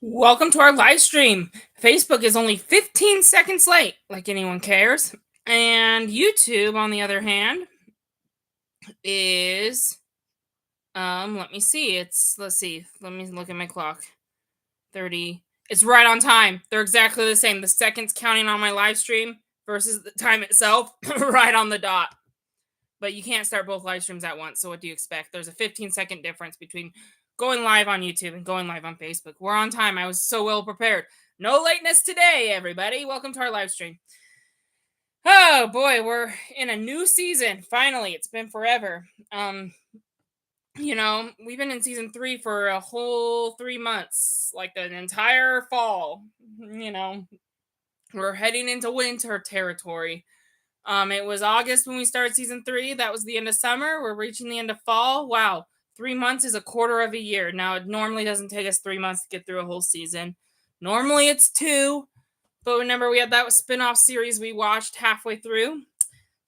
Welcome to our live stream. Facebook is only 15 seconds late, like anyone cares. And YouTube, on the other hand, is let me see. Let me look at my clock. 30. It's right on time. They're exactly the same. The seconds counting on my live stream versus the time itself, right on the dot. But you can't start both live streams at once. So what do you expect? There's a 15-second difference between going live on YouTube and going live on Facebook. We're on time. I was so well prepared. No lateness today, everybody. Welcome to our live stream. Oh boy, we're in a new season. Finally, it's been forever. We've been in season 3 for a whole 3 months, like an entire fall. We're heading into winter territory. It was August when we started season 3. That was the end of summer. We're reaching the end of fall. Wow, 3 months is a quarter of a year. Now, it normally doesn't take us 3 months to get through a whole season. Normally it's 2, but remember we had that spin-off series we watched halfway through.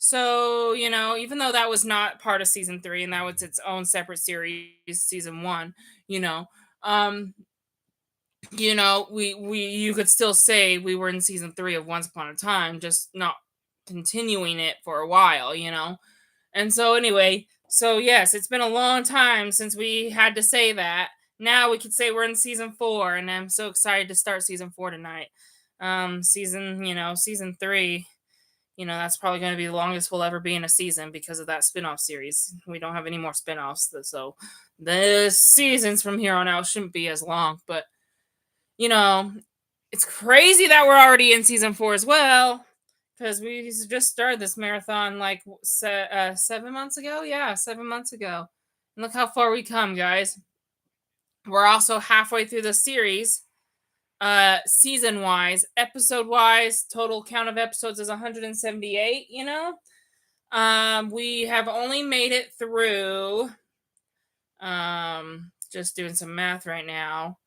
So, even though that was not part of season 3 and that was its own separate series, season 1, we you could still say we were in season 3 of Once Upon a Time, just not continuing it for a while. And so anyway, so yes, it's been a long time since we had to say that. Now we could say we're in season 4, and I'm so excited to start season 4 tonight. Season 3, that's probably going to be the longest we'll ever be in a season because of that spin-off series. We don't have any more spin-offs, so the seasons from here on out shouldn't be as long. But it's crazy that we're already in season 4 as well, because we just started this marathon like 7 months ago. Yeah, 7 months ago. And look how far we come, guys. We're also halfway through the series, season wise. Episode wise, total count of episodes is 178. We have only made it through, just doing some math right now.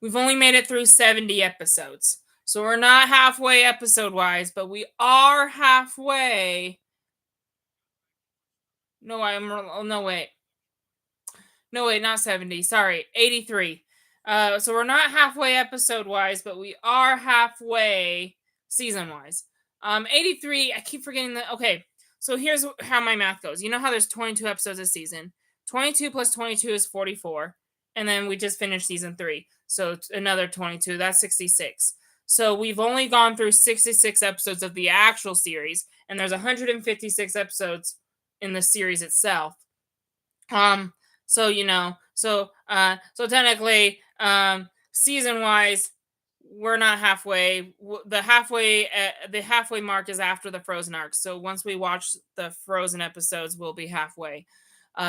We've only made it through 70 episodes. So we're not halfway episode wise, but we are halfway. No, wait. No, wait, not 70. Sorry, 83. So we're not halfway episode wise, but we are halfway season wise. 83, I keep forgetting that. Okay, so here's how my math goes. You know how there's 22 episodes a season? 22 plus 22 is 44. And then we just finished season 3. So another 22. That's 66. So we've only gone through 66 episodes of the actual series, and there's 156 episodes in the series itself. So technically, season wise, we're not halfway. The halfway mark is after the Frozen arc. So once we watch the Frozen episodes, we'll be halfway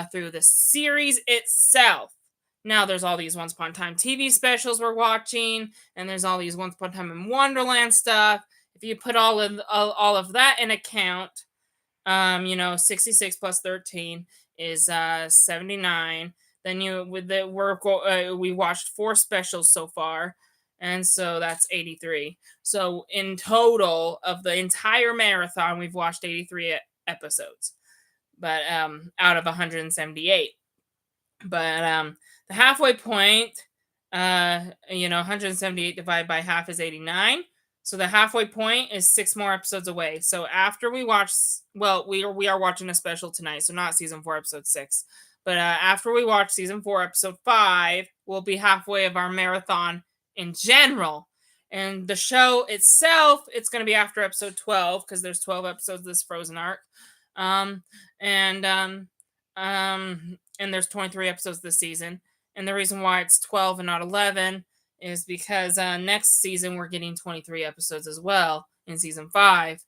through the series itself. Now there's all these Once Upon a Time TV specials we're watching, and there's all these Once Upon a Time in Wonderland stuff. If you put all of that in account, 66 plus 13 is 79. Then we watched 4 specials so far, and so that's 83. So in total of the entire marathon, we've watched 83 episodes, but out of 178. But the halfway point, 178 divided by half is 89. So the halfway point is 6 more episodes away. So after we watch, we are watching a special tonight, so not season 4, episode 6. But after we watch season 4, episode 5, we'll be halfway of our marathon in general. And the show itself, it's going to be after episode 12, because there's 12 episodes of this Frozen arc. And there's 23 episodes this season. And the reason why it's 12 and not 11 is because next season we're getting 23 episodes as well in season 5.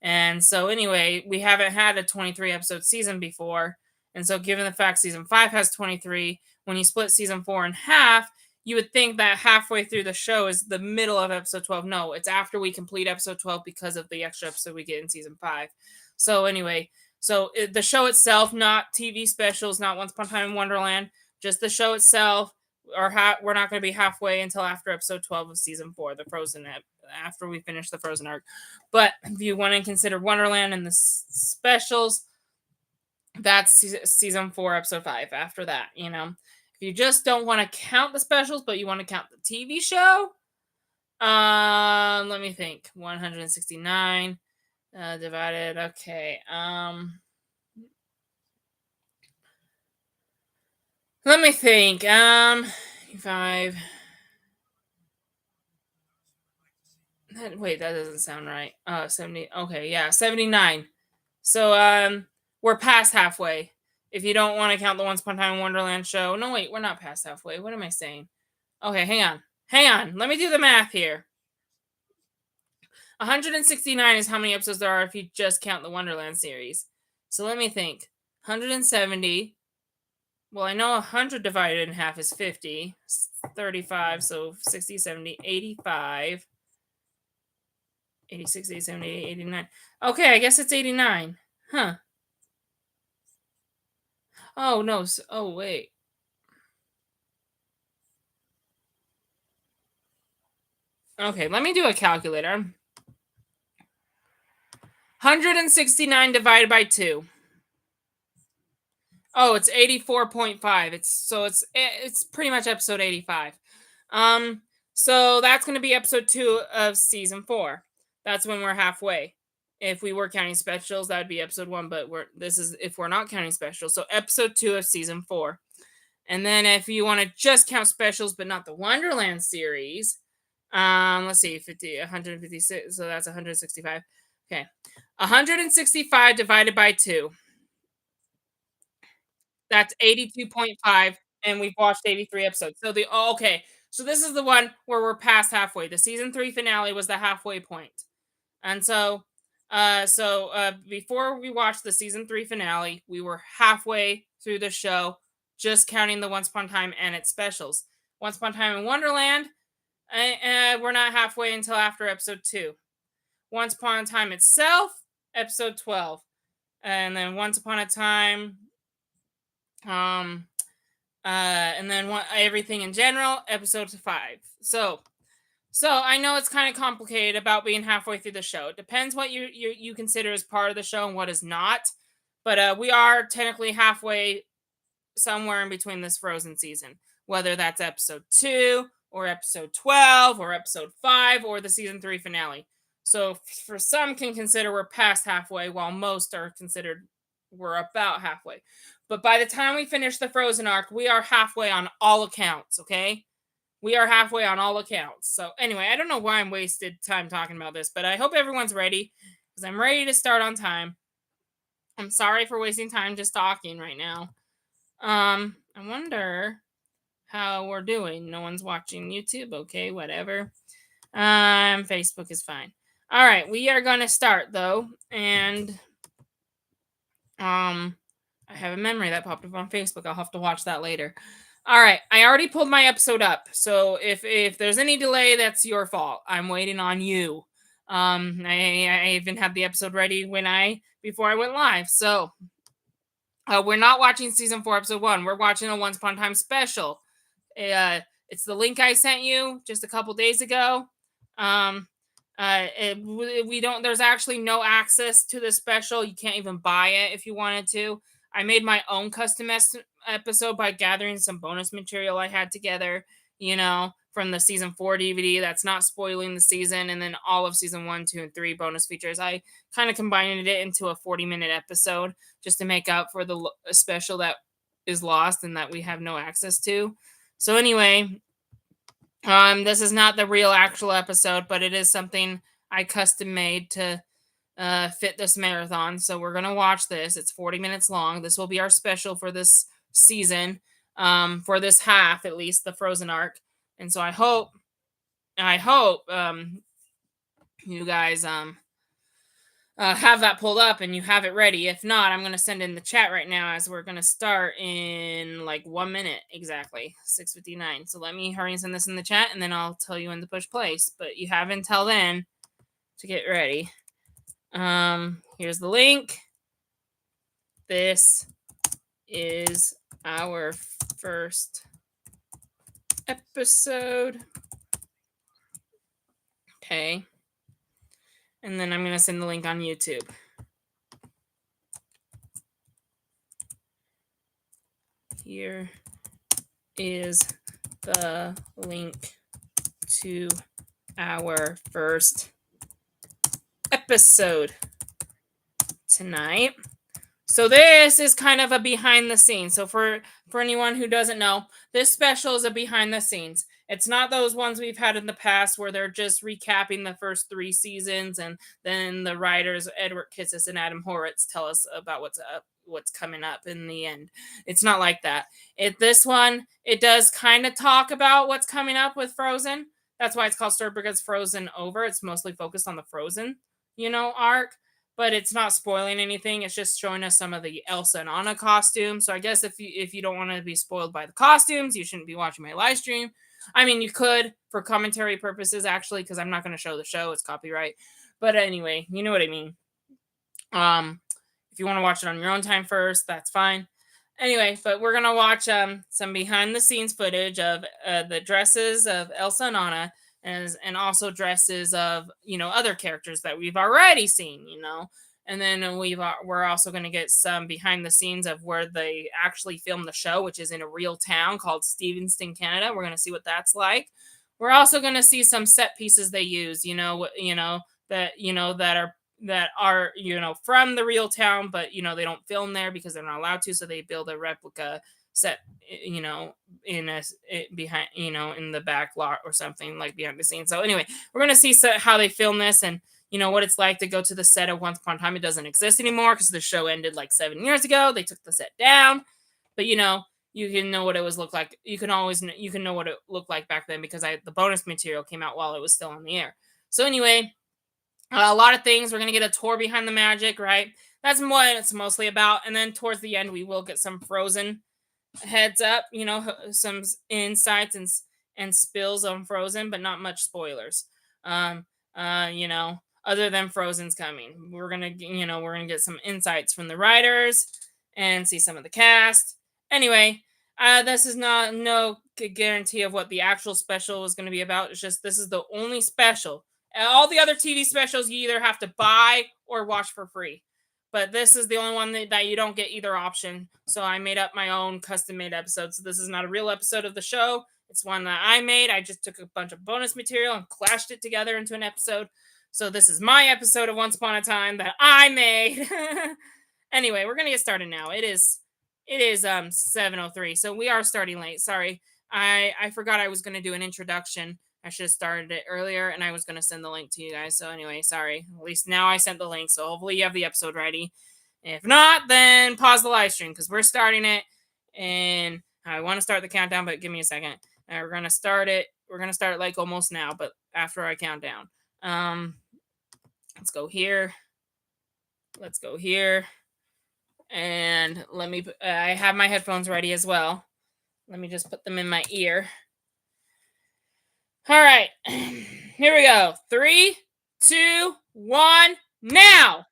And so anyway, we haven't had a 23 episode season before. And so given the fact season 5 has 23, when you split season 4 in half, you would think that halfway through the show is the middle of episode 12. No, it's after we complete episode 12 because of the extra episode we get in season 5. So anyway, the show itself, not TV specials, not Once Upon a Time in Wonderland, just the show itself, we're not going to be halfway until after episode 12 of season 4, the Frozen, after we finish the Frozen arc. But if you want to consider Wonderland and the specials, that's season 4, episode 5 after that, If you just don't want to count the specials, but you want to count the TV show, let me think. 169 divided. Okay. Let me think. 5. Wait, that doesn't sound right. 70. Okay, yeah, 79. So we're past halfway. If you don't want to count the Once Upon a Time in Wonderland show. No, wait, we're not past halfway. What am I saying? Okay, hang on. Hang on. Let me do the math here. 169 is how many episodes there are if you just count the Wonderland series. So let me think. 170. Well, I know 100 divided in half is 50. 35, so 60, 70, 85. 86, 87, 88, 89. Okay, I guess it's 89. Huh. Oh, no. Oh, wait. Okay, let me do a calculator. 169 divided by 2. Oh, it's 84.5. It's pretty much episode 85. So that's going to be episode 2 of season 4. That's when we're halfway. If we were counting specials, that would be episode 1, but this is if we're not counting specials. So episode 2 of season 4. And then if you want to just count specials but not the Wonderland series, let's see, 50, 156, so that's 165. Okay. 165 divided by 2. That's 82.5, and we've watched 83 episodes. Okay. So this is the one where we're past halfway. The season 3 finale was the halfway point. And before we watched the season 3 finale, we were halfway through the show, just counting the Once Upon a Time and its specials. Once Upon a Time in Wonderland, we're not halfway until after episode 2. Once Upon a Time itself, episode 12. And then Once Upon a Time, and then everything in general, episode 5. So I know it's kind of complicated about being halfway through the show. It depends what you consider as part of the show and what is not. But we are technically halfway somewhere in between this Frozen season, whether that's episode 2 or episode 12 or episode 5 or the season 3 finale. So for some can consider we're past halfway, while most are considered we're about halfway. But by the time we finish the Frozen arc, we are halfway on all accounts, okay? We are halfway on all accounts. So anyway, I don't know why I'm wasted time talking about this, but I hope everyone's ready, because I'm ready to start on time. I'm sorry for wasting time just talking right now. I wonder how we're doing. No one's watching YouTube. Okay, whatever. Facebook is fine. All right, we are going to start though, and I have a memory that popped up on Facebook. I'll have to watch that later. All right, I already pulled my episode up, so if there's any delay, that's your fault. I'm waiting on you. I even had the episode ready before I went live. So we're not watching season 4, episode 1. We're watching a Once Upon a Time special. It's the link I sent you just a couple days ago. We don't. There's actually no access to the special. You can't even buy it if you wanted to. I made my own custom episode by gathering some bonus material I had together, from the season 4 DVD. That's not spoiling the season, and then all of season 1, 2, and 3 bonus features. I kind of combined it into a 40-minute episode just to make up for the special that is lost and that we have no access to. So anyway, this is not the real actual episode, but it is something I custom made to fit this marathon. So we're going to watch this. It's 40 minutes long. This will be our special for this season, for this half, at least, the Frozen arc. And so I hope you guys have that pulled up and you have it ready. If not, I'm going to send in the chat right now, as we're going to start in like 1 minute exactly, 6:59. So let me hurry and send this in the chat, and then I'll tell you when to push place. But you have until then to get ready. Here's the link. This is our first episode. Okay. And then I'm going to send the link on YouTube. Here is the link to our first episode tonight. So this is kind of a behind the scenes. So for anyone who doesn't know, this special is a behind the scenes. It's not those ones we've had in the past where they're just recapping the first 3 seasons and then the writers Edward Kitsis and Adam Horitz tell us about what's coming up in the end. It's not like that. This one it does kind of talk about what's coming up with Frozen. That's why it's called Storybrooke. It's Frozen Over. It's mostly focused on the Frozen, arc, but it's not spoiling anything. It's just showing us some of the Elsa and Anna costumes. So I guess if you don't want to be spoiled by the costumes, you shouldn't be watching my live stream. I mean, you could for commentary purposes, actually, because I'm not going to show the show. It's copyright. But anyway, you know what I mean. Um, if you want to watch it on your own time first, that's fine. Anyway, but we're gonna watch some behind the scenes footage of the dresses of Elsa and Anna, and also dresses of other characters that we've already seen. And then we're also going to get some behind the scenes of where they actually filmed the show, which is in a real town called Stevenston, Canada. We're going to see what that's like. We're also going to see some set pieces they use, that are from the real town, but they don't film there because they're not allowed to, so they build a replica set, in behind, in the back lot or something, like behind the scenes. So anyway, we're gonna see how they film this, and what it's like to go to the set of Once Upon a Time. It doesn't exist anymore because the show ended like 7 years ago. They took the set down, but you can know what it was look like. You can know what it looked like back then because the bonus material came out while it was still on the air. So anyway, a lot of things. We're gonna get a tour behind the magic, right? That's what it's mostly about. And then towards the end, we will get some Frozen heads up, some insights and spills on Frozen, but not much spoilers. Um, other than Frozen's coming, we're gonna get some insights from the writers and see some of the cast. Anyway, this is not no guarantee of what the actual special is going to be about. It's just this is the only special. All the other TV specials you either have to buy or watch for free. But this is the only one that you don't get either option. So I made up my own custom made episode. So this is not a real episode of the show. It's one that I made. I just took a bunch of bonus material and clashed it together into an episode. So this is my episode of Once Upon a Time that I made. Anyway, we're gonna get started now. It is 7:03, so we are starting late. Sorry. I forgot I was gonna do an introduction. I should have started it earlier, and I was going to send the link to you guys. So anyway, sorry. At least now I sent the link, so hopefully you have the episode ready. If not, then pause the live stream because we're starting it, and I want to start the countdown, but give me a second. We're going to start it. We're going to start like almost now, but after I count down. Let's go here. Let's go here. And I have my headphones ready as well. Let me just put them in my ear. All right, here we go. 3, 2, 1, now.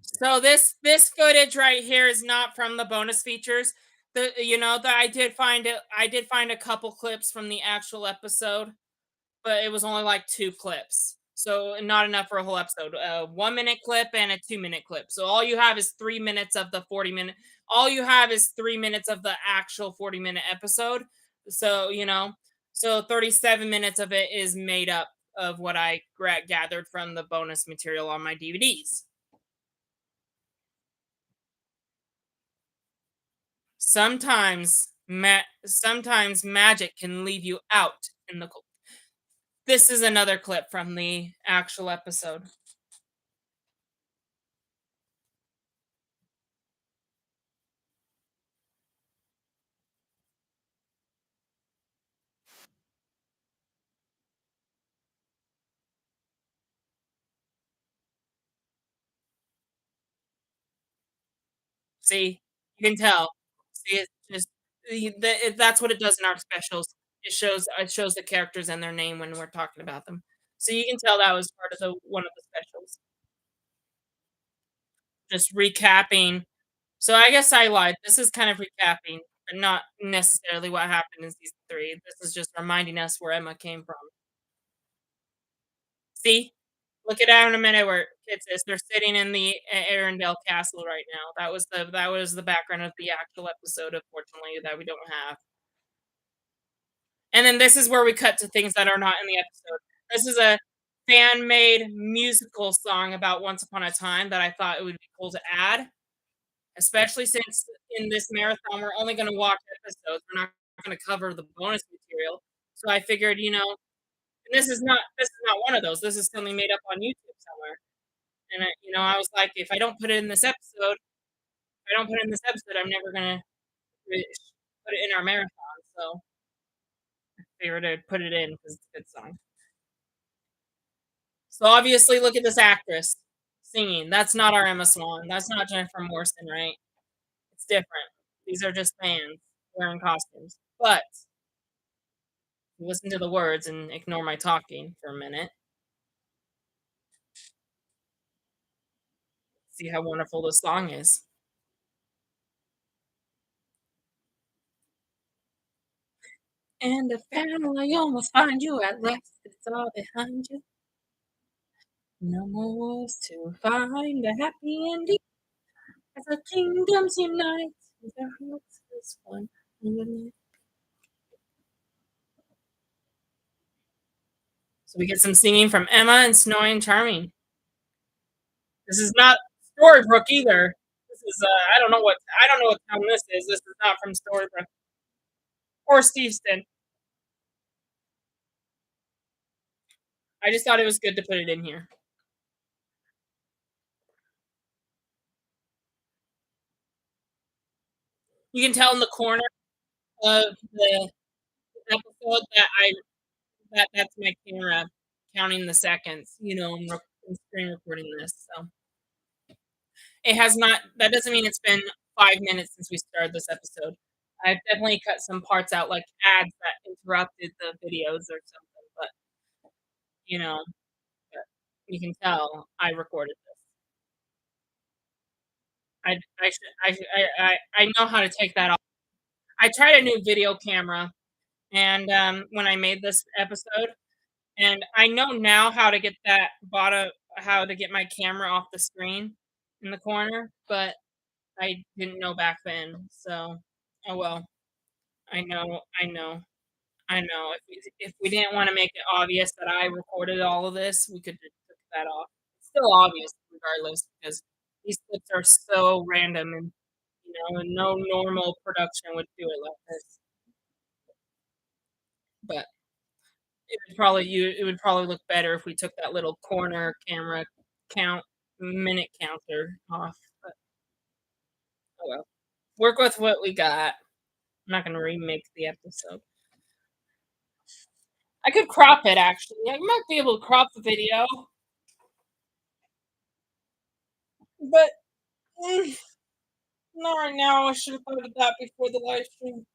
So this footage right here is not from the bonus features. That I did find a couple clips from the actual episode, but it was only like 2 clips. So not enough for a whole episode. A 1 minute clip and a 2 minute clip. So all you have is 3 minutes of the 40 minute. All you have is 3 minutes of the actual 40-minute episode. So 37 minutes of it is made up of what I gathered from the bonus material on my DVDs. Sometimes Sometimes magic can leave you out in the cold. This is another clip from the actual episode. See, you can tell. See, it's just that's what it does in our specials. It shows the characters and their name when we're talking about them. So you can tell that was part of the one of the specials. Just recapping. So I guess I lied. This is kind of recapping, but not necessarily what happened in season 3. This is just reminding us where Emma came from. See? Look it out in a minute where it says they're sitting in the Arendelle castle right now. That was the background of the actual episode, unfortunately, that we don't have. And then this is where we cut to things that are not in the episode. This is a fan-made musical song about Once Upon a Time that I thought it would be cool to add, especially since in this marathon we're only gonna watch episodes. We're not gonna cover the bonus material. So I figured, and this is not one of those. This is something made up on YouTube somewhere. And I was like, if I don't put it in this episode, I'm never gonna re- put it in our marathon. So I figured I'd put it in because it's a good song. So obviously, look at this actress singing. That's not our Emma Swan. That's not Jennifer Morrison, right? It's different. These are just fans wearing costumes. But listen to the words and ignore my talking for a minute. See how wonderful this song is. And the family almost find you at last. It's all behind you. No more wars to find a happy ending as the kingdoms unite with their hearts as one. So we get some singing from Emma and Snowy and Charming. This is not Storybrooke either. This is I don't know what town this is. This is not from Storybrooke or Steveston. I just thought it was good to put it in here. You can tell in the corner of the episode that's my camera counting the seconds. I'm screen recording this, so it has not. That doesn't mean it's been 5 minutes since we started this episode. I've definitely cut some parts out, like ads that interrupted the videos or something. But you know, but you can tell I recorded this. I know how to take that off. I tried a new video camera, and when I made this episode, and I know now how to get my camera off the screen in the corner, but I didn't know back then. So, oh well. I know. If we didn't want to make it obvious that I recorded all of this, we could just took that off. It's still obvious regardless because these clips are so random and no normal production would do it like this. But it would probably look better if we took that little corner camera count minute counter off. But oh well. Work with what we got. I'm not gonna remake the episode. I could crop it actually. I might be able to crop the video, but not right now. I should have thought of that before the live stream.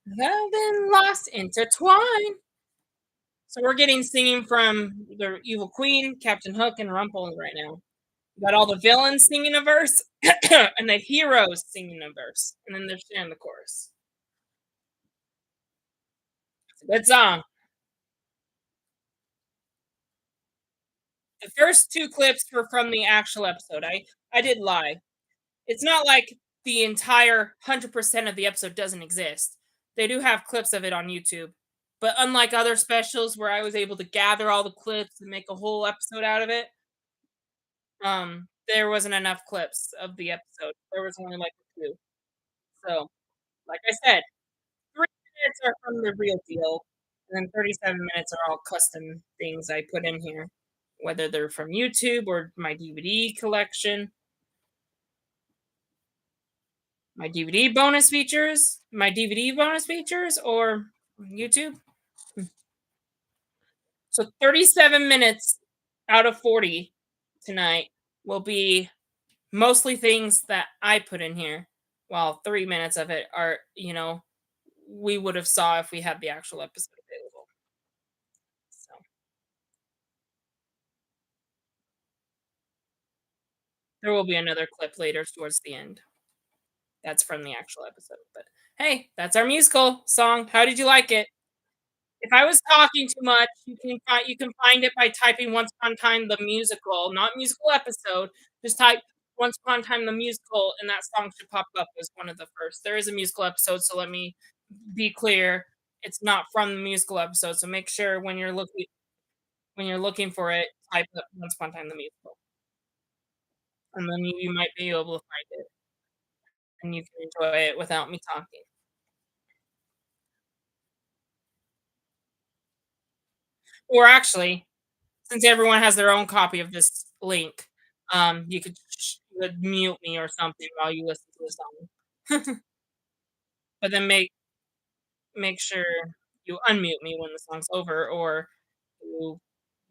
Love and lost intertwine. So we're getting singing from the Evil Queen, Captain Hook, and Rumpel right now. We got all the villains singing a verse, and the heroes singing a verse, and then they're sharing the chorus. It's a good song. The first two clips were from the actual episode. I did lie. It's not like the entire 100% of the episode doesn't exist. They do have clips of it on YouTube. But unlike other specials where I was able to gather all the clips and make a whole episode out of it, there wasn't enough clips of the episode. There was only like a few. So, like I said, 3 minutes are from the real deal, and then 37 minutes are all custom things I put in here, whether they're from YouTube or my DVD bonus features, or YouTube. So 37 minutes out of 40 tonight will be mostly things that I put in here, while 3 minutes of it are, we would have saw if we had the actual episode available. So there will be another clip later towards the end. That's from the actual episode. But hey, that's our musical song. How did you like it? If I was talking too much, you can find it by typing "Once Upon a Time the Musical," not musical episode. Just type "Once Upon a Time the Musical," and that song should pop up as one of the first. There is a musical episode, so let me be clear. It's not from the musical episode, so make sure when you're looking for it, type up "Once Upon a Time the Musical," and then you might be able to find it, and you can enjoy it without me talking. Or actually, since everyone has their own copy of this link, you could mute me or something while you listen to the song. But then make sure you unmute me when the song's over, or you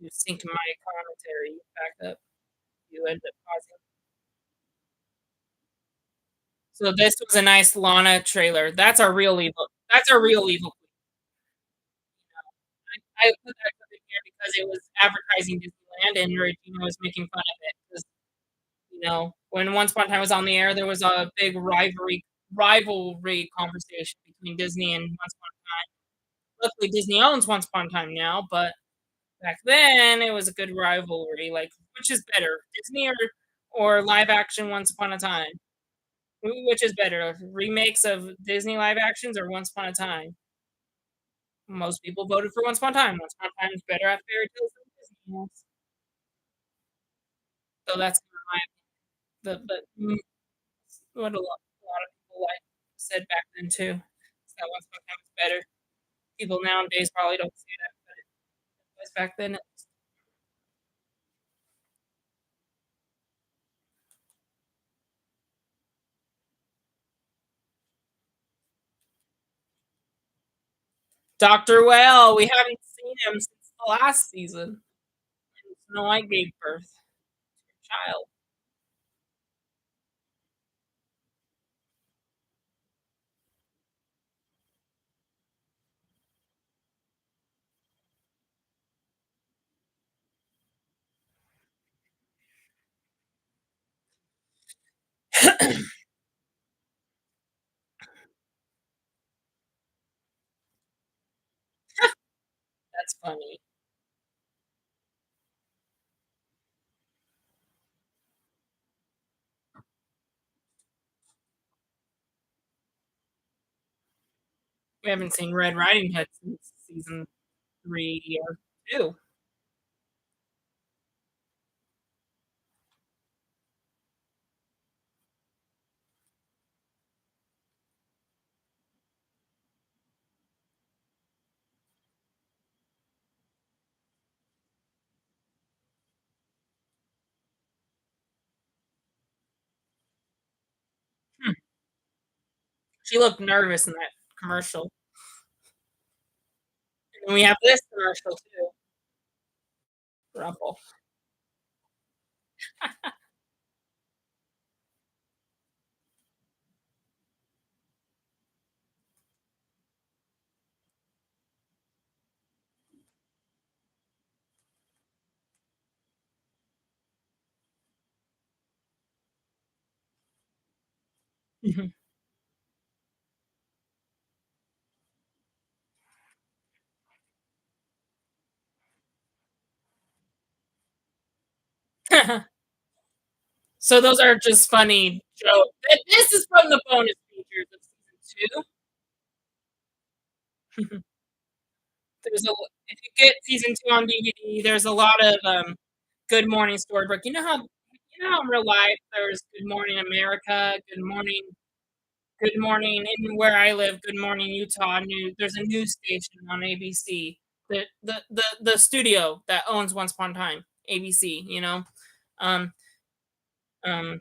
you sync my commentary back up. You end up pausing. So this was a nice Lana trailer. That's our real evil. I put that clip in here because it was advertising Disneyland and Regina was making fun of it 'cause, when Once Upon a Time was on the air, there was a big rivalry conversation between Disney and Once Upon a Time. Luckily, Disney owns Once Upon a Time now, but back then it was a good rivalry. Like, which is better, Disney or live action Once Upon a Time? Which is better, remakes of Disney live actions or Once Upon a Time? Most people voted for Once Upon a Time. Once Upon a Time is better at fairy tales than Disney has. So that's my the but what a lot of people like said back then too. Is that Once Upon a Time is better. People nowadays probably don't say that, but it was back then. Dr. Well, we haven't seen him since the last season. And Snow White gave birth to a child. That's funny. We haven't seen Red Riding Hood since season 3 or 2. Hmm. She looked nervous in that commercial. And we have this commercial too. Rumple. So those are just funny jokes. This is from the bonus features of season 2. There's a If you get season 2 on DVD, there's a lot of, Good Morning Storybrooke. You know know, in real life, there's Good Morning America, Good Morning in where I live, Good Morning Utah news. There's a news station on ABC. The studio that owns Once Upon a Time, ABC, you know? Um, um,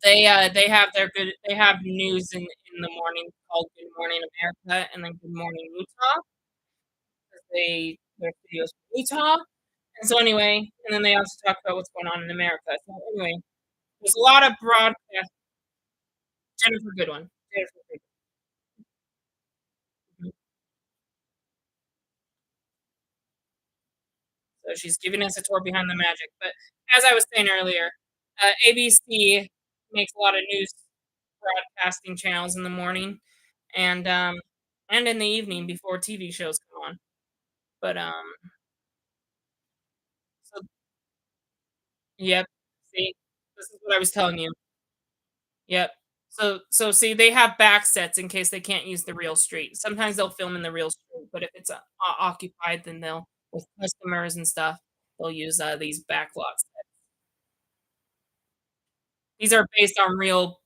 they have news in the morning called Good Morning America and then Good Morning Utah, 'cause their studios in Utah. And so anyway, and then they also talk about what's going on in America. So anyway, there's a lot of broadcast. Jennifer Goodwin. Jennifer Goodwin. So she's giving us a tour behind the magic. But as I was saying earlier, ABC makes a lot of news broadcasting channels in the morning and and in the evening before TV shows come on. But so yep. See, this is what I was telling you. Yep. So see, they have back sets in case they can't use the real street. Sometimes they'll film in the real street, but if it's occupied, then they'll with customers and stuff, they'll use these back lots. These are based on real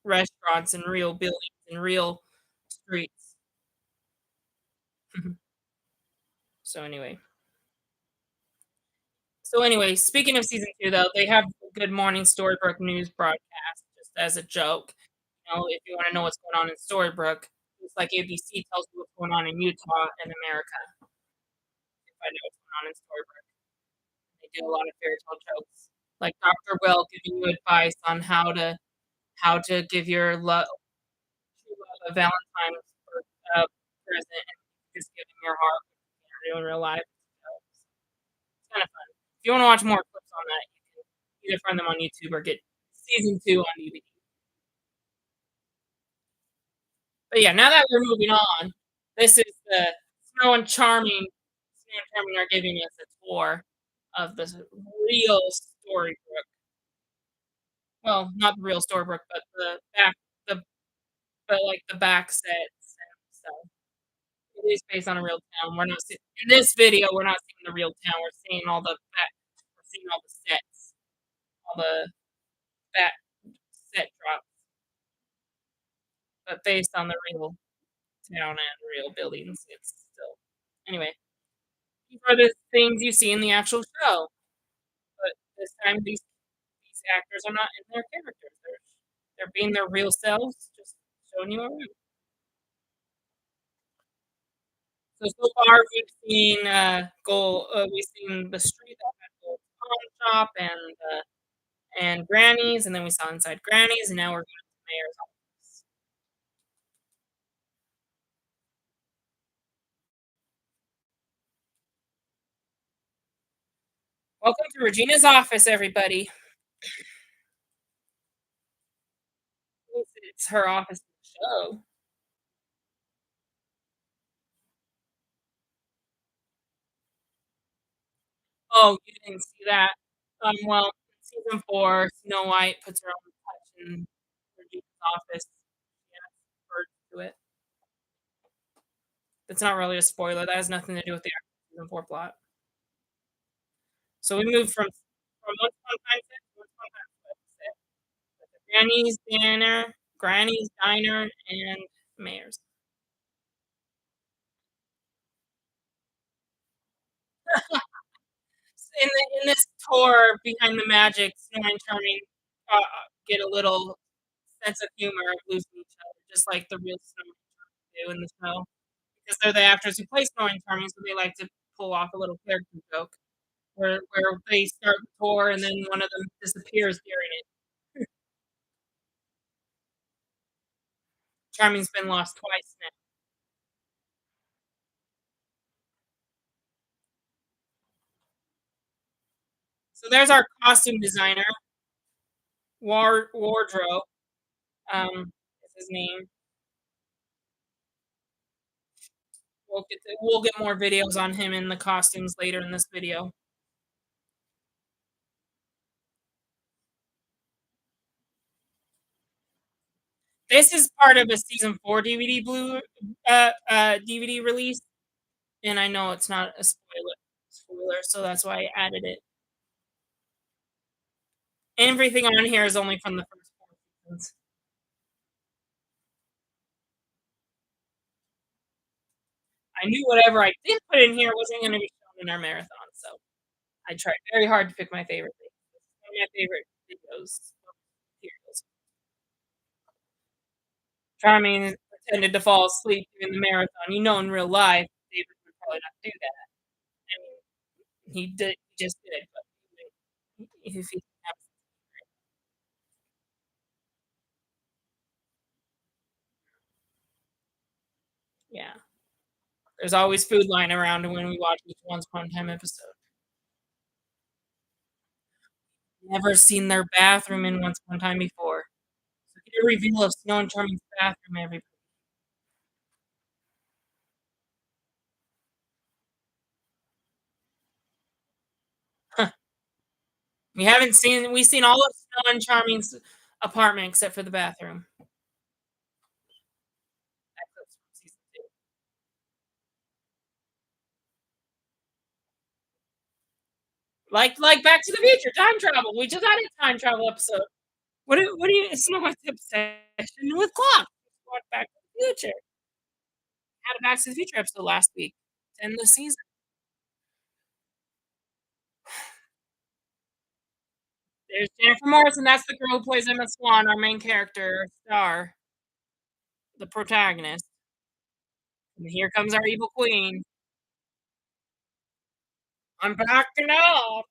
restaurants and real buildings and real streets. So anyway, speaking of season 2, though, they have Good Morning Storybrooke news broadcast just as a joke. You know, if you want to know what's going on in Storybrooke, it's like ABC tells you what's going on in Utah and America. If I know what's going on in Storybrooke, they do a lot of fairy tale jokes, like Dr. Will giving you advice on how to give your love true love a Valentine's present and just give them your heart like you do in real life. So it's kind of fun. If you want to watch more clips on that, you can either find them on YouTube or get season 2 on DVD. But yeah, now that we're moving on, this is the Snow and Charming. Snow and Charming are giving us a tour of the real Storybrooke. Well, not the real Storybrooke, but the like the back sets and stuff. It is based on a real town. We're not seeing in this video. We're not seeing the real town. We're seeing all the back. We're seeing all the sets, all the back set drops, but based on the real town and real buildings. It's still anyway. These are the things you see in the actual show, but this time these actors are not in their characters. They're being their real selves, just showing you around. So far we've seen the street that had Gold's pawn shop and Granny's, and then we saw inside Granny's, and now we're going to the mayor's office. Welcome to Regina's office, everybody. It's her office show. Oh, you didn't see that? Well, season 4, Snow White puts her own touch in Regina's office. She adds words to it. It's not really a spoiler. That has nothing to do with the actual season 4 plot. So we moved from Once Upon a Time set to Once Upon a Time set. Granny's Diner, and Mayor's. In this tour behind the magic, Snow and Charming get a little sense of humor of losing each other, just like the real Snow and Charming do in the show, because they're the actors who play Snow and Charming, so they like to pull off a little character joke where they start the tour and then one of them disappears during it. Charming's been lost twice now. So there's our costume designer, Wardrobe. Is his name. We'll get more videos on him in the costumes later in this video. This is part of a season 4 DVD release, and I know it's not a spoiler, so that's why I added it. Everything on here is only from the first 4 seasons. I knew whatever I did put in here wasn't gonna be shown in our marathon, so I tried very hard to pick my favorite thing. One of my favorite videos materials. Charming pretended to fall asleep during the marathon. You know in real life, David would probably not do that. I mean, he just did, but if he yeah. There's always food lying around when we watch each Once Upon a Time episode. Never seen their bathroom in Once Upon a Time before. So get a reveal of Snow and Charming's bathroom, everybody. We've seen all of Snow and Charming's apartment except for the bathroom. That's from season 2. Like Back to the Future, time travel. We just had a time travel episode. What do you Snow White's obsession with clocks? Watch Back to the Future. Had a Back to the Future episode last week. To end the season. There's Jennifer Morrison, that's the girl who plays Emma Swan, our main character, star, the protagonist. And here comes our evil queen. I'm backing up.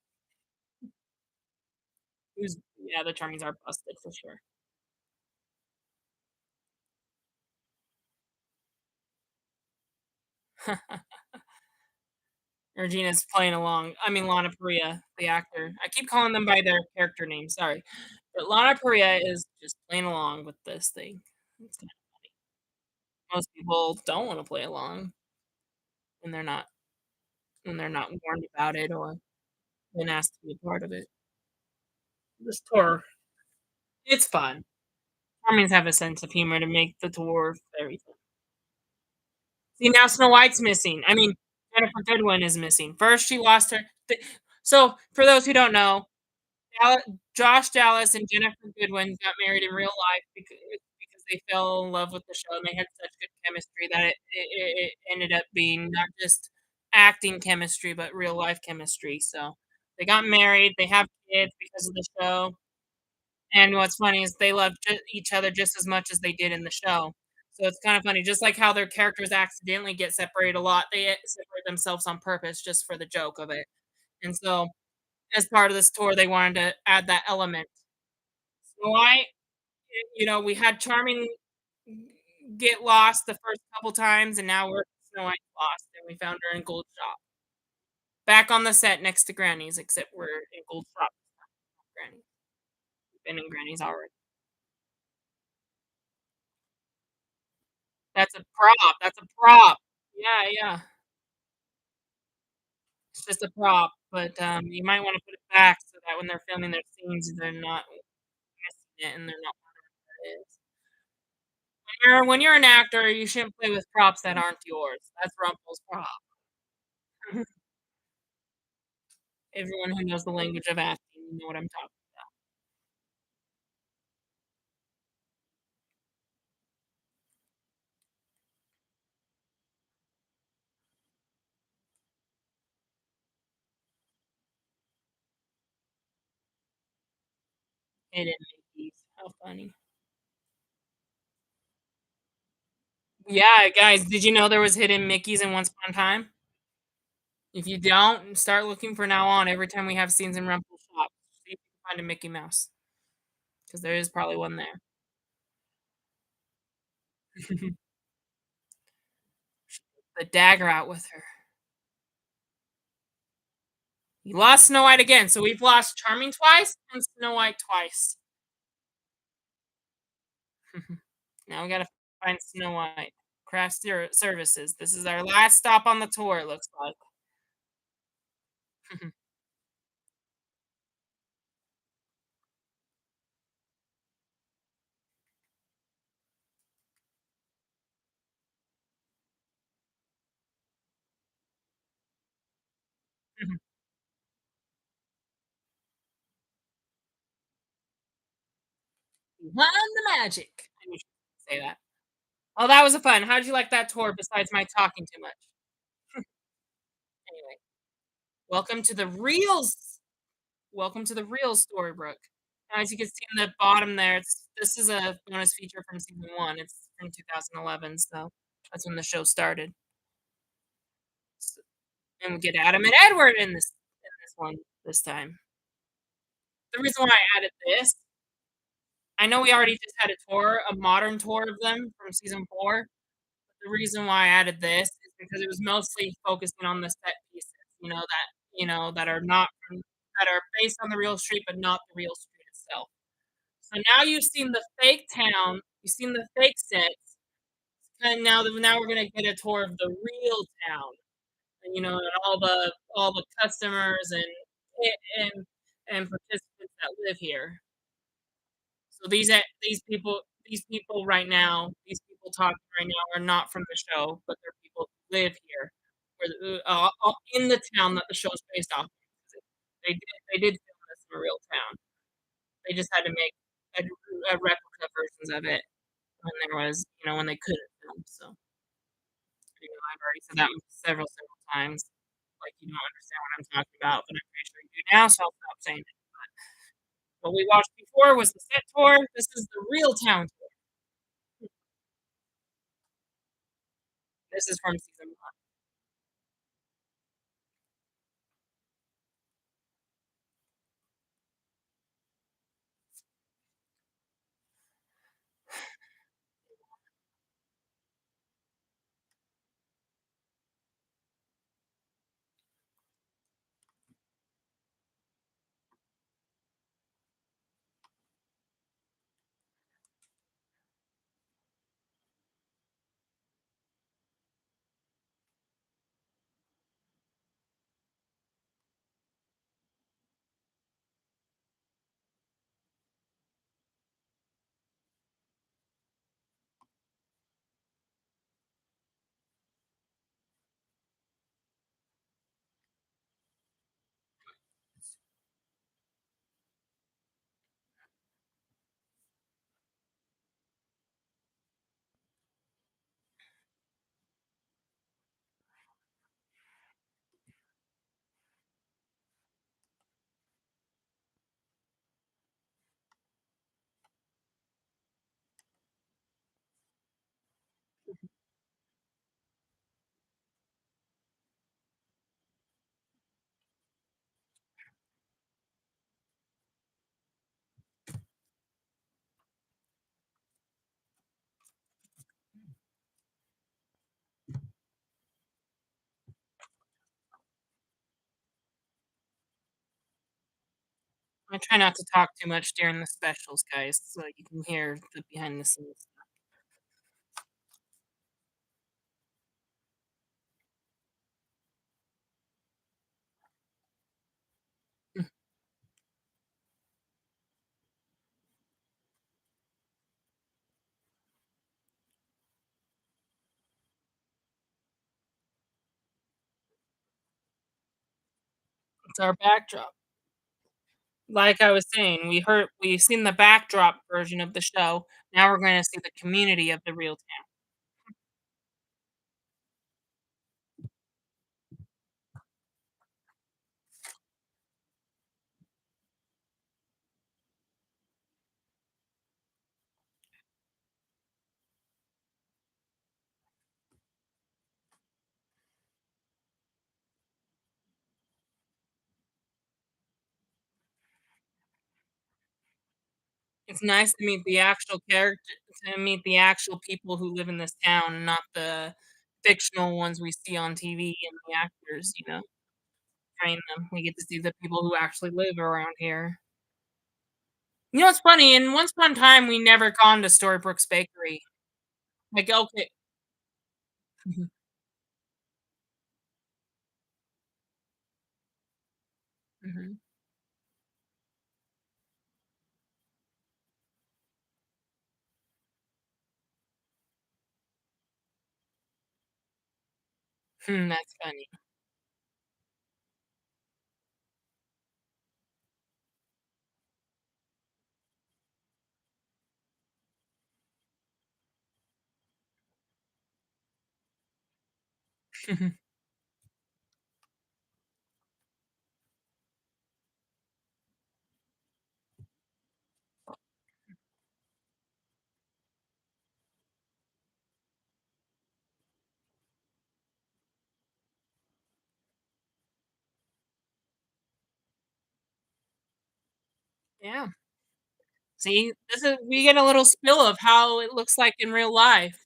Who's yeah, the Charmings are busted for sure. Regina's playing along. I mean, Lana Parrilla, the actor. I keep calling them by their character name, sorry. But Lana Parrilla is just playing along with this thing. It's kinda most people don't wanna play along when they're not warned about it or been asked to be a part of it. This tour, it's fun. Charmings have a sense of humor to make the tour very fun. See, now Snow White's missing. I mean, Jennifer Goodwin is missing. First, she lost her so, for those who don't know, Dalla Josh Dallas and Jennifer Goodwin got married in real life because they fell in love with the show, and they had such good chemistry that it ended up being not just acting chemistry, but real life chemistry, so they got married, they have kids because of the show, and what's funny is they love each other just as much as they did in the show, so it's kinda funny, just like how their characters accidentally get separated a lot, they separate themselves on purpose just for the joke of it, and so as part of this tour, they wanted to add that element. Snow White, we had Charming get lost the first couple times, and now we're Snow White lost, and we found her in Gold Shop. Back on the set next to Granny's, except we're in Gold Shop, not Granny. We've been in Granny's already. That's a prop. Yeah, yeah. It's just a prop, but, you might wanna put it back so that when they're filming their scenes, they're not missing it and they're not wondering what it is. When you're an actor, you shouldn't play with props that aren't yours. That's Rumple's prop. Everyone who knows the language of acting, you know what I'm talking hidden Mickeys. How funny. Yeah, guys, did you know there was hidden Mickeys in Once Upon a Time? If you don't, start looking from now on every time we have scenes in Rumple's shop. See if you can find a Mickey Mouse, because there is probably one there. The dagger out with her. We lost Snow White again, so we've lost Charming twice and Snow White twice. Now we gotta find Snow White. Craft services. This is our last stop on the tour, it looks like. Behind the magic. I knew she would say that. Oh, that was a fun. How did you like that tour besides my talking too much? Anyway, welcome to the reals. Welcome to the real Storybrooke. As you can see in the bottom there, this is a bonus feature from season 1. It's from 2011, so that's when the show started. S And we get Adam and Edward in this one this time. The reason why I added this, I know we already just had a tour, a modern tour of them from season 4. The reason why I added this is because it was mostly focusing on the set pieces, that are not from that are based on the real street, but not the real street itself. So now you've seen the fake town, you've seen the fake sets, and now we're gonna get a tour of the real town, and all the customers and and participants that live here. So these people right now, these people talking right now are not from the show, but they're people who live here, in the town that the show is based off of. They did film this in a real town. They just had to make a replica versions of it when they couldn't film. So I've already said that several times. Like you don't understand what I'm talking about, but I'm pretty sure you do now, so I'll stop saying it. What we watched before was the set tour. This is the real town tour. This is from season 1. I try not to talk too much during the specials, guys, so you can hear the behind the scenes. It's our backdrop. Like I was saying, we've seen the backdrop version of the show. Now we're gonna see the community of the real town. It's nice to meet the actual people who live in this town, not the fictional ones we see on TV and the actors, train them. We get to see the people who actually live around here. You know what's funny? In once upon a time, we never gone to Storybrooke's Bakery. Like, okay. Mhm, mhm. That's funny. Yeah. See, this is we get a little spill of how it looks like in real life.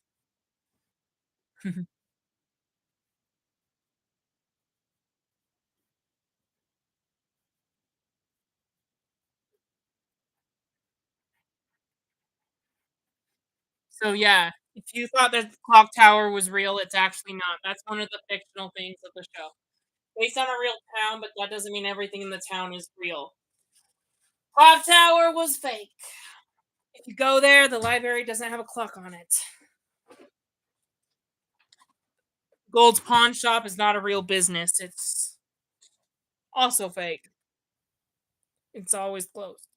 So, yeah, if you thought that the clock tower was real, it's actually not. That's one of the fictional things of the show. Based on a real town, but that doesn't mean everything in the town is real. Clock tower was fake. If you go there, the library doesn't have a clock on it. Gold's pawn shop is not a real business. It's also fake. It's always closed.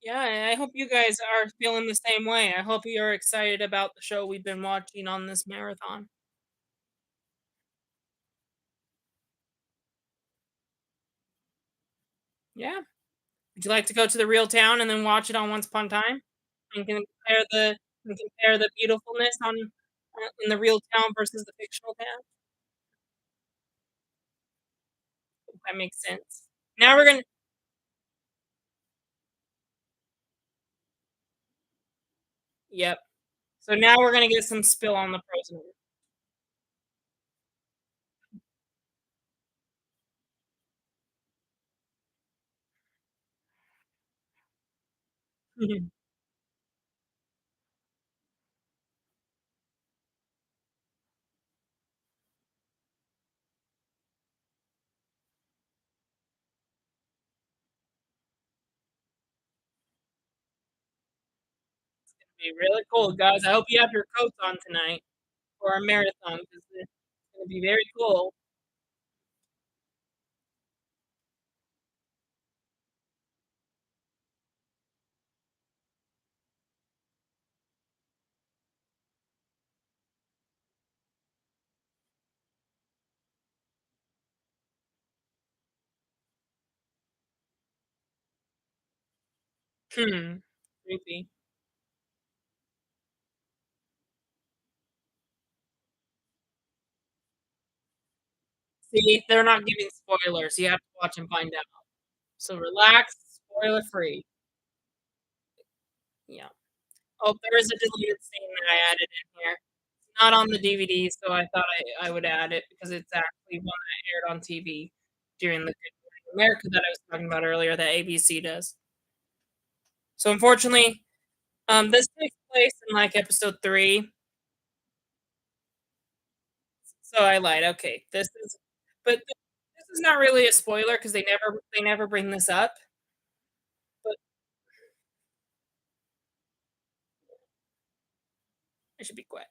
Yeah, and I hope you guys are feeling the same way. I hope you're excited about the show we've been watching on this marathon. Yeah. Would you like to go to the real town and then watch it on Once Upon a Time? And compare the beautifulness on in the real town versus the fictional town? If that makes sense. Now we're gonna Yep. So now we're gonna get some spill on the frozen one. Be really cold, guys. I hope you have your coats on tonight for our marathon because it's gonna be very cold. Hmm. Creepy. See, they're not giving spoilers. You have to watch and find out. So relax, spoiler free. Yeah. Oh, there is a deleted scene that I added in here. It's not on the DVD, so I thought I would add it because it's actually one that aired on TV during the Good Morning America that I was talking about earlier that ABC does. So unfortunately, this takes place in like episode 3. So I lied. Okay, this is not really a spoiler because they never bring this up. But I should be quiet.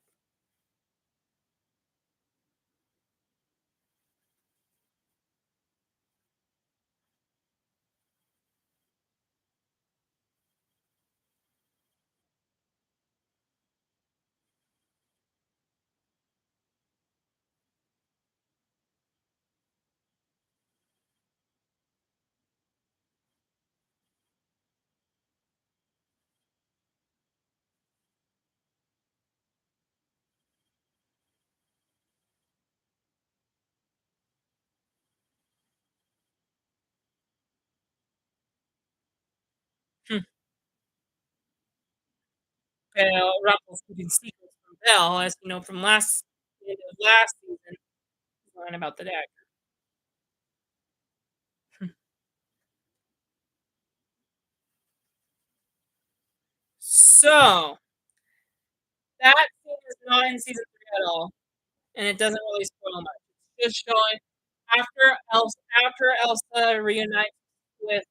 Hmm. Ruffles keeping secrets from Belle, as you know from the end of last season. Learn about the dagger. Hmm. So that scene is not in season 3 at all, and it doesn't really spoil much. It's just showing after Elsa reunites with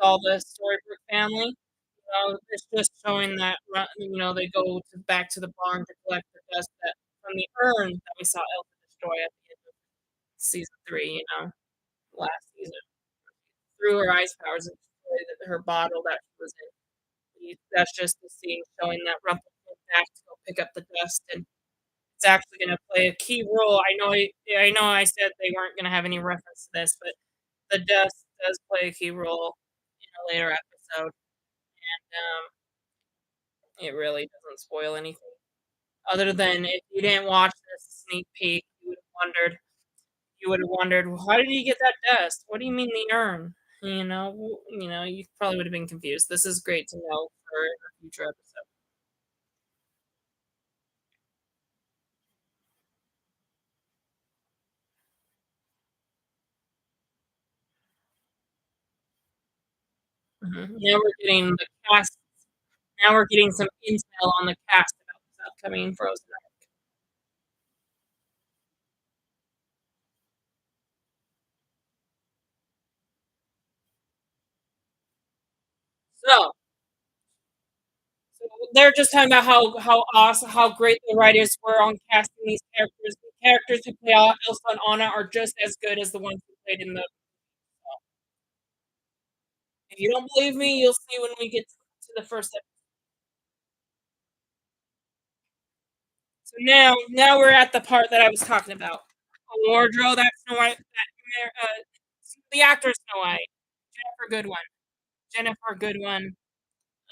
all the Storybrooke family, It's just showing that, they go back to the barn to collect the dust that from the urn that we saw Elsa destroy at the end of season 3, last season. Through her ice powers and destroyed her bottle that she was in. That's just the scene showing that Rumpel came back to go pick up the dust, and it's actually gonna play a key role. I know I said they weren't gonna have any reference to this, but the dust does play a key role in a later episode, and, it really doesn't spoil anything. Other than if you didn't watch this sneak peek, you would have wondered, "Well, how did he get that dust? What do you mean the urn?" You probably would have been confused. This is great to know for a future episode. Now we're getting the cast. Now we're getting some intel on the cast about this upcoming Frozen arc. So they're just talking about how awesome, how great the writers were on casting these characters. The characters who play Elsa and Anna are just as good as the ones who played in the. If you don't believe me, you'll see when we get to the first episode. So now we're at the part that I was talking about. Wardrobe, that's Snow White. The actor Snow White, Jennifer Goodwin. Jennifer Goodwin.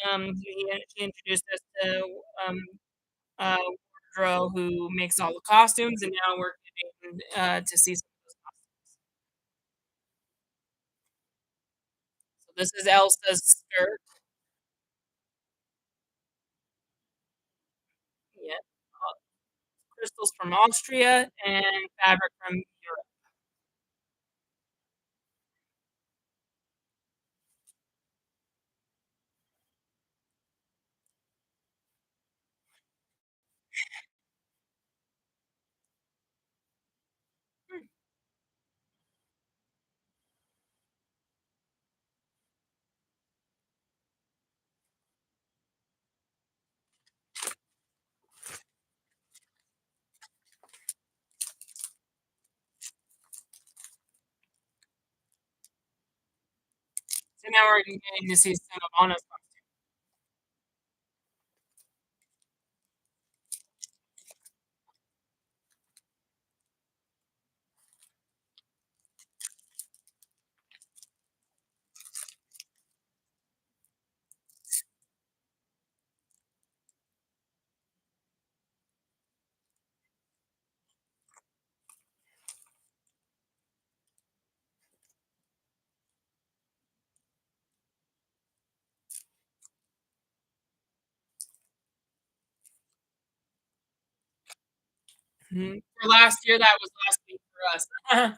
She introduced us to um, uh, Wardrobe, who makes all the costumes, and now we're getting to see some of those costumes. So this is Elsa's skirt. Yeah, crystals from Austria and fabric from Europe. So now we're getting to see some of Anna's costumes. For last year, that was last week for us.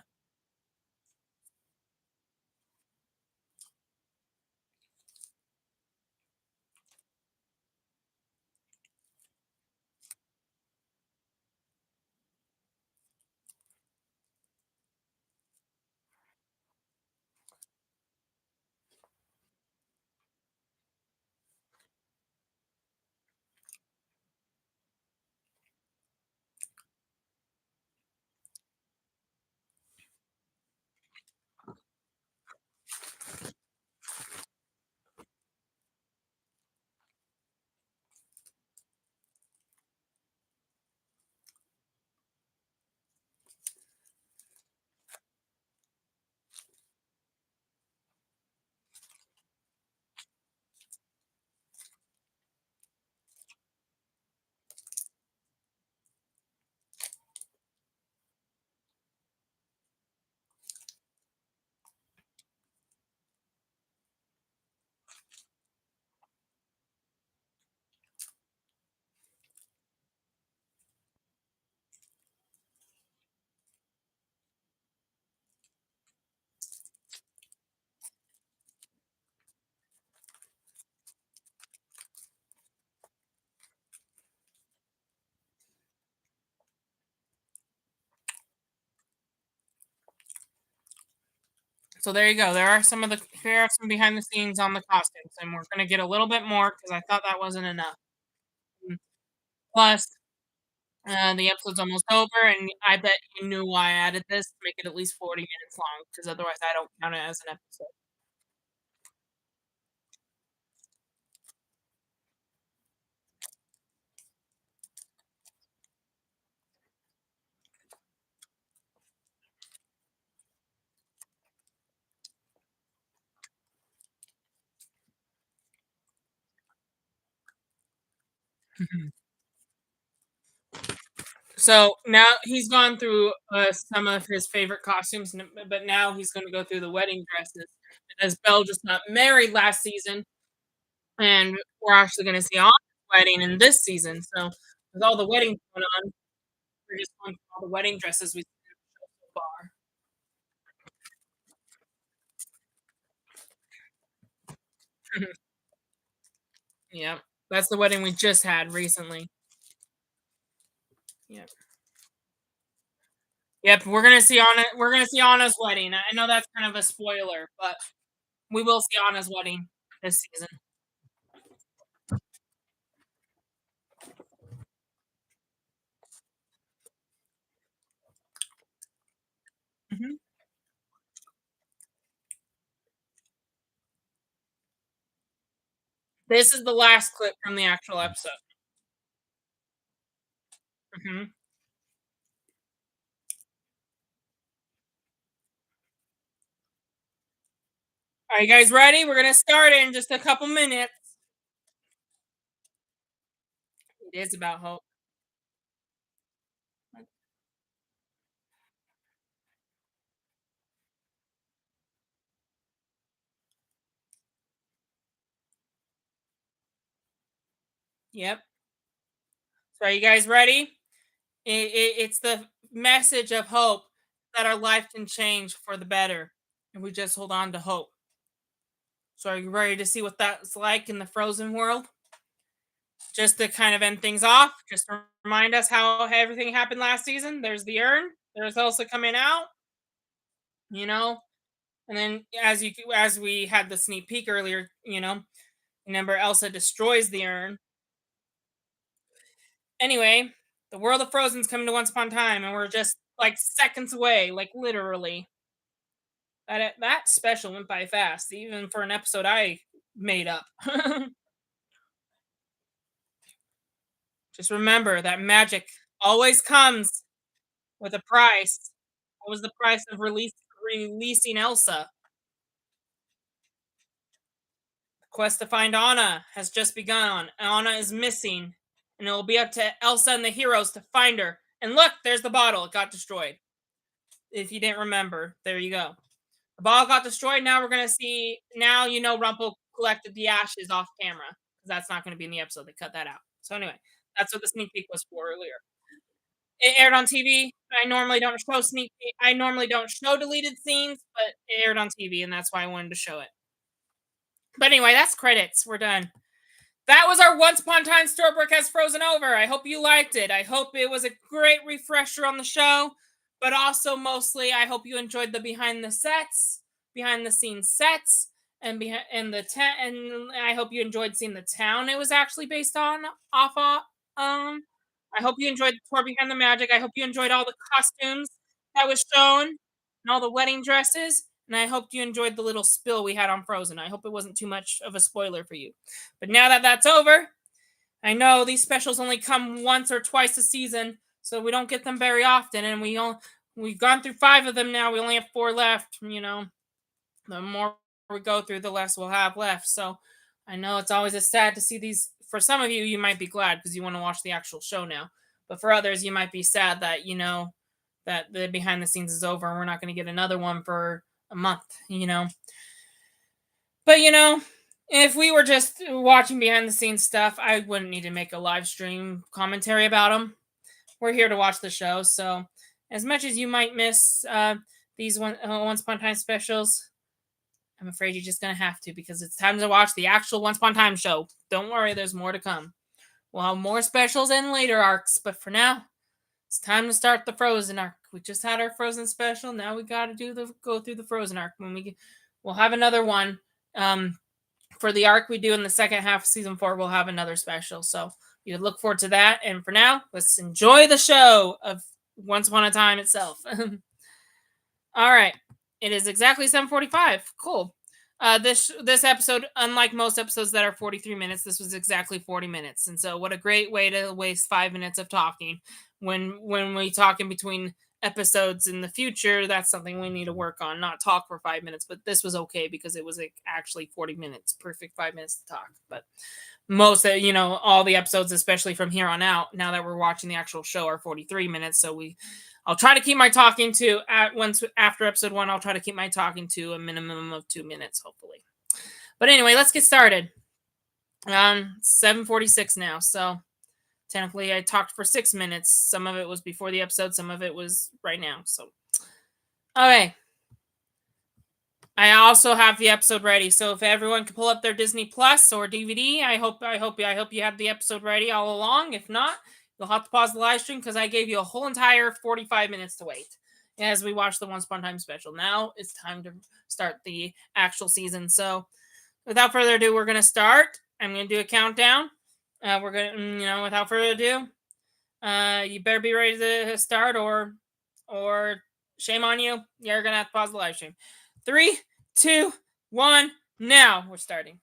So there you go. Here are some behind the scenes on the costumes, and we're gonna get a little bit more because I thought that wasn't enough. Mm. Plus, the episode's almost over, and I bet you knew why I added this to make it at least 40 minutes long, because otherwise I don't count it as an episode. So now he's gone through some of his favorite costumes, but now he's going to go through the wedding dresses because Belle just got married last season, and we're actually going to see Anna's wedding in this season. So with all the weddings going on, we're just going through all the wedding dresses we've seen so far. Yep, that's the wedding we just had recently. Yep. Yep, we're gonna see Anna. We're gonna see Anna's wedding. I know that's kind of a spoiler, but we will see Anna's wedding this season. Mhm. This is the last clip from the actual episode. Mhm. Are you guys ready? We're gonna start in just a couple minutes. It is about hope. Yep. So are you guys ready? It's the message of hope that our life can change for the better, and we just hold on to hope. So are you ready to see what that's like in the frozen world? Just to kind of end things off, just to remind us how everything happened last season. There's the urn. There's Elsa coming out. You know, and then as we had the sneak peek earlier, remember Elsa destroys the urn. Anyway, the world of Frozen's coming to Once Upon a Time, and we're just like seconds away, like literally. That special went by fast, even for an episode I made up. Just remember that magic always comes with a price. What was the price of releasing Elsa? The quest to find Anna has just begun. Anna is missing, and it will be up to Elsa and the heroes to find her. And look, there's the bottle. It got destroyed. If you didn't remember, there you go. The ball got destroyed. Now we're gonna see. Now Rumpel collected the ashes off camera because that's not going to be in the episode. They cut that out. So anyway, that's what the sneak peek was for earlier. It aired on TV. I normally don't show sneak. I normally don't show deleted scenes, but it aired on TV, and that's why I wanted to show it. But anyway, that's credits. We're done. That was our Once Upon a Time Storybrooke has frozen over. I hope you liked it. I hope it was a great refresher on the show, but also mostly I hope you enjoyed the behind the scenes sets, and behind and the and I hope you enjoyed seeing the town it was actually based on off of. I hope you enjoyed the tour behind the magic. I hope you enjoyed all the costumes that was shown and all the wedding dresses. And I hope you enjoyed the little spill we had on Frozen. I hope it wasn't too much of a spoiler for you. But now that that's over, I know these specials only come once or twice a season, so we don't get them very often. And we've gone through 5 of them now. We only have 4 left. The more we go through, the less we'll have left. So I know it's always a sad to see these. For some of you, you might be glad because you want to watch the actual show now. But for others, you might be sad that that the behind the scenes is over and we're not going to get another one for a month. But if we were just watching behind the scenes stuff, I wouldn't need to make a live stream commentary about them. We're here to watch the show, so as much as you might miss these Once Upon a Time specials, I'm afraid you're just gonna have to because it's time to watch the actual Once Upon a Time show. Don't worry, there's more to come. We'll have more specials and later arcs, but for now, It's time to start the Frozen arc. We just had our Frozen special. Now we got to go through the Frozen arc. We'll have another one. Um, for the arc we do in the second half of season 4, we'll have another special. So you look forward to that. And for now, let's enjoy the show of Once Upon a Time itself. All right. It is exactly 7:45. Cool. This episode, unlike most episodes that are 43 minutes, this was exactly 40 minutes. And so what a great way to waste 5 minutes of talking. When we talk in between episodes in the future, that's something we need to work on, not talk for 5 minutes. But this was okay because it was like actually 40 minutes, perfect 5 minutes to talk. But most all the episodes, especially from here on out, now that we're watching the actual show, are 43 minutes. So I'll try to keep my talking to at once after episode 1. I'll try to keep my talking to a minimum of 2 minutes, hopefully. But anyway, let's get started. 7:46 now, so technically I talked for 6 minutes. Some of it was before the episode, some of it was right now. So okay, I also have the episode ready. So if everyone can pull up their Disney Plus or DVD, I hope you have the episode ready all along. If not, you'll have to pause the live stream because I gave you a whole entire 45 minutes to wait as we watch the Once Upon a Time special. Now it's time to start the actual season. So without further ado, we're gonna start. I'm gonna do a countdown. We're gonna, without further ado, you better be ready to start, or shame on you. You're gonna have to pause the live stream. 3, 2, 1. Now we're starting.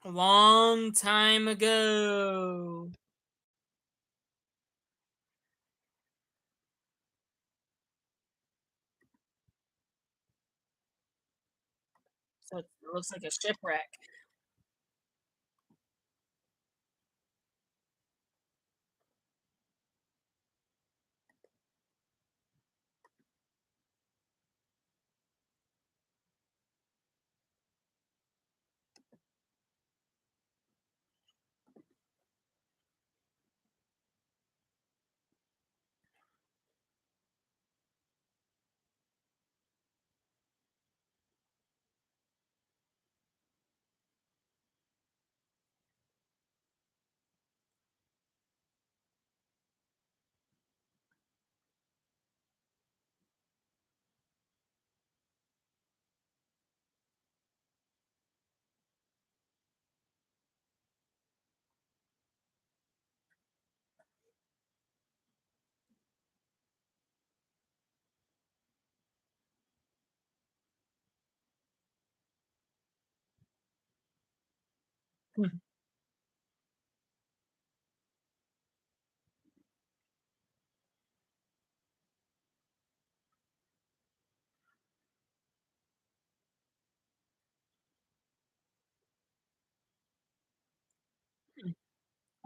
A long time ago. So it looks like a shipwreck.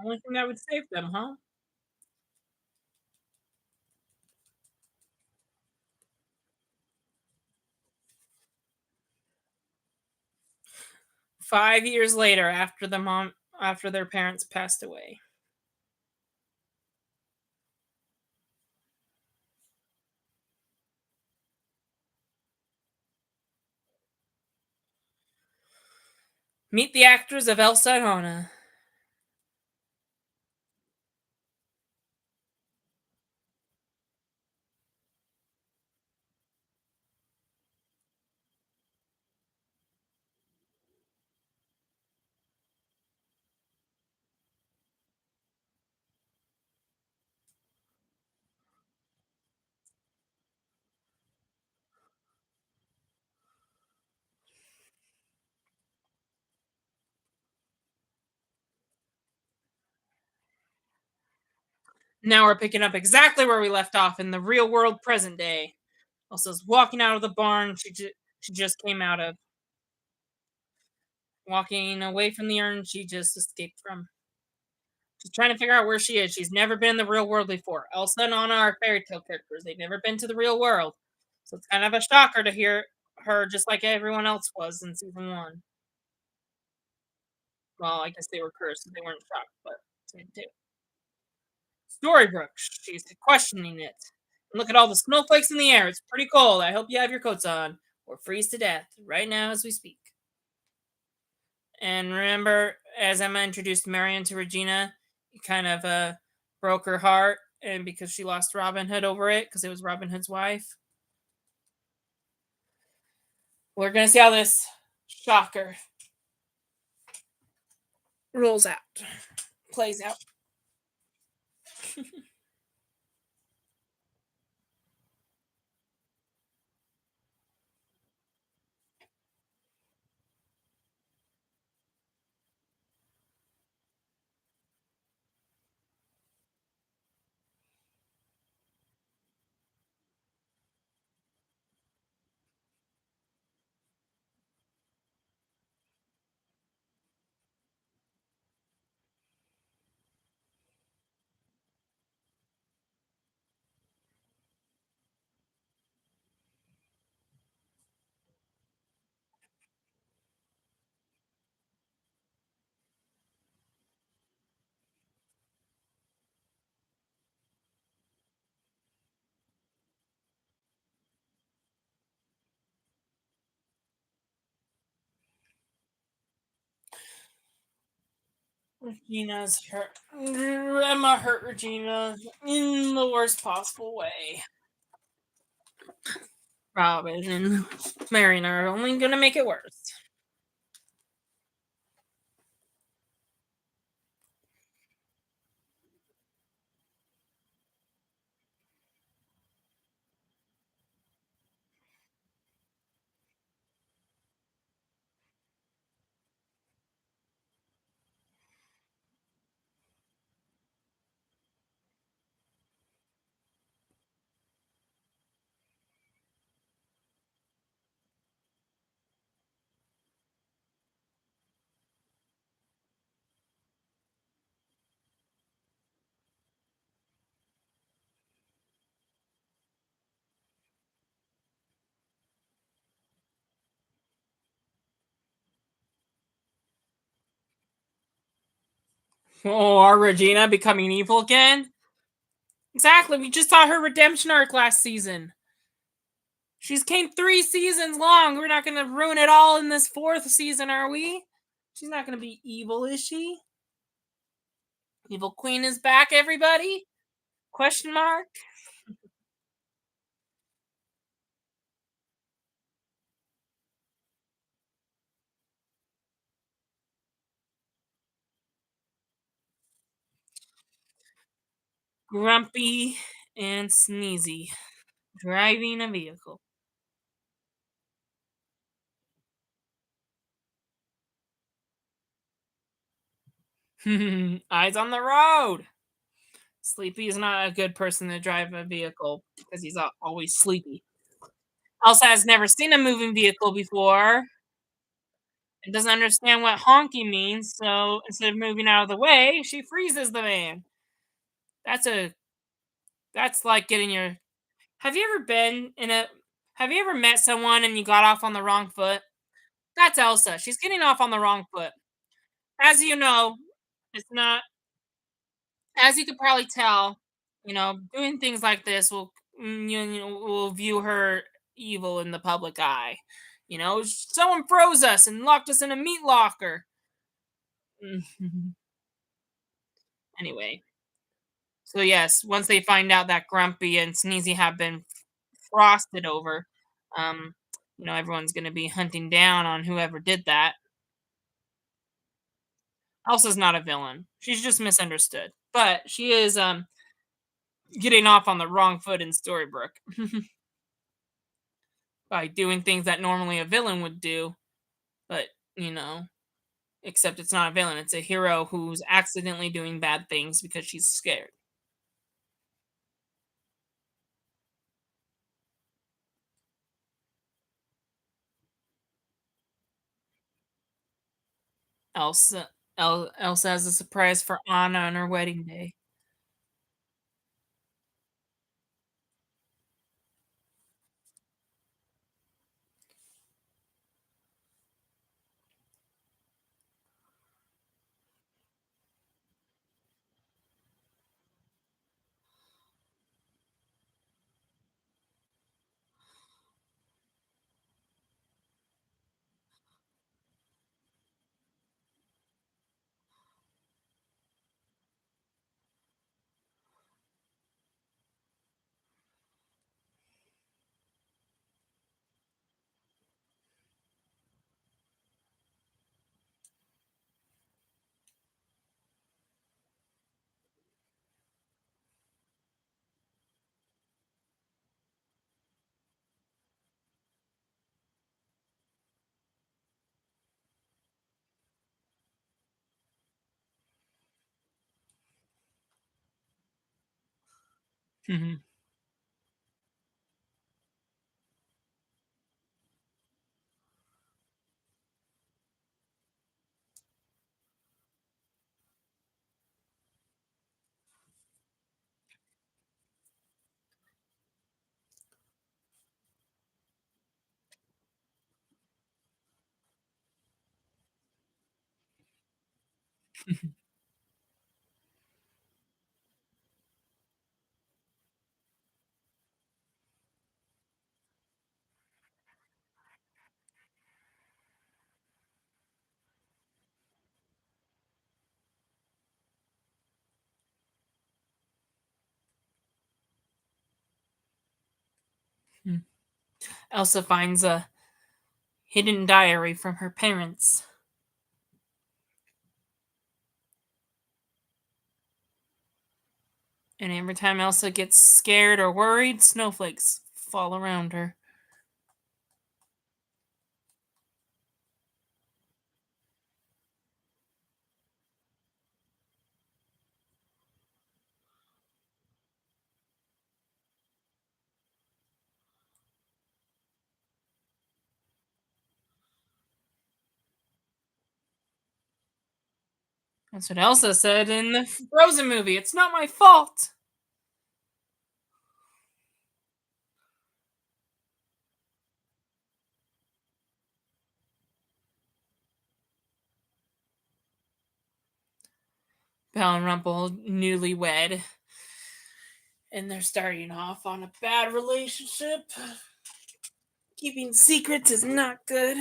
Only thing that would save them, huh? 5 years later, after their parents passed away. Meet the actors of Elsa and Anna. Now we're picking up exactly where we left off in the real world present day. Elsa's walking out of the barn she just came out of. Walking away from the urn she just escaped from. She's trying to figure out where she is. She's never been in the real world before. Elsa and Anna are fairy tale characters. They've never been to the real world. So it's kind of a shocker to hear her just like everyone else was in season 1. Well, I guess they were cursed, so they weren't shocked, but same too. Storybrooke, she's questioning it. And look at all the snowflakes in the air. It's pretty cold. I hope you have your coats on or freeze to death right now as we speak. And remember, as Emma introduced Marion to Regina, kind of broke her heart, and because she lost Robin Hood over it, because it was Robin Hood's wife. We're gonna see how this shocker rolls out, plays out. Regina's hurt. Emma hurt Regina in the worst possible way. Robin and marrying her are only gonna make it worse. Oh, our Regina becoming evil again? Exactly. We just saw her redemption arc last season. She's came 3 seasons long. We're not gonna ruin it all in this fourth season, are we? She's not gonna be evil, is she? Evil Queen is back, everybody? Question mark. Grumpy and Sneezy driving a vehicle. Eyes on the road. Sleepy is not a good person to drive a vehicle because he's always sleepy. Elsa has never seen a moving vehicle before and doesn't understand what honking means, so instead of moving out of the way, she freezes the man. That's a that's like getting your Have you ever been in a have you ever met someone and you got off on the wrong foot? That's Elsa. She's getting off on the wrong foot. As you know, it's not as you could probably tell, doing things like this will view her evil in the public eye. Someone froze us and locked us in a meat locker. Anyway, so yes, once they find out that Grumpy and Sneezy have been frosted over, um, everyone's going to be hunting down on whoever did that. Elsa's not a villain; she's just misunderstood, but she is getting off on the wrong foot in Storybrooke by doing things that normally a villain would do, but you know, except it's not a villain; it's a hero who's accidentally doing bad things because she's scared. Elsa Elsa has a surprise for Anna on her wedding day. Mhm. Mm. Elsa finds a hidden diary from her parents, and every time Elsa gets scared or worried, snowflakes fall around her. That's what Elsa said in the Frozen movie. It's not my fault. Belle and Rumple, newlywed, and they're starting off on a bad relationship. Keeping secrets is not good.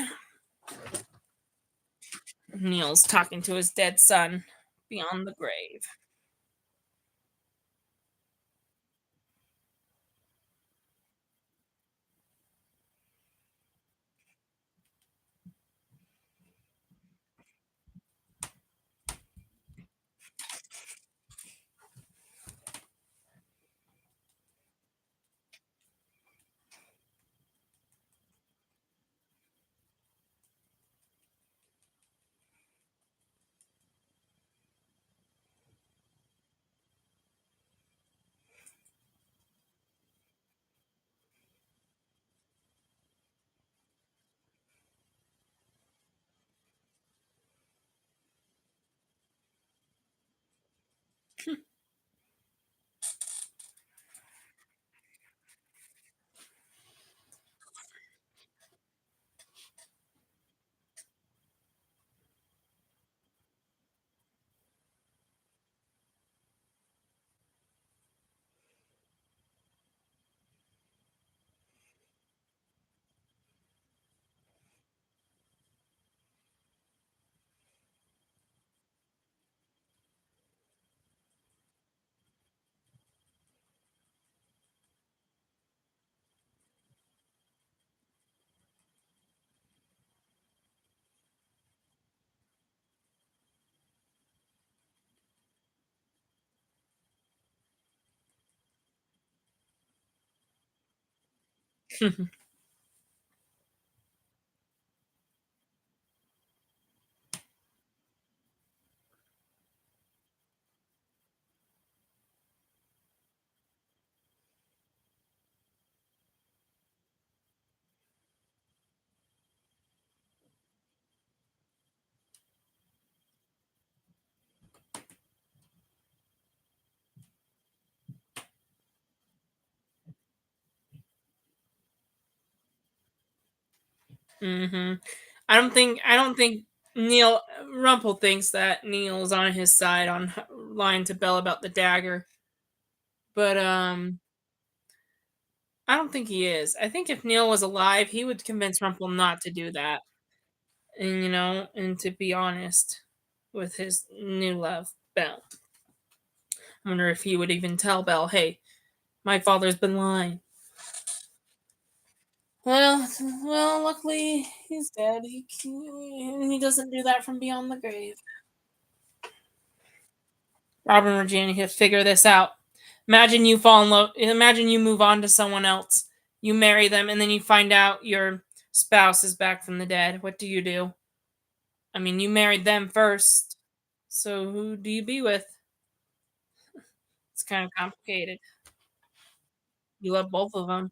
Neil's talking to his dead son beyond the grave. Hmm. I don't think Neil Rumple thinks that Neil's on his side on lying to Belle about the dagger, but I don't think he is. I think if Neil was alive, he would convince Rumple not to do that, and and to be honest with his new love, Belle. I wonder if he would even tell Belle, "Hey, my father's been lying." Well, luckily he's dead. He doesn't do that from beyond the grave. Robin and Regina have figure this out. Imagine you fall in love. Imagine you move on to someone else. You marry them, and then you find out your spouse is back from the dead. What do you do? I mean, you married them first, so who do you be with? It's kind of complicated. You love both of them.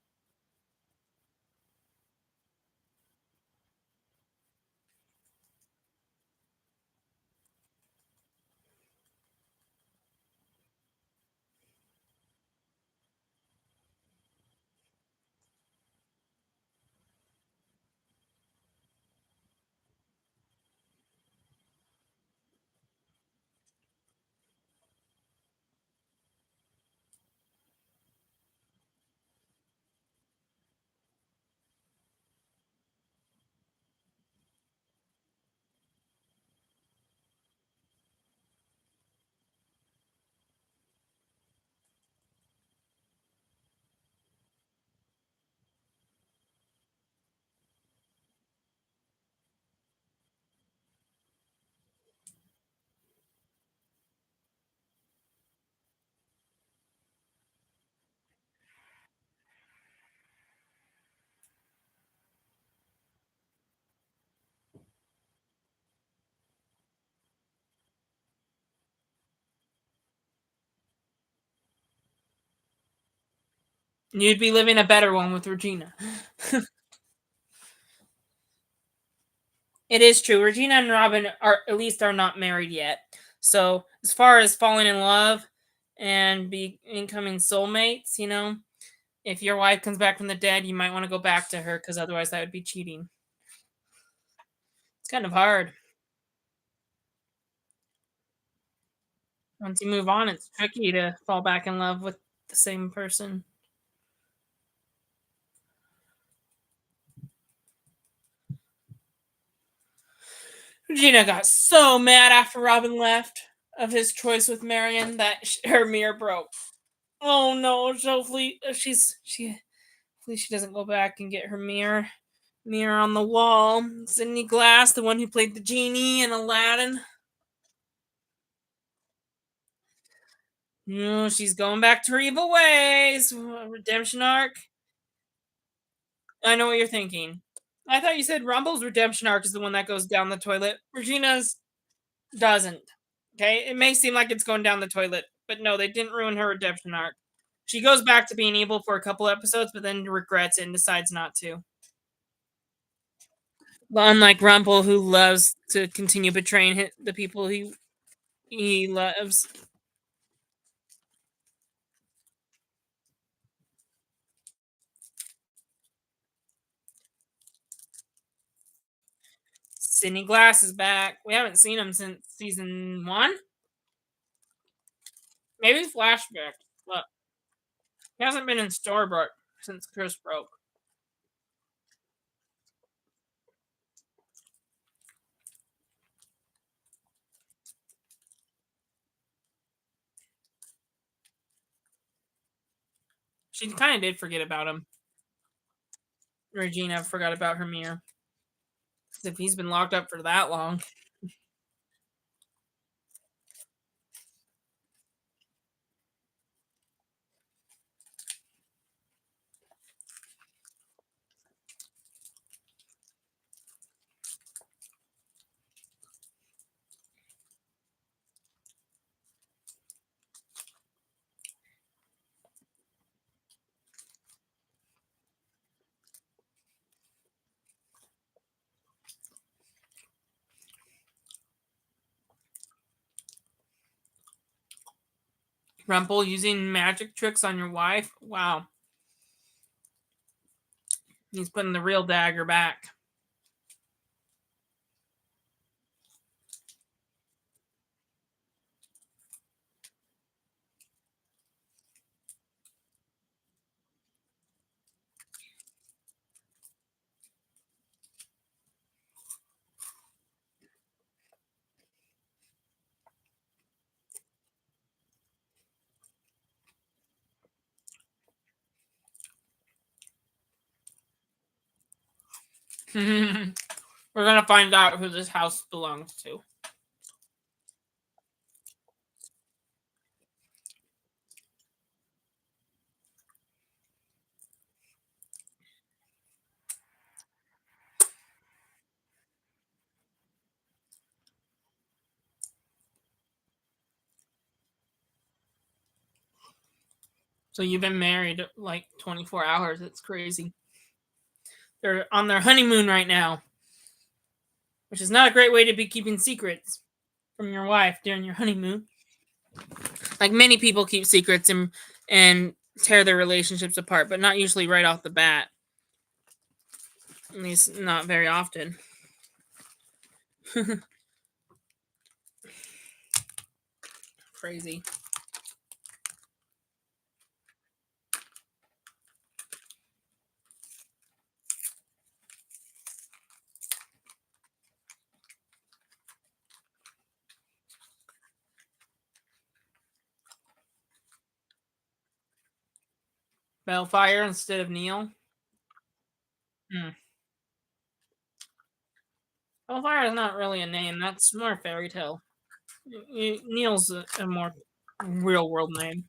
You'd be living a better one with Regina. It is true. Regina and Robin are at least are not married yet. So as far as falling in love and be incoming soulmates, if your wife comes back from the dead, you might want to go back to her because otherwise that would be cheating. It's kind of hard. Once you move on, it's tricky to fall back in love with the same person. Regina got so mad after Robin left of his choice with Marion that her mirror broke. Oh no! So hopefully hopefully she doesn't go back and get her mirror on the wall. Sydney Glass, the one who played the genie in Aladdin. No, she's going back to her evil ways. Redemption arc. I know what you're thinking. I thought you said Rumble's redemption arc is the one that goes down the toilet. Regina's doesn't. Okay, it may seem like it's going down the toilet, but no, they didn't ruin her redemption arc. She goes back to being evil for a couple episodes, but then regrets it and decides not to. Well, unlike Rumple, who loves to continue betraying the people he loves. Sydney Glass is back. We haven't seen him since season one. Maybe flashback, but he hasn't been in Storybrooke since Chris broke. She kind of did forget about him. Regina forgot about her mirror. If he's been locked up for that long. Rumple using magic tricks on your wife. Wow. He's putting the real dagger back. We're gonna find out who this house belongs to. So you've been married like 24 hours. It's crazy. They're on their honeymoon right now, which is not a great way to be keeping secrets from your wife during your honeymoon. Like many people keep secrets and tear their relationships apart, but not usually right off the bat. At least not very often. Crazy. Bellfire instead of Neil. Hmm. Bellfire is not really a name. That's more fairy tale. Neil's a more real world name.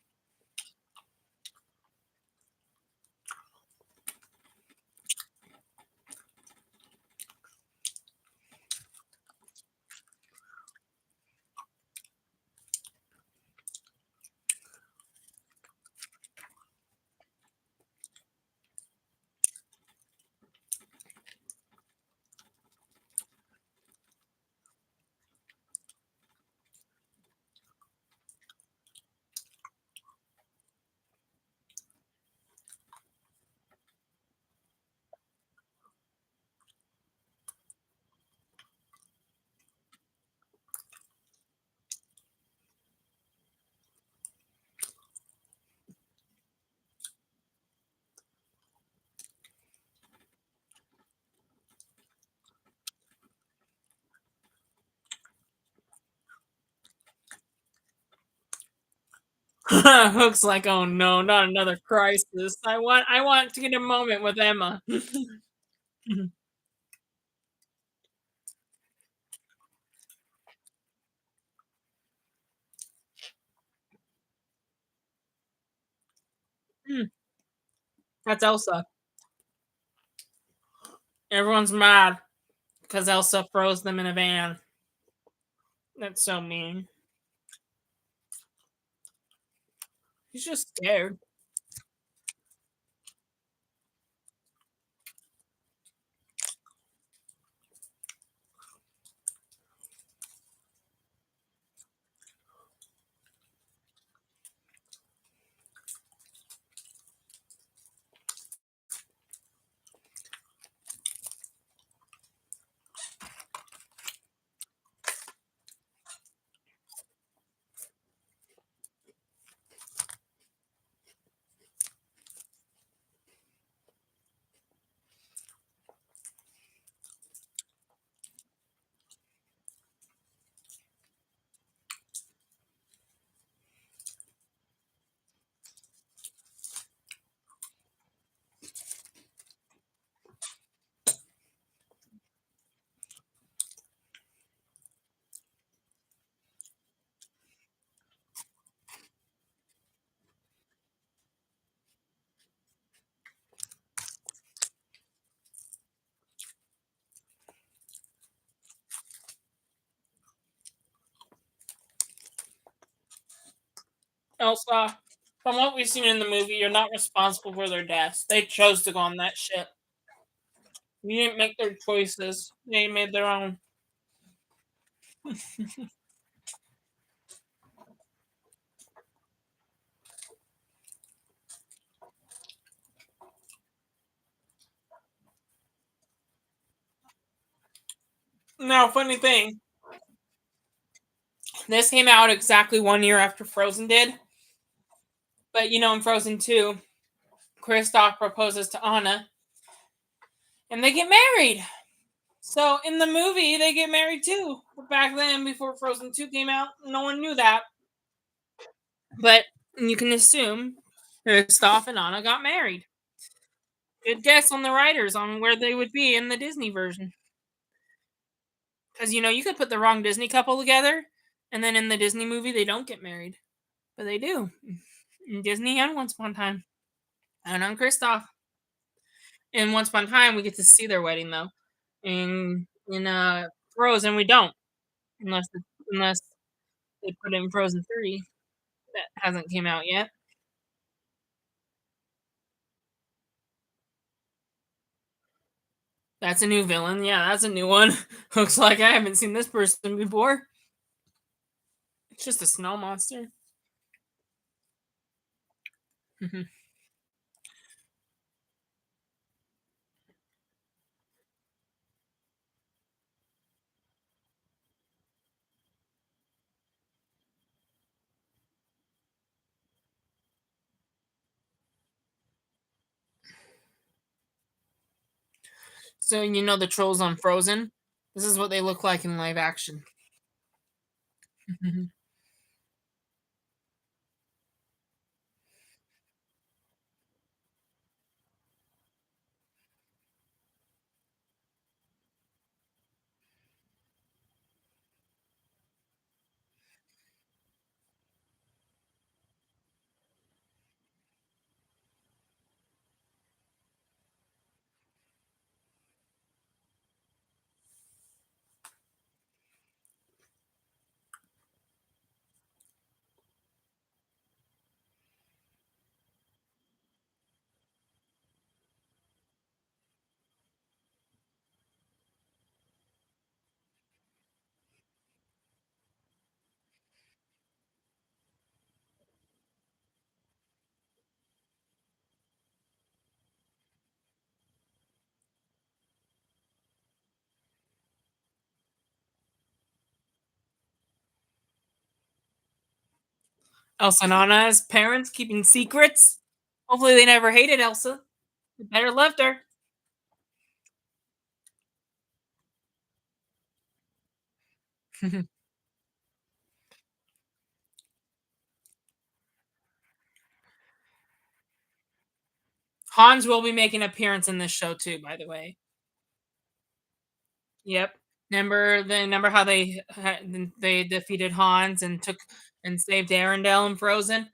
Hook's like, oh no, not another crisis. I want to get a moment with Emma. That's Elsa. Everyone's mad because Elsa froze them in a van. That's so mean. He's just scared. Elsa, from what we've seen in the movie, you're not responsible for their deaths. They chose to go on that ship. You didn't make their choices. They made their own. Now, funny thing, this came out exactly 1 year after Frozen did. But in Frozen 2, Kristoff proposes to Anna and they get married. So in the movie, they get married too. But back then, before Frozen 2 came out, no one knew that. But you can assume Kristoff and Anna got married. Good guess on the writers on where they would be in the Disney version. Because you could put the wrong Disney couple together, and then in the Disney movie they don't get married, but they do. In Disney and Once Upon a Time, and on Kristoff. In Once Upon a Time, we get to see their wedding though. In Frozen, we don't, unless they put it in Frozen 3 that hasn't came out yet. That's a new villain. Yeah, that's a new one. Looks like I haven't seen this person before. It's just a snow monster. Mhm. So you know the trolls on Frozen? This is what they look like in live action. Mhm. Elsa and Anna's parents keeping secrets. Hopefully, they never hated Elsa. They better loved her. Hans will be making an appearance in this show too, by the way. Yep. Remember how they defeated Hans and took and saved Arendelle and Frozen?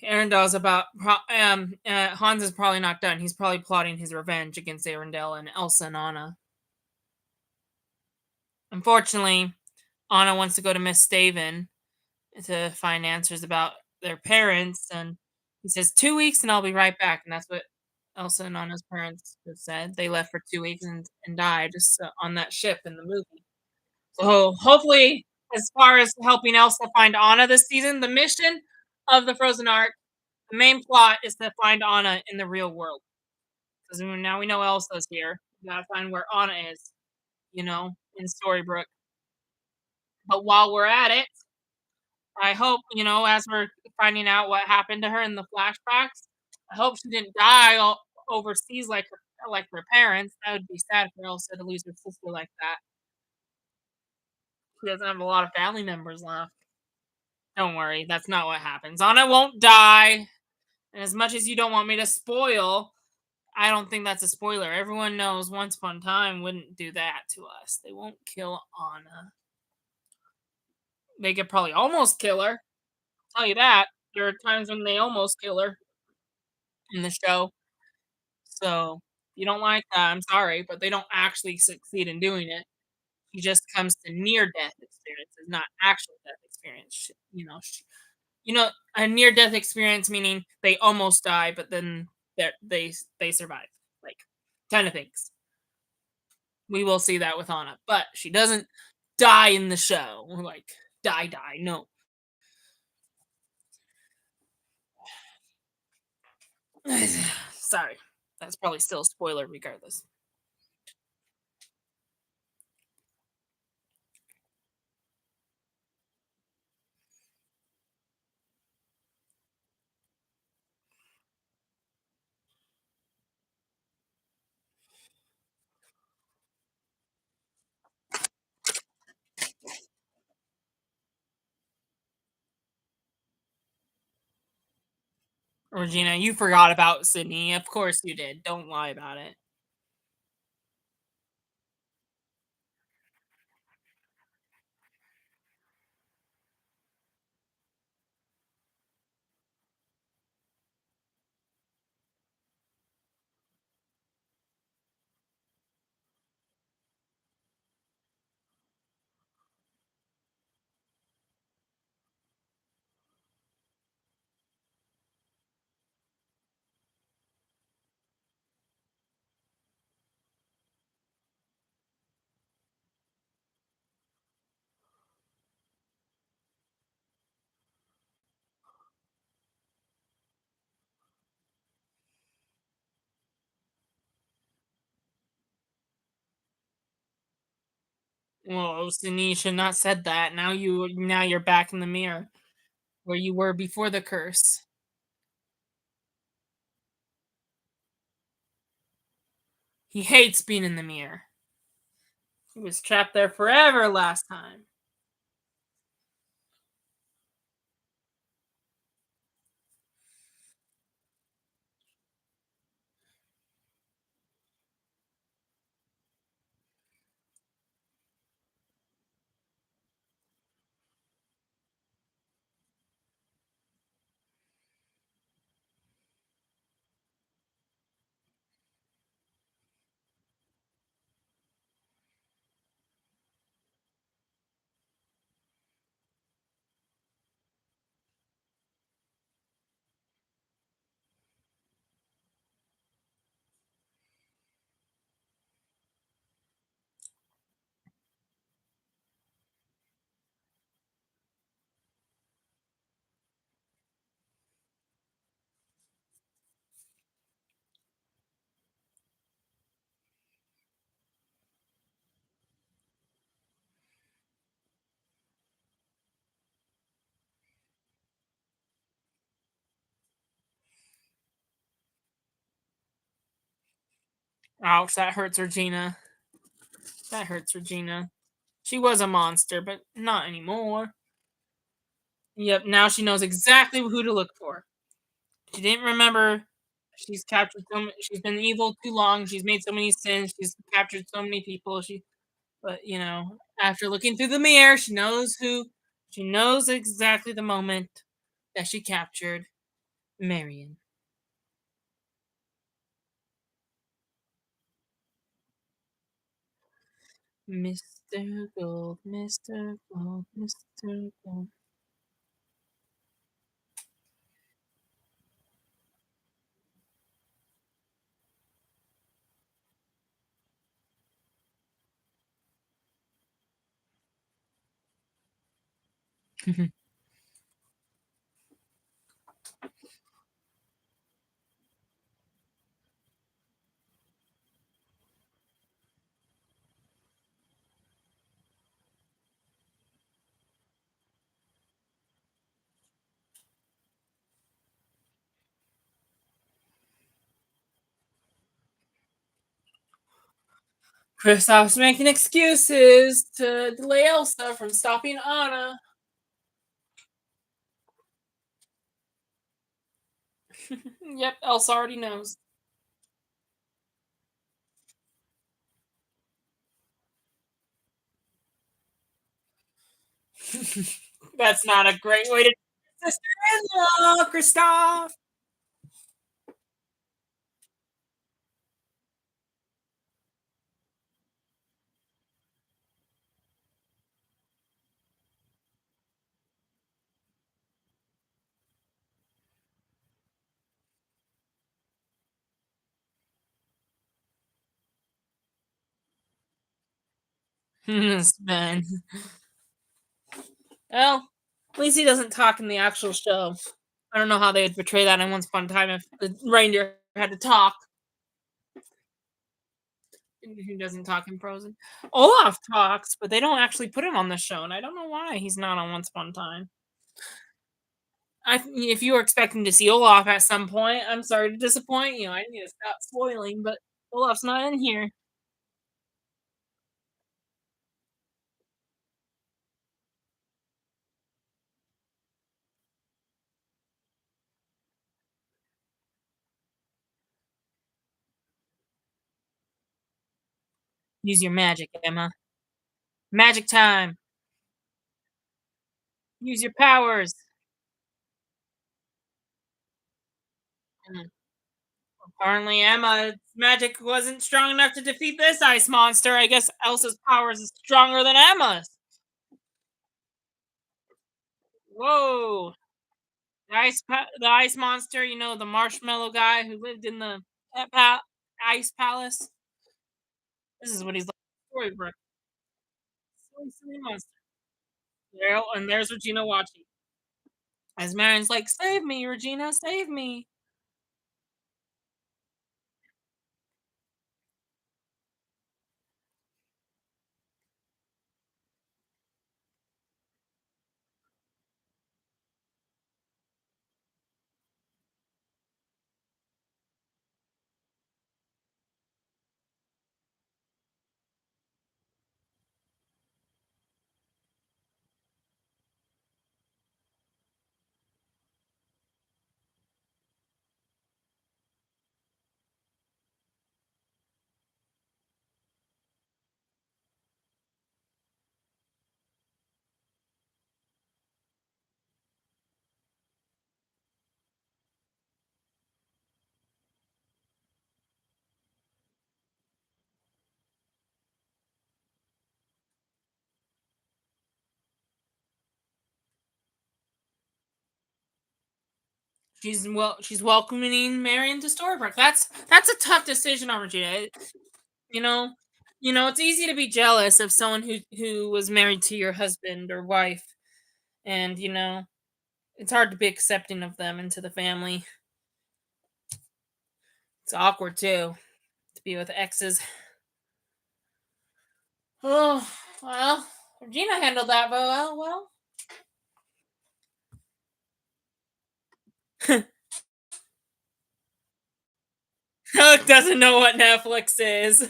Arendelle's about Hans is probably not done. He's probably plotting his revenge against Arendelle and Elsa and Anna. Unfortunately, Anna wants to go to Miss Staven to find answers about their parents, and he says 2 weeks and I'll be right back. And that's what Elsa and Anna's parents have said. They left for 2 weeks and died just on that ship in the movie. So hopefully, as far as helping Elsa find Anna this season, the mission of the Frozen arc, the main plot is to find Anna in the real world. Because now we know Elsa's here. We gotta find where Anna is, in Storybrooke. But while we're at it, I hope, as we're finding out what happened to her in the flashbacks, I hope she didn't die overseas like her parents. That would be sad for Elsa to lose her sister like that. She doesn't have a lot of family members left. Don't worry, that's not what happens. Anna won't die. And as much as you don't want me to spoil, I don't think that's a spoiler. Everyone knows Once Upon a Time wouldn't do that to us. They won't kill Anna. They could probably almost kill her. Tell you that. There are times when they almost kill her in the show. So if you don't like that, I'm sorry, but they don't actually succeed in doing it. She just comes to near death experiences, not actual death experience. A near death experience meaning they almost die, but then they survive, like kind of things. We will see that with Anna, but she doesn't die in the show. Like die. No, sorry, that's probably still a spoiler regardless. Regina, you forgot about Sydney. Of course you did. Don't lie about it. Well, Sydney, you should not said that. Now you're back in the mirror where you were before the curse. He hates being in the mirror. He was trapped there forever last time. Ouch, that hurts Regina. That hurts Regina. She was a monster, but not anymore. Yep, now she knows exactly who to look for. She didn't remember. She's been evil too long. She's made so many sins. She's captured so many people. But after looking through the mirror, she knows who. She knows exactly the moment that she captured Marion. Mr. Gold, Mr. Gold, Mr. Gold. Kristoff's making excuses to delay Elsa from stopping Anna. Yep, Elsa already knows. That's not a great way to sister-in-law, Kristoff. Ben. Well, at least he doesn't talk in the actual show. I don't know how they would portray that in Once Upon a Time if the reindeer had to talk. He doesn't talk in Frozen. Olaf talks, but they don't actually put him on the show, and I don't know why he's not on Once Upon a Time. If you were expecting to see Olaf at some point, I'm sorry to disappoint you. I need to stop spoiling, but Olaf's not in here. Use your magic, Emma. Magic time. Use your powers. Mm. Apparently, Emma's magic wasn't strong enough to defeat this ice monster. I guess Elsa's powers is stronger than Emma's. Whoa! The ice monster. The marshmallow guy who lived in the ice palace. This is what he's like. Storybrooke. Silly, silly monster. There's Regina watching. As Marion's like, "Save me, Regina, save me." She's welcoming Marion to Storybrooke. That's a tough decision on Regina. You know, it's easy to be jealous of someone who was married to your husband or wife, and it's hard to be accepting of them into the family. It's awkward too to be with exes. Oh well, Regina handled that well. Hook doesn't know what Netflix is.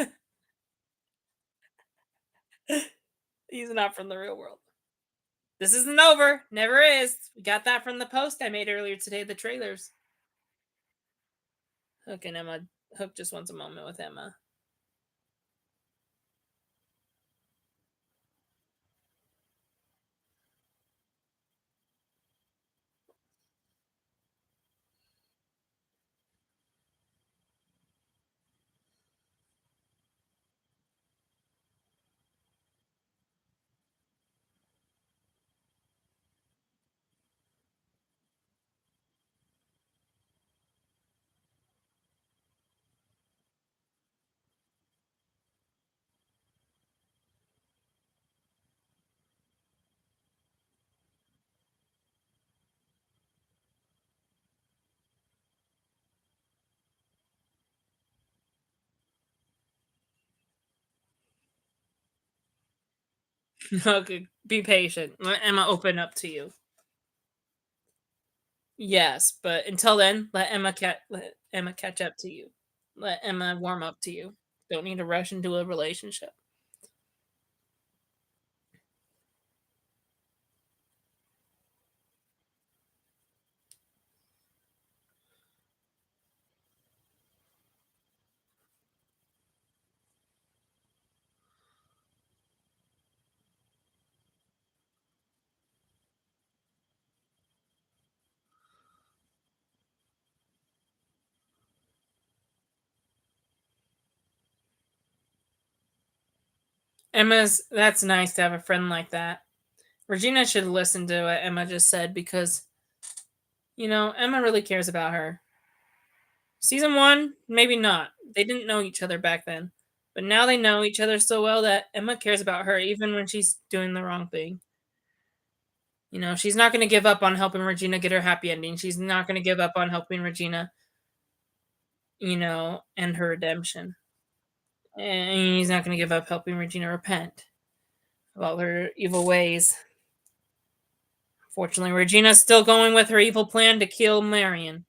He's not from the real world. This isn't over. Never is. We got that from the post I made earlier today. The trailers. Hook and Emma. Hook just wants a moment with Emma. Okay, be patient. Let Emma open up to you. Yes, but until then, let Emma catch up to you. Let Emma warm up to you. Don't need to rush into a relationship. Emma's That's nice to have a friend like that. Regina should listen to what Emma just said because Emma really cares about her. Season 1, maybe not. They didn't know each other back then. But now they know each other so well that Emma cares about her even when she's doing the wrong thing. She's not going to give up on helping Regina get her happy ending. She's not going to give up on helping Regina, end her redemption. And he's not going to give up helping Regina repent about her evil ways. Fortunately, Regina's still going with her evil plan to kill Marion.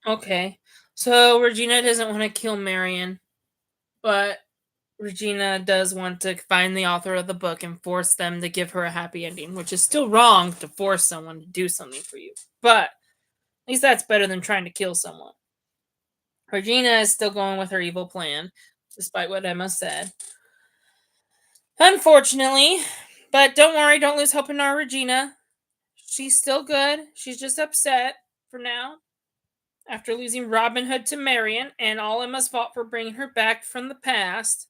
Okay. So Regina doesn't want to kill Marion, but Regina does want to find the author of the book and force them to give her a happy ending, which is still wrong to force someone to do something for you. But at least that's better than trying to kill someone. Regina is still going with her evil plan, despite what Emma said. Unfortunately, but don't worry, don't lose hope in our Regina. She's still good. She's just upset for now after losing Robin Hood to Marion and all Emma's fault for bringing her back from the past.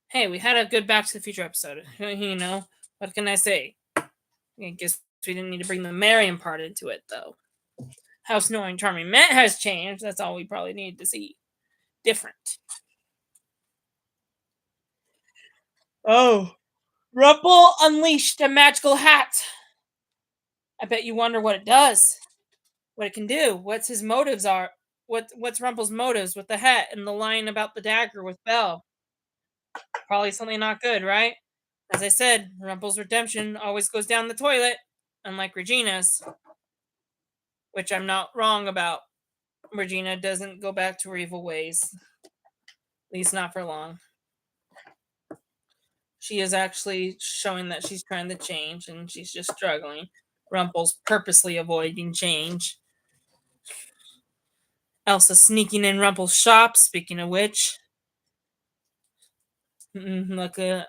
Hey, we had a good Back to the Future episode. What can I say? I guess we didn't need to bring the Marion part into it, though. How Snowy and Charming Met has changed. That's all we probably needed to see. Different. Oh, Rumple unleashed a magical hat. I bet you wonder what it does, what it can do, what's his motives are. What's Rumple's motives with the hat and the line about the dagger with Belle? Probably something not good, right? As I said, Rumple's redemption always goes down the toilet, unlike Regina's, which I'm not wrong about. Regina doesn't go back to her evil ways, at least not for long. She is actually showing that she's trying to change and she's just struggling. Rumple's purposely avoiding change. Elsa sneaking in Rumple's shop, speaking of which. Luckily,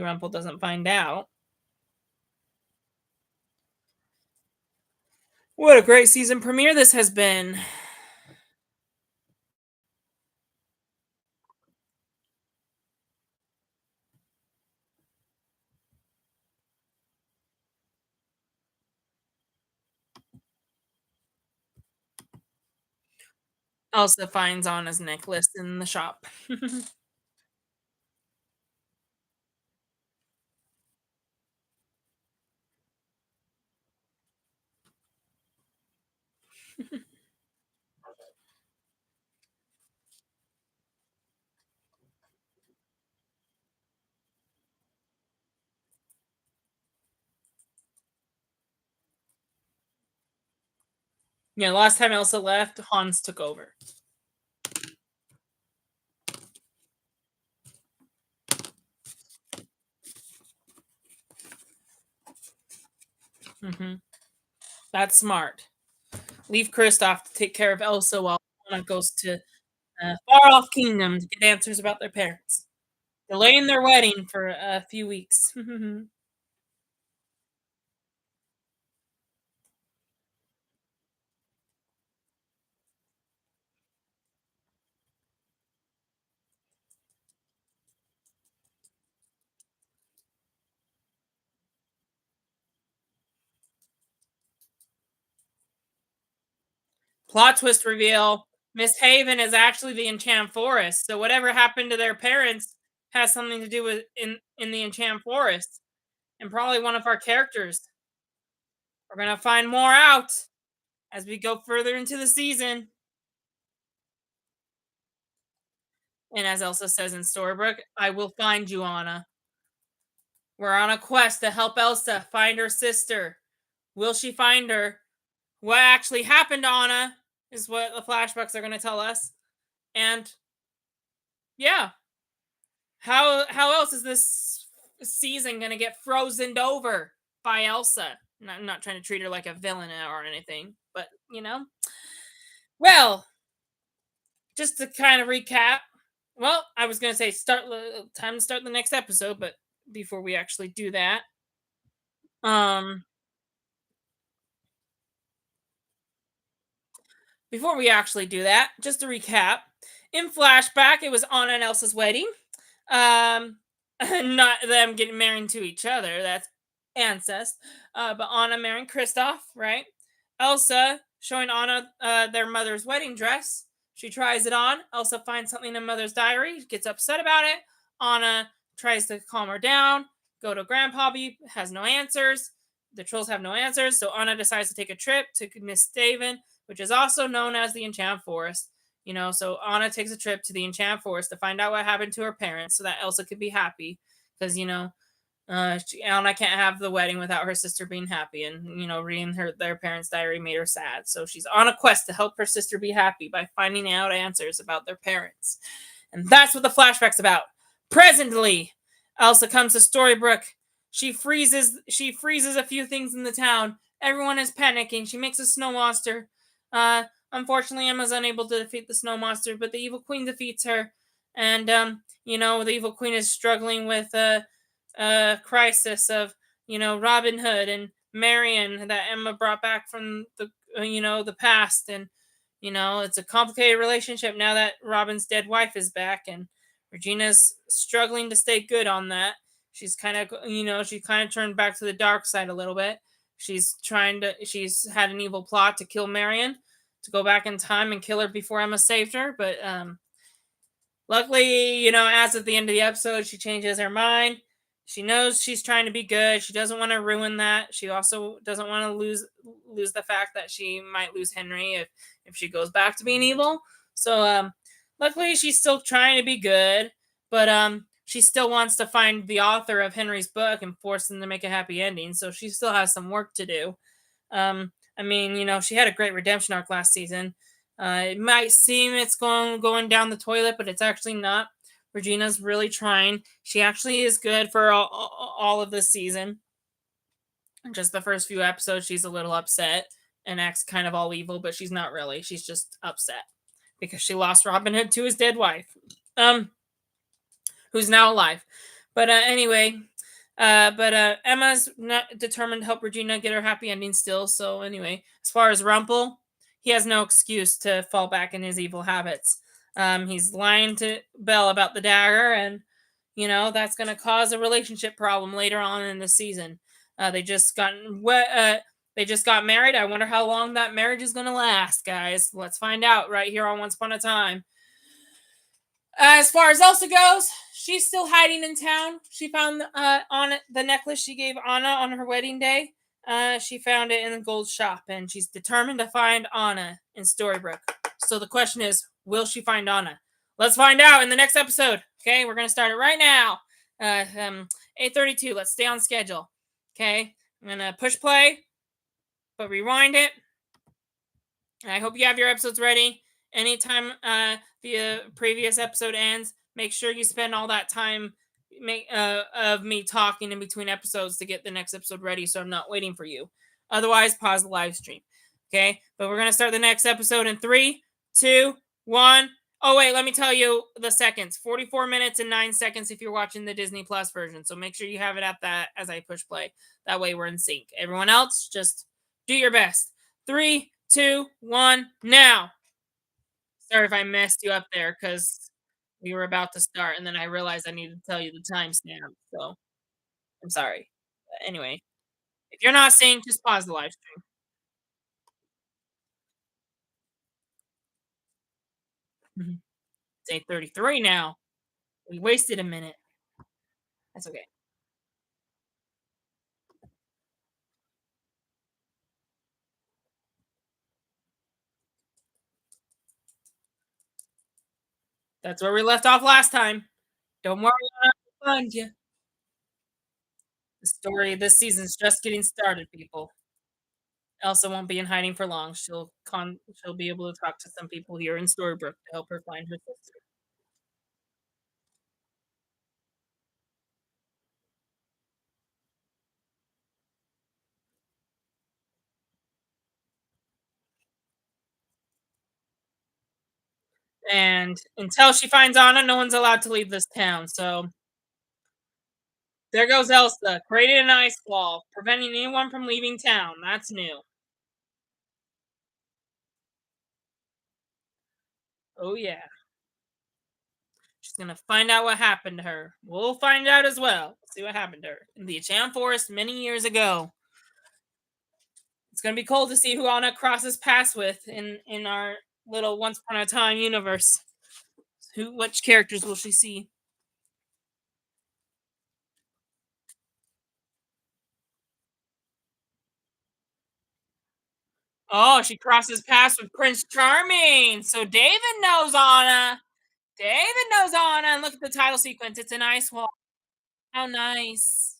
Rumple doesn't find out. What a great season premiere this has been. Elsa finds Anna's necklace in the shop. Yeah, last time Elsa left, Hans took over. Hmm. That's smart. Leave Kristoff to take care of Elsa while Anna goes to a far off kingdom to get answers about their parents. Delaying their wedding for a few weeks. Plot twist reveal: Miss Haven is actually the Enchant Forest. So whatever happened to their parents has something to do with in the Enchant Forest, and probably one of our characters. We're gonna find more out as we go further into the season. And as Elsa says in Storybrooke, I will find you, Anna. We're on a quest to help Elsa find her sister. Will she find her? What actually happened to Anna is what the flashbacks are going to tell us. And yeah, how else is this season going to get frozen over by Elsa? I'm not trying to treat her like a villain or anything, but well, just to kind of recap. Well, I was going to say time to start the next episode, but before we actually do that, um, before we actually do that, just to recap, in flashback, it was Anna and Elsa's wedding. Um, not them getting married to each other. That's ancest. But Anna marrying Kristoff, right? Elsa showing Anna their mother's wedding dress. She tries it on. Elsa finds something in mother's diary, gets upset about it. Anna tries to calm her down. Go to Grandpa, has no answers. The trolls have no answers, so Anna decides to take a trip to Miss Daven, which is also known as the Enchant Forest. So Anna takes a trip to the Enchant Forest to find out what happened to her parents so that Elsa could be happy. Because, Anna can't have the wedding without her sister being happy. And, reading their parents' diary made her sad. So she's on a quest to help her sister be happy by finding out answers about their parents. And that's what the flashback's about. Presently, Elsa comes to Storybrooke. She freezes a few things in the town. Everyone is panicking. She makes a snow monster. Unfortunately, Emma's unable to defeat the snow monster, but the evil queen defeats her. And the evil queen is struggling with a crisis of Robin Hood and Marion that Emma brought back from the past, and it's a complicated relationship now that Robin's dead wife is back, and Regina's struggling to stay good on that. She's kind of she kind of turned back to the dark side a little bit. She's had an evil plot to kill Marion, to go back in time and kill her before Emma saved her, but luckily, as at the end of the episode, she changes her mind. She knows she's trying to be good. She doesn't want to ruin that. She also doesn't want to lose the fact that she might lose Henry if she goes back to being evil. So luckily she's still trying to be good, but she still wants to find the author of Henry's book and force them to make a happy ending. So she still has some work to do. She had a great redemption arc last season. It might seem it's going down the toilet, but it's actually not. Regina's really trying. She actually is good for all of this season. Just the first few episodes, she's a little upset and acts kind of all evil, but she's not really. She's just upset because she lost Robin Hood to his dead wife, um, who's now alive. But anyway, Emma's not determined to help Regina get her happy ending still. So anyway, as far as Rumple, he has no excuse to fall back in his evil habits. He's lying to Belle about the dagger, and that's going to cause a relationship problem later on in the season. They just got they just got married. I wonder how long that marriage is going to last, guys. Let's find out right here on Once Upon a Time. As far as Elsa goes, she's still hiding in town. She found on the necklace she gave Anna on her wedding day. She found it in the gold shop, and she's determined to find Anna in Storybrooke. So the question is, will she find Anna? Let's find out in the next episode. Okay, we're gonna start it right now. 8:32. Let's stay on schedule. Okay, I'm gonna push play, but rewind it. I hope you have your episodes ready. Anytime the previous episode ends, make sure you spend all that time of me talking in between episodes to get the next episode ready so I'm not waiting for you. Otherwise, pause the live stream. Okay? But we're going to start the next episode in 3, 2, 1. Oh, wait, let me tell you the seconds. 44 minutes and 9 seconds if you're watching the Disney Plus version. So make sure you have it at that as I push play. That way we're in sync. Everyone else, just do your best. 3, 2, 1, now. Sorry if I messed you up there because we were about to start and then I realized I needed to tell you the timestamp. So I'm sorry. But anyway, if you're not seeing, just pause the live stream. Mhm. It's 8:33 now. We wasted a minute. That's okay. That's where we left off last time. Don't worry, I'll find you. The story this season's just getting started, people. Elsa won't be in hiding for long. She'll be able to talk to some people here in Storybrooke to help her find her sister. And until she finds Anna, no one's allowed to leave this town. So there goes Elsa, creating an ice wall, preventing anyone from leaving town. That's new. Oh yeah. She's gonna find out what happened to her. We'll find out as well. See what happened to her in the Enchanted Forest many years ago. It's gonna be cool to see who Anna crosses paths with in our little Once Upon a Time universe. Which characters will she see? Oh, she crosses paths with Prince Charming. So David knows Anna. David knows Anna. And look at the title sequence. It's an ice wall. How nice.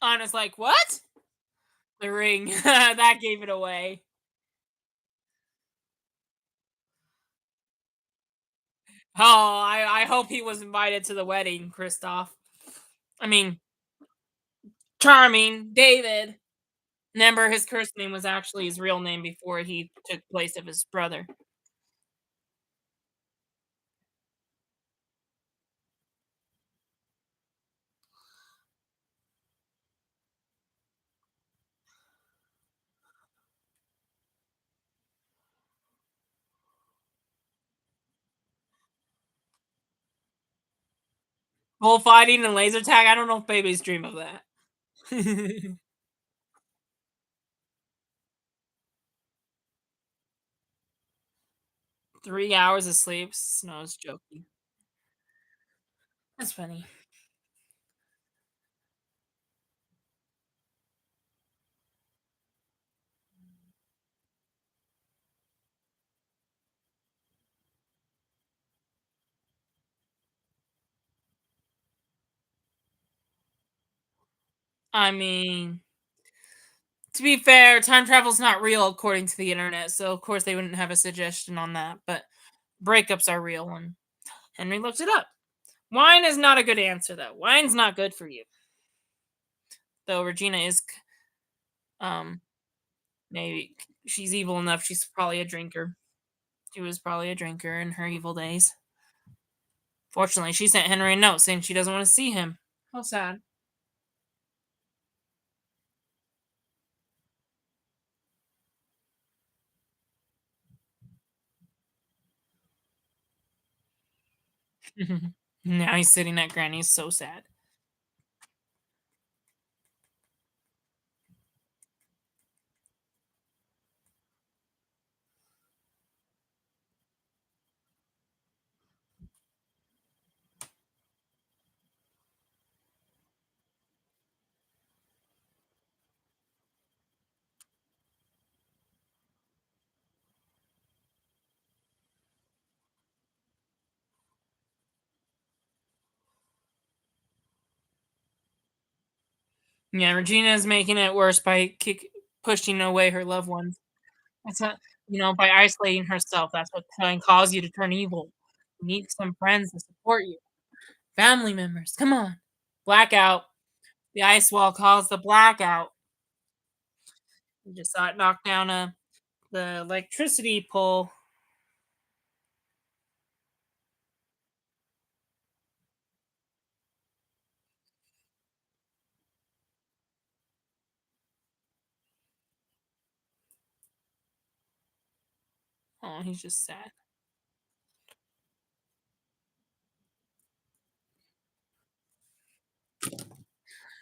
Anna's like, what? The ring. That gave it away. Oh, I hope he was invited to the wedding, Kristoff. I mean, Charming, David. Remember, his cursed name was actually his real name before he took place of his brother. Bullfighting and laser tag. I don't know if babies dream of that. 3 hours of sleep. No, I was joking. That's funny. I mean, to be fair, time travel's not real according to the internet, so of course they wouldn't have a suggestion on that. But breakups are real, and Henry looked it up. Wine is not a good answer, though. Wine's not good for you. Though Regina is, um, maybe she's evil enough. She's probably a drinker. She was probably a drinker in her evil days. Fortunately, she sent Henry a note saying she doesn't want to see him. How sad. Now he's sitting at Granny's, so sad. Yeah, Regina is making it worse by pushing away her loved ones. That's not, by isolating herself. That's what can cause you to turn evil. You need some friends to support you, family members. Come on, blackout. The ice wall caused the blackout. You just saw it knock down the electricity pole. Oh, he's just sad.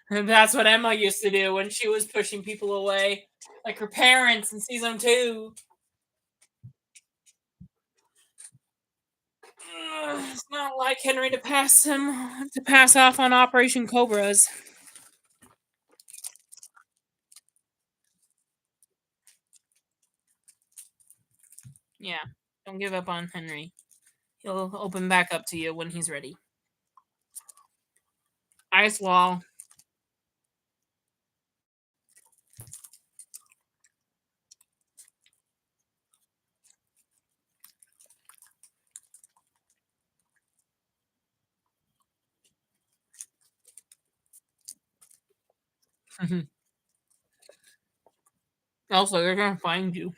And that's what Emma used to do when she was pushing people away, like her parents in season two. It's not like Henry to pass off on Operation Cobras. Yeah, don't give up on Henry. He'll open back up to you when he's ready. Ice wall. Also, they're gonna find you.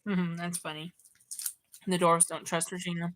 Mhm. That's funny. The dwarves don't trust Regina.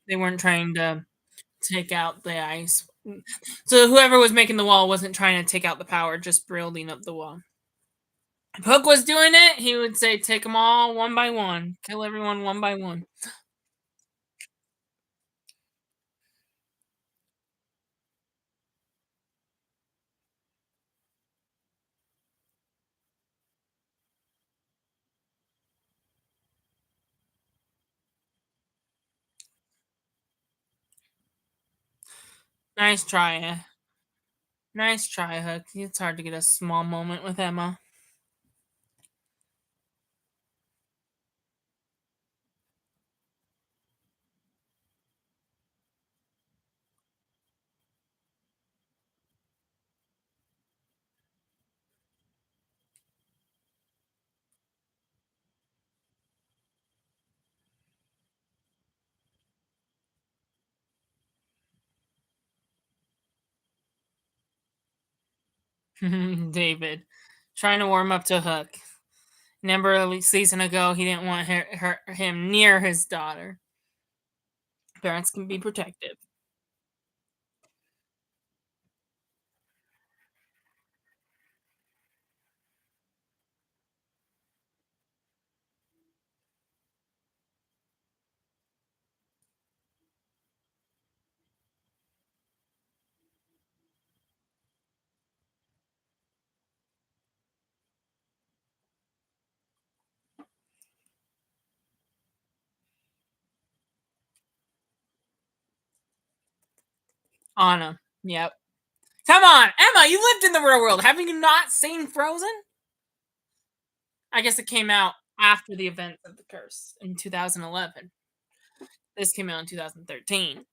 They weren't trying to take out the ice. So whoever was making the wall wasn't trying to take out the power, just building up the wall. If Hook was doing it, he would say, "Take them all one by one, kill everyone one by one." Nice try. Nice try, Hook. It's hard to get a small moment with Emma. David trying to warm up to Hook. Remember a season ago, he didn't want him near his daughter. Parents can be protective. Anna. Yep. Come on, Emma, you lived in the real world. Have you not seen Frozen? I guess it came out after the events of the curse in 2011. This came out in 2013.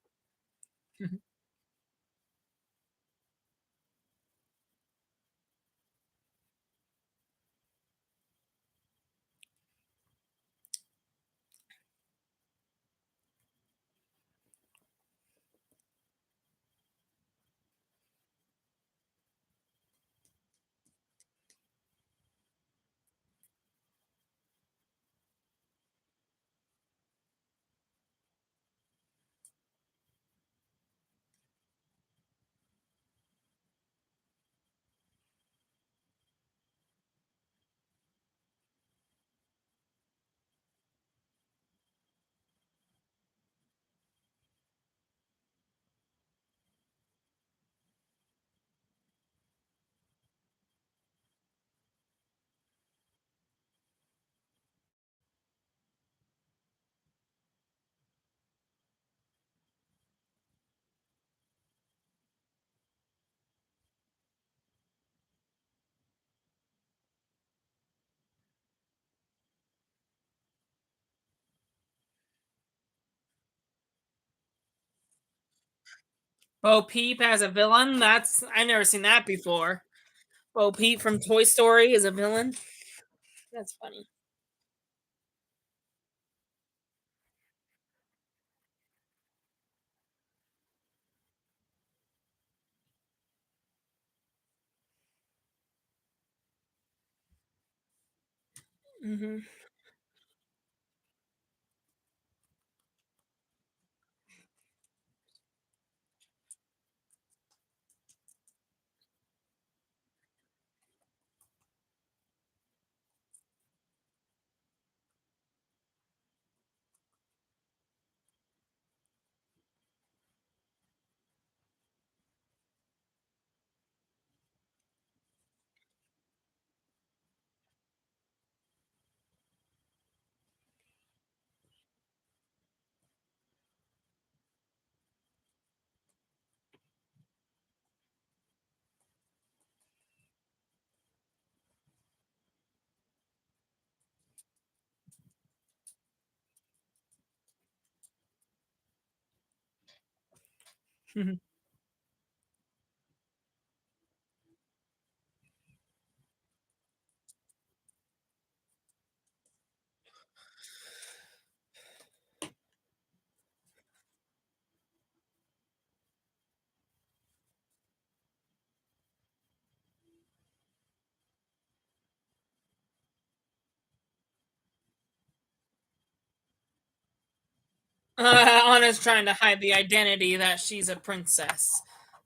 Bo Peep as a villain? That's I've never seen that before. Bo Peep from Toy Story is a villain. That's funny. Hmm. Anna's trying to hide the identity that she's a princess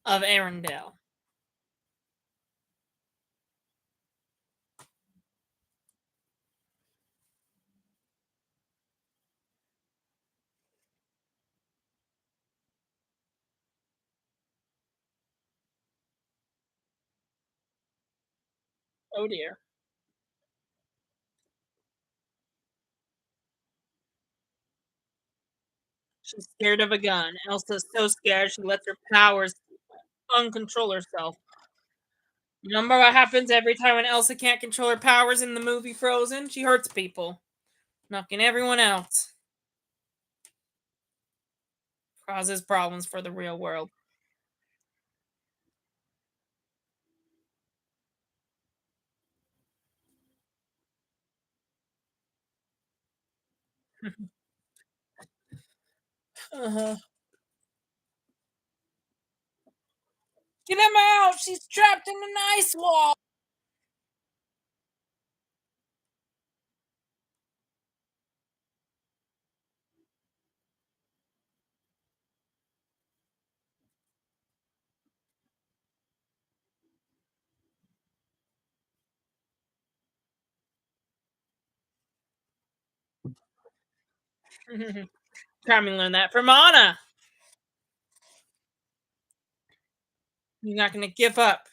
of Arendelle. Oh dear. She's scared of a gun. Elsa's so scared she lets her powers uncontrol herself. Remember what happens every time when Elsa can't control her powers in the movie Frozen? She hurts people, knocking everyone out. Causes problems for the real world. Uh-huh. Get him out! She's trapped in an ice wall. Carmen learned that from Anna. You're not going to give up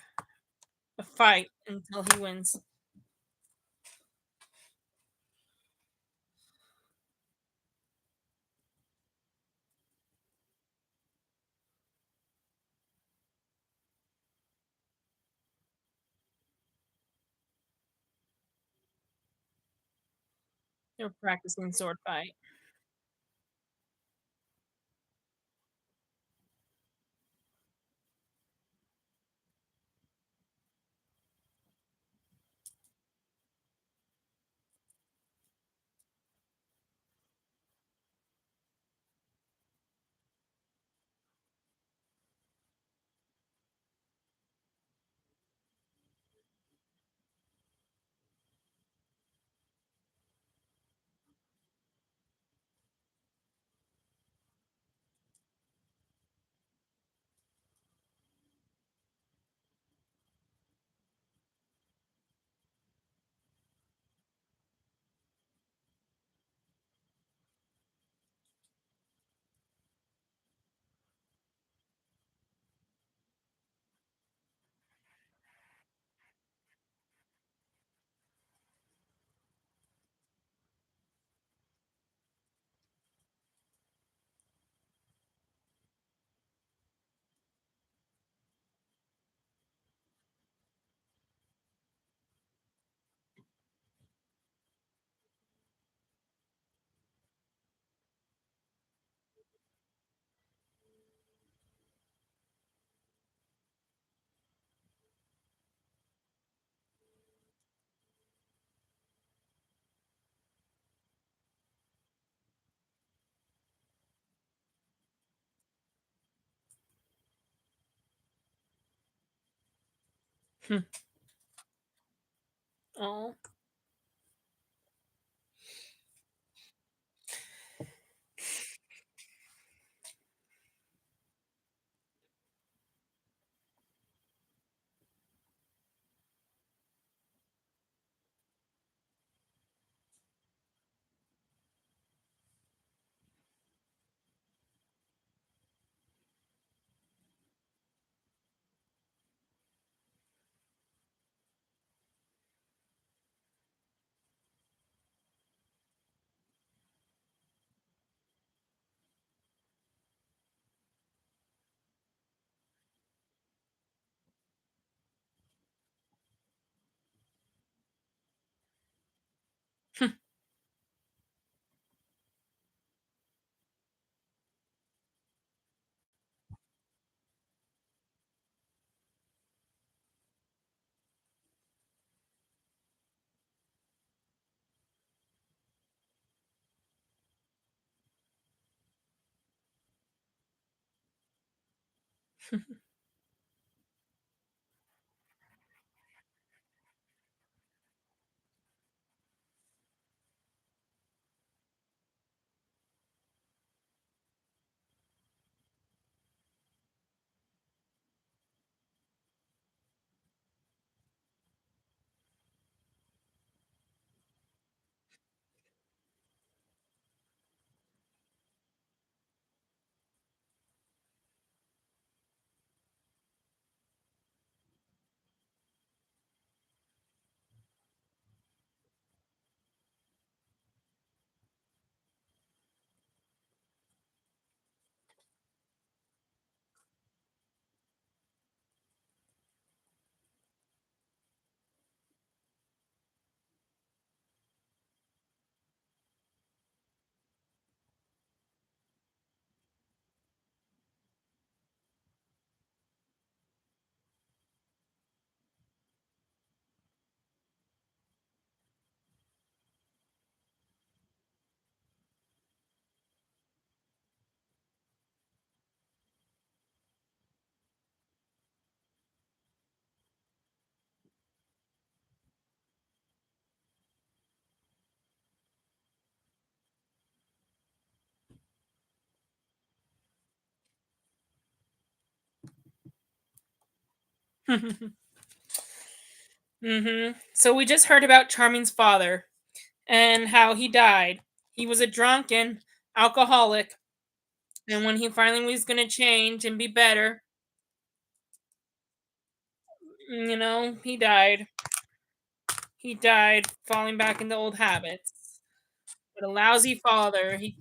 a fight until he wins. They're practicing sword fight. Oh. So we just heard about Charming's father and how he died. He was a drunken alcoholic, and when he finally was going to change and be better, he died. He died falling back into old habits. But a lousy father, he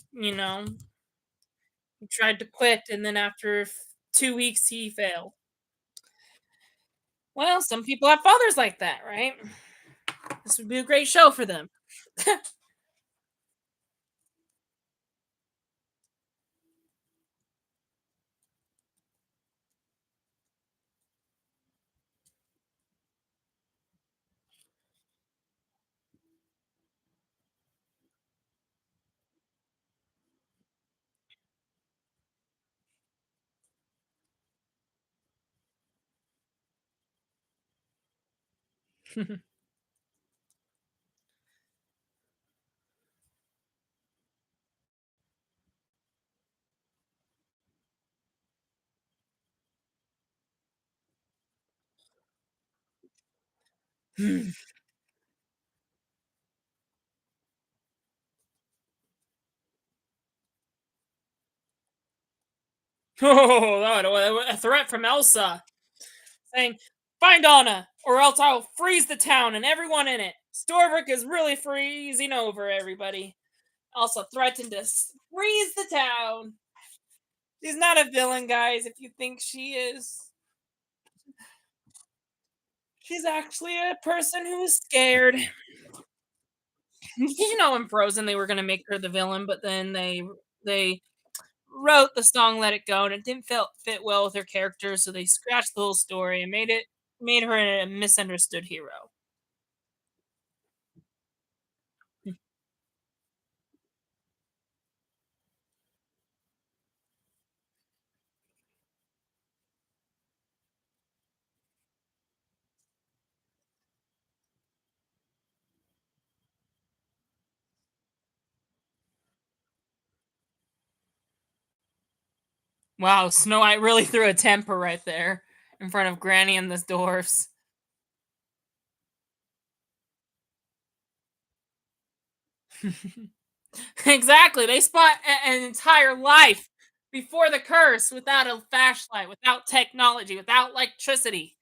tried to quit, and then after 2 weeks, he failed. Well, some people have fathers like that, right? This would be a great show for them. Oh, a threat from Elsa saying, "Find Anna, or else I'll freeze the town and everyone in it. Storybrooke is really freezing over everybody." Elsa threatened to freeze the town. She's not a villain, guys. If you think she is, she's actually a person who's scared. In Frozen, they were going to make her the villain, but then they wrote the song "Let It Go" and it didn't fit well with her character, so they scratched the whole story and made her a misunderstood hero. Wow, Snow White really threw a temper right there in front of Granny and the dwarfs. Exactly. They spent an entire life before the curse without a flashlight, without technology, without electricity.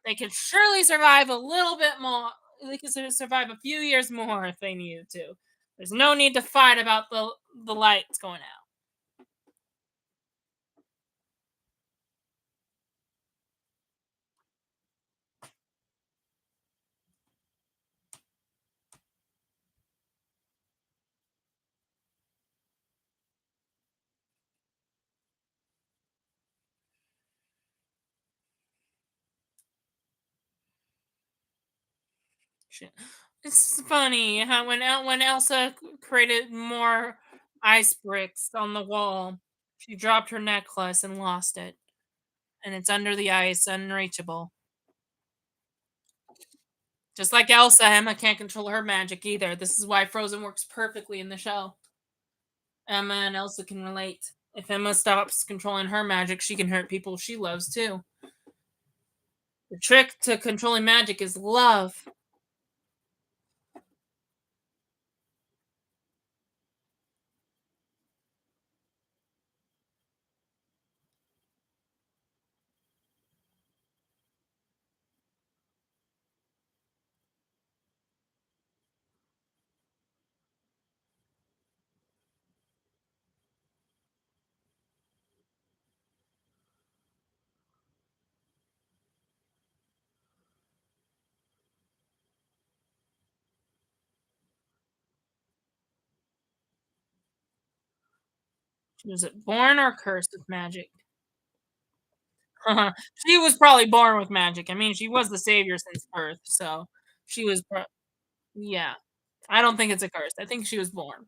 They could surely survive a little bit more. They could survive a few years more if they needed to. There's no need to fight about the lights going out. Shit. It's funny how when Elsa created more ice bricks on the wall, she dropped her necklace and lost it, and it's under the ice, unreachable. Just like Elsa, Emma can't control her magic either. This is why Frozen works perfectly in the show. Emma and Elsa can relate. If Emma stops controlling her magic, she can hurt people she loves too. The trick to controlling magic is love. Was it born or cursed with magic? She was probably born with magic. I mean, she was the savior since birth, so she was. Yeah, I don't think it's a curse. I think she was born.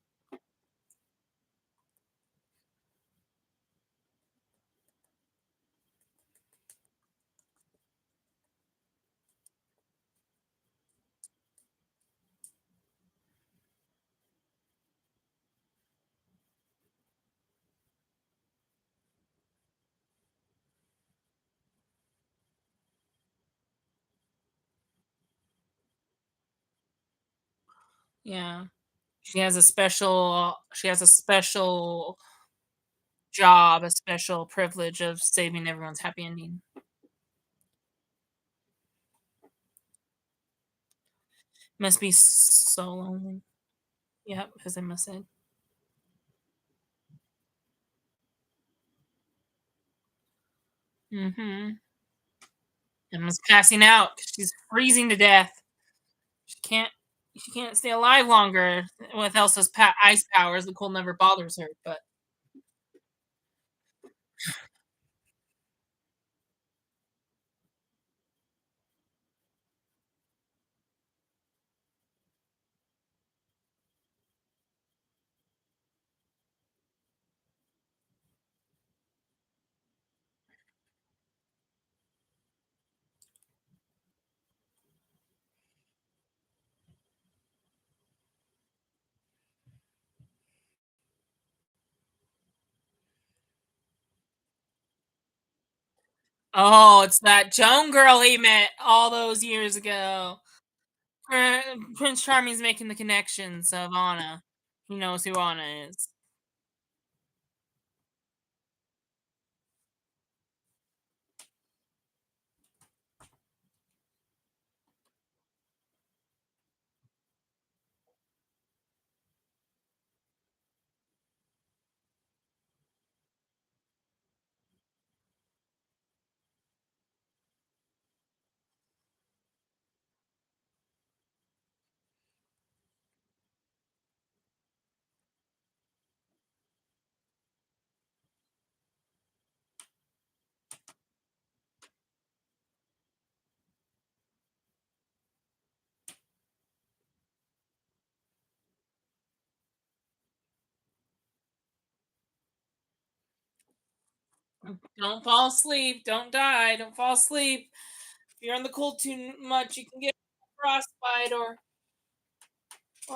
Yeah. She has a special job, a special privilege of saving everyone's happy ending. Must be so lonely. Yep, as I must say. Mhm. Emma's passing out 'cause she's freezing to death. She can't she can't stay alive longer with Elsa's ice powers. The cold never bothers her, but oh, it's that Joan girl he met all those years ago. Prin Prince Charming's making the connections of Anna. He knows who Anna is. Don't fall asleep, don't die, don't fall asleep. If you're in the cold too much, you can get frostbite or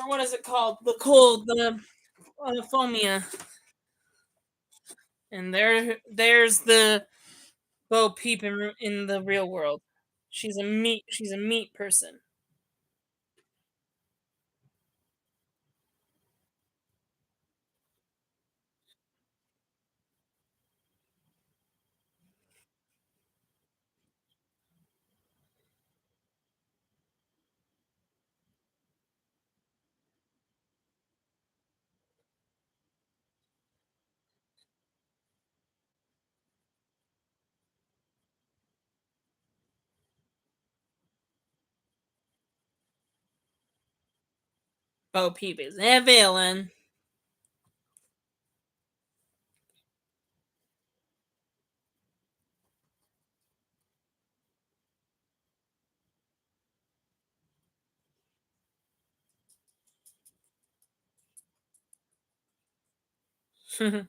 what is it called? The cold, the phobia. And there's the Bo Peep in the real world. She's a meat person. Bo Peep is a villain. That's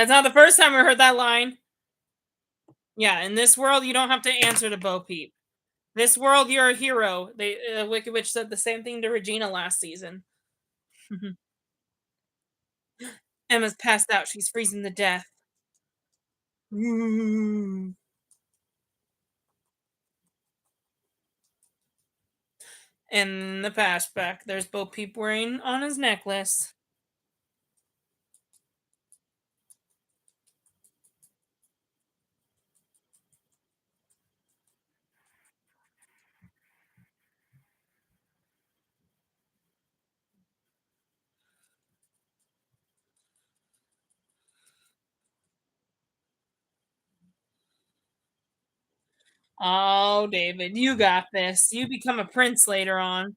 not the first time I heard that line. Yeah, in this world, you don't have to answer to Bo Peep. This world, you're a hero. Wicked Witch said the same thing to Regina last season. Emma's passed out. She's freezing to death. In the flashback, there's Bo Peep wearing on his necklace. Oh, David, you got this. You become a prince later on.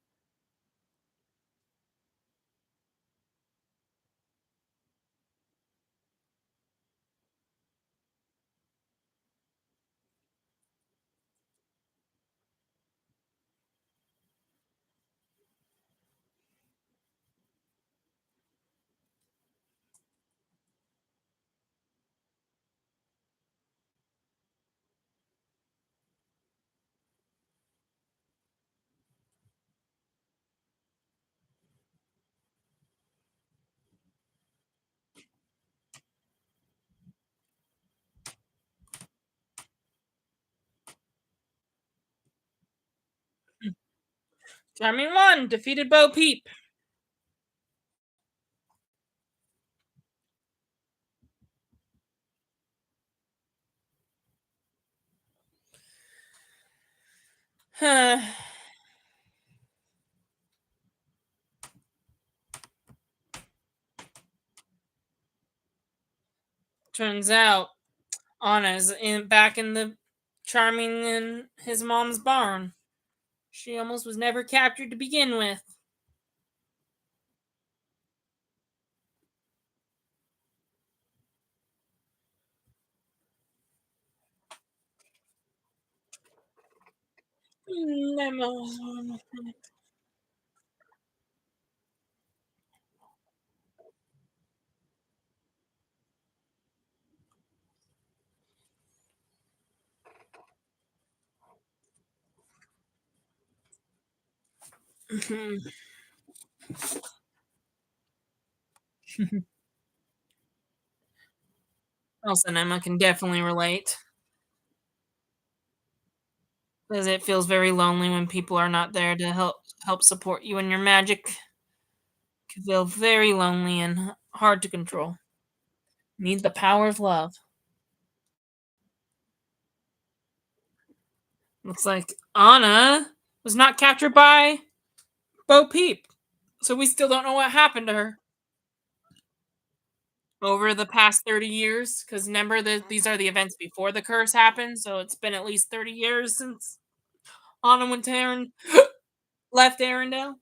Charming won, defeated Bo Peep. Turns out Anna's back in the Charming in his mom's barn. She almost was never captured to begin with. Elsa and Emma can definitely relate, because it feels very lonely when people are not there to help support you in your magic. It can feel very lonely and hard to control. Need the power of love. Looks like Anna was not captured by Bo Peep, so we still don't know what happened to her over the past 30 years. Because remember that these are the events before the curse happened, so it's been at least 30 years since Anna went to left Arendelle.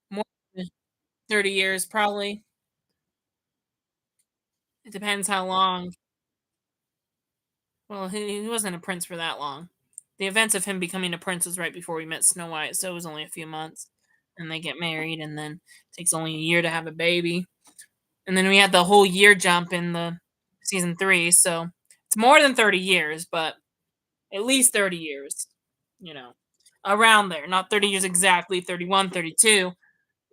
More than 30 years, probably. It depends how long. Well, he wasn't a prince for that long. The events of him becoming a prince was right before we met Snow White, so it was only a few months. And they get married, and then it takes only a year to have a baby. And then we had the whole year jump in the season 3, so it's more than 30 years, but at least 30 years, you know, around there. Not 30 years exactly, 31, 32.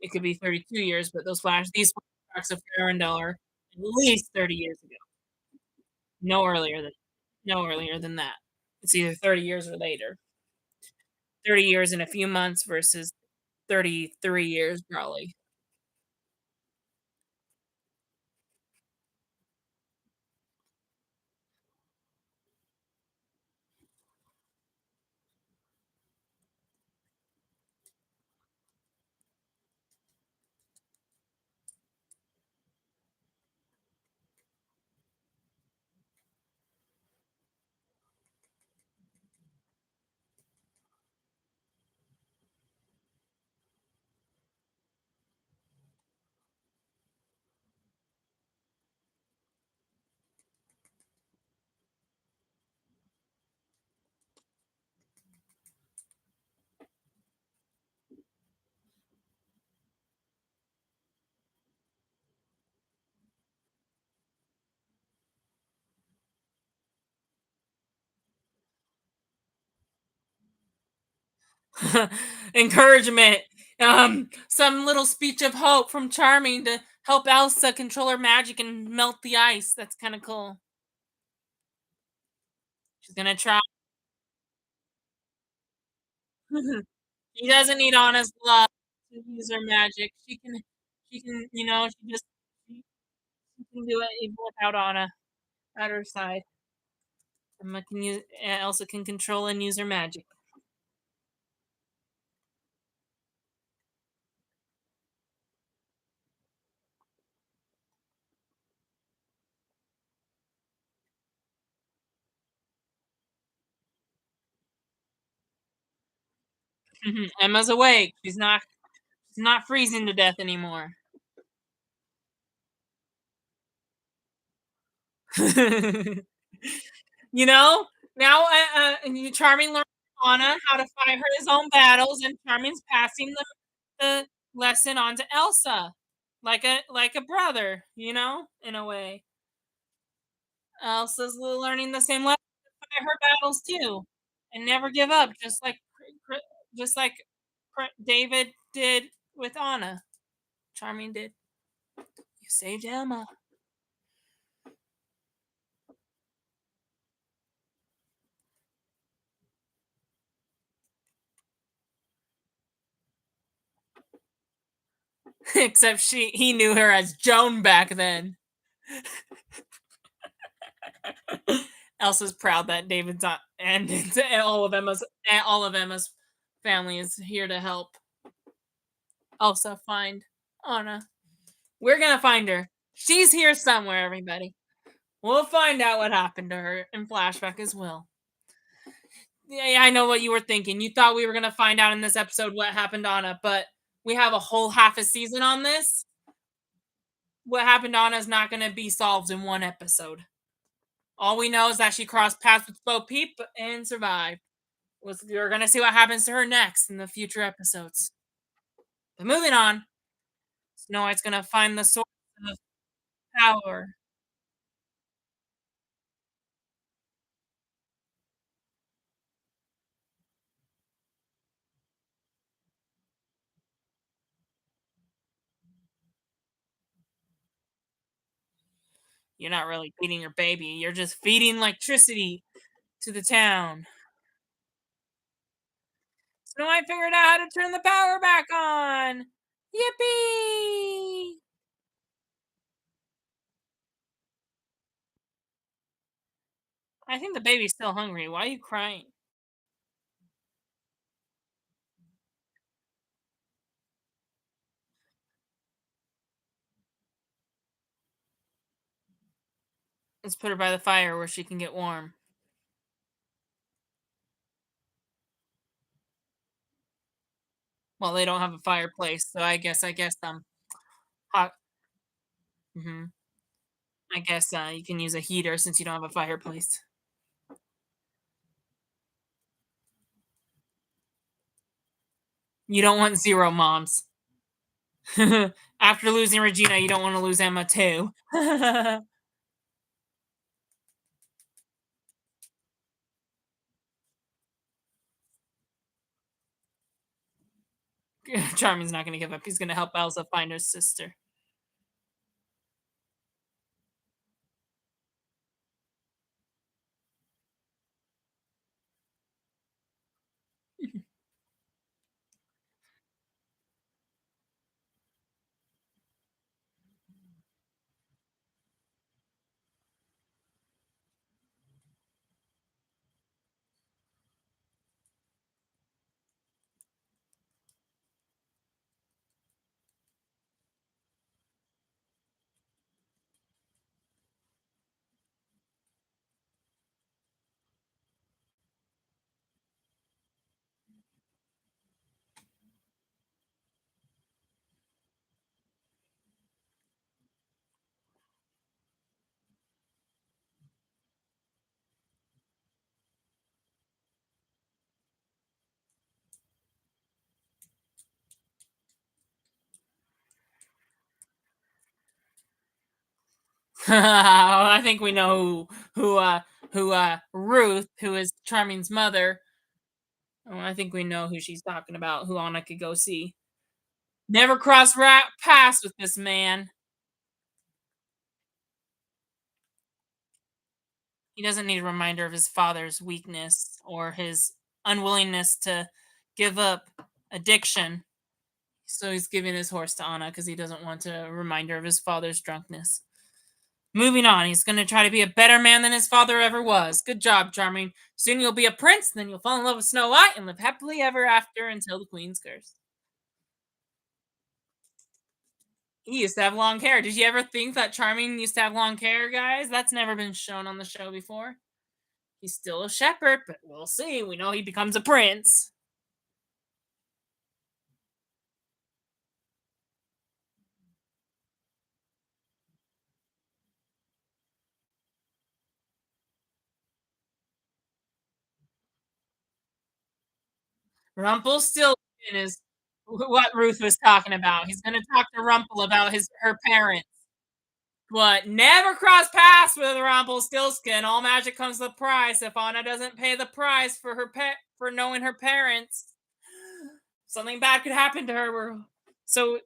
It could be 32 years, but these flashbacks of Arendelle are at least 30 years ago. No earlier than no earlier than that. It's either 30 years or later. 30 years in a few months versus 33 years probably. Encouragement. Some little speech of hope from Charming to help Elsa control her magic and melt the ice. That's kind of cool. She's gonna try. She doesn't need Anna's love to use her magic. She can do it even without Anna at her side. Elsa can control and use her magic. Emma's awake. She's not freezing to death anymore. You know, now Charming learned from Anna how to fight her his own battles, and Charming's passing the lesson on to Elsa, like a brother, in a way. Elsa's learning the same lesson to fight her battles too, and never give up, just like David did with Anna. Charming did. You saved Emma. Except he knew her as Joan back then. Elsa's proud that David's not, and all of Emma's family is here to help Elsa find Anna. We're gonna find her. She's here somewhere, everybody. We'll find out what happened to her in flashback as well. Yeah, yeah, I know what you were thinking. You thought we were gonna find out in this episode what happened to Anna, but we have a whole half a season on this. What happened to Anna is not gonna be solved in one episode. All we know is that she crossed paths with Bo Peep and survived. We're gonna see what happens to her next in the future episodes. But moving on, Snow White's gonna find the source of power. You're not really feeding your baby. You're just feeding electricity to the town. Snow White figured out how to turn the power back on. Yippee! I think the baby's still hungry. Why are you crying? Let's put her by the fire where she can get warm. Well, they don't have a fireplace, so I guess hot. Hmm. I guess you can use a heater since you don't have a fireplace. You don't want zero moms. After losing Regina, you don't want to lose Emma too. Charming's not going to give up. He's going to help Elsa find her sister. I think we know who Ruth, who is Charming's mother. Oh, I think we know who she's talking about. Who Anna could go see. Never cross paths with this man. He doesn't need a reminder of his father's weakness or his unwillingness to give up addiction. So he's giving his horse to Anna because he doesn't want a reminder of his father's drunkenness. Moving on, he's going to try to be a better man than his father ever was. Good job, Charming. Soon you'll be a prince, then you'll fall in love with Snow White and live happily ever after until the Queen's curse. He used to have long hair. Did you ever think that Charming used to have long hair, guys? That's never been shown on the show before. He's still a shepherd, but we'll see. We know he becomes a prince. Rumpelstiltskin is what Ruth was talking about. He's going to talk to Rumple about her parents. But never cross paths with Rumpelstiltskin. All magic comes with a price. If Anna doesn't pay the price for for knowing her parents, something bad could happen to her. So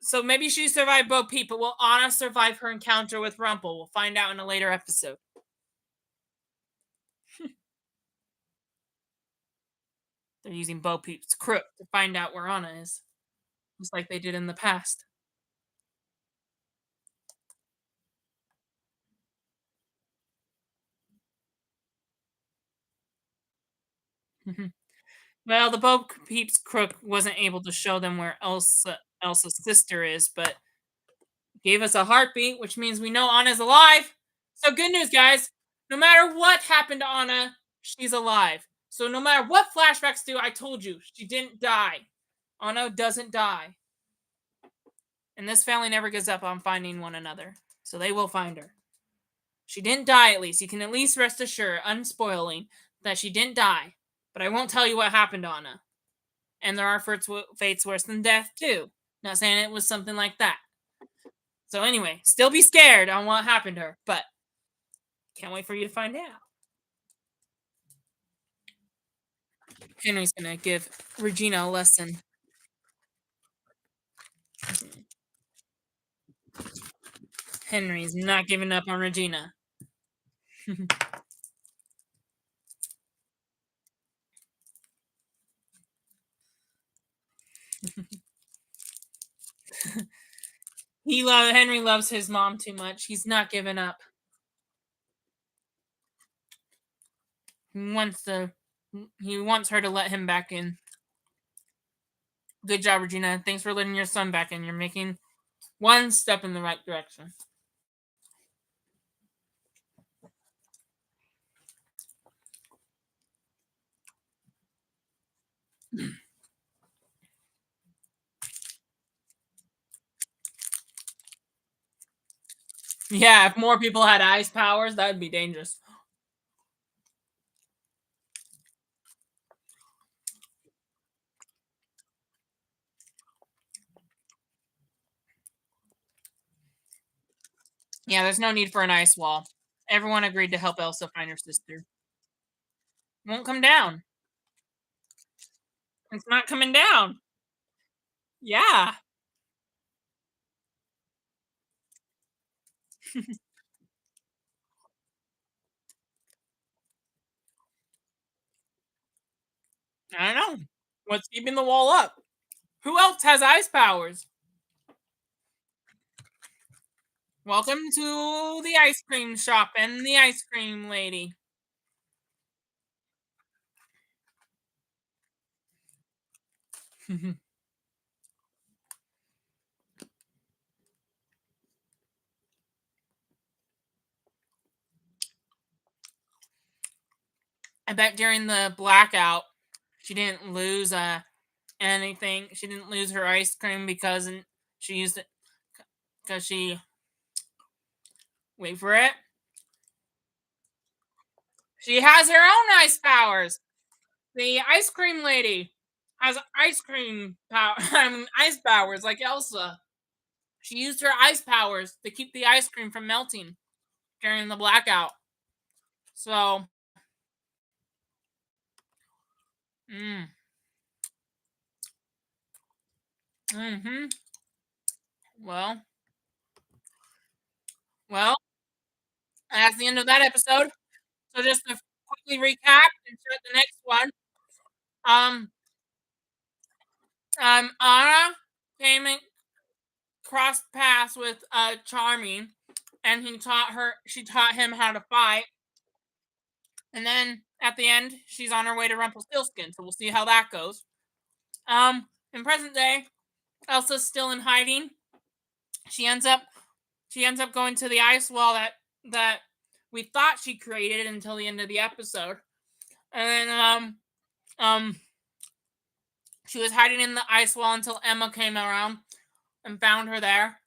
so maybe she survived Bo Peep, but will Anna survive her encounter with Rumple? We'll find out in a later episode. They're using Bo Peep's crook to find out where Anna is, just like they did in the past. Mhm. Well, the Bo Peeps crook wasn't able to show them where Elsa's sister is, but gave us a heartbeat, which means we know Anna's alive. So good news, guys. No matter what happened to Anna, she's alive. So no matter what flashbacks do, I told you she didn't die. Anna doesn't die, and this family never gives up on finding one another. So they will find her. She didn't die. At least you can at least rest assured, unspoiling, that she didn't die. But I won't tell you what happened to Anna. And there are fates worse than death too. Not saying it was something like that. So anyway, still be scared on what happened to her, but can't wait for you to find out. Henry's gonna give Regina a lesson. Henry's not giving up on Regina. Henry loves his mom too much. He's not giving up. He wants to. He wants her to let him back in. Good job, Regina. Thanks for letting your son back in. You're making one step in the right direction. Yeah, if more people had ice powers, that would be dangerous. Yeah, there's no need for an ice wall. Everyone agreed to help Elsa find her sister. Won't come down. It's not coming down. Yeah. I don't know. What's keeping the wall up? Who else has ice powers? Welcome to the ice cream shop and the ice cream lady. I bet during the blackout, she didn't lose anything. She didn't lose her ice cream because she used it because she wait for it. She has her own ice powers. The ice cream lady has ice cream power. I mean, ice powers like Elsa. She used her ice powers to keep the ice cream from melting during the blackout. So, mm, mm-hmm. Well, well, that's the end of that episode. So just to quickly recap and start the next one. Um, Anna came and crossed paths with Charming, and she taught him how to fight. And then at the end, she's on her way to Rumpelstiltskin. So we'll see how that goes. In present day, Elsa's still in hiding. She ends up going to the ice wall that we thought she created until the end of the episode. And then um she was hiding in the ice wall until Emma came around and found her there.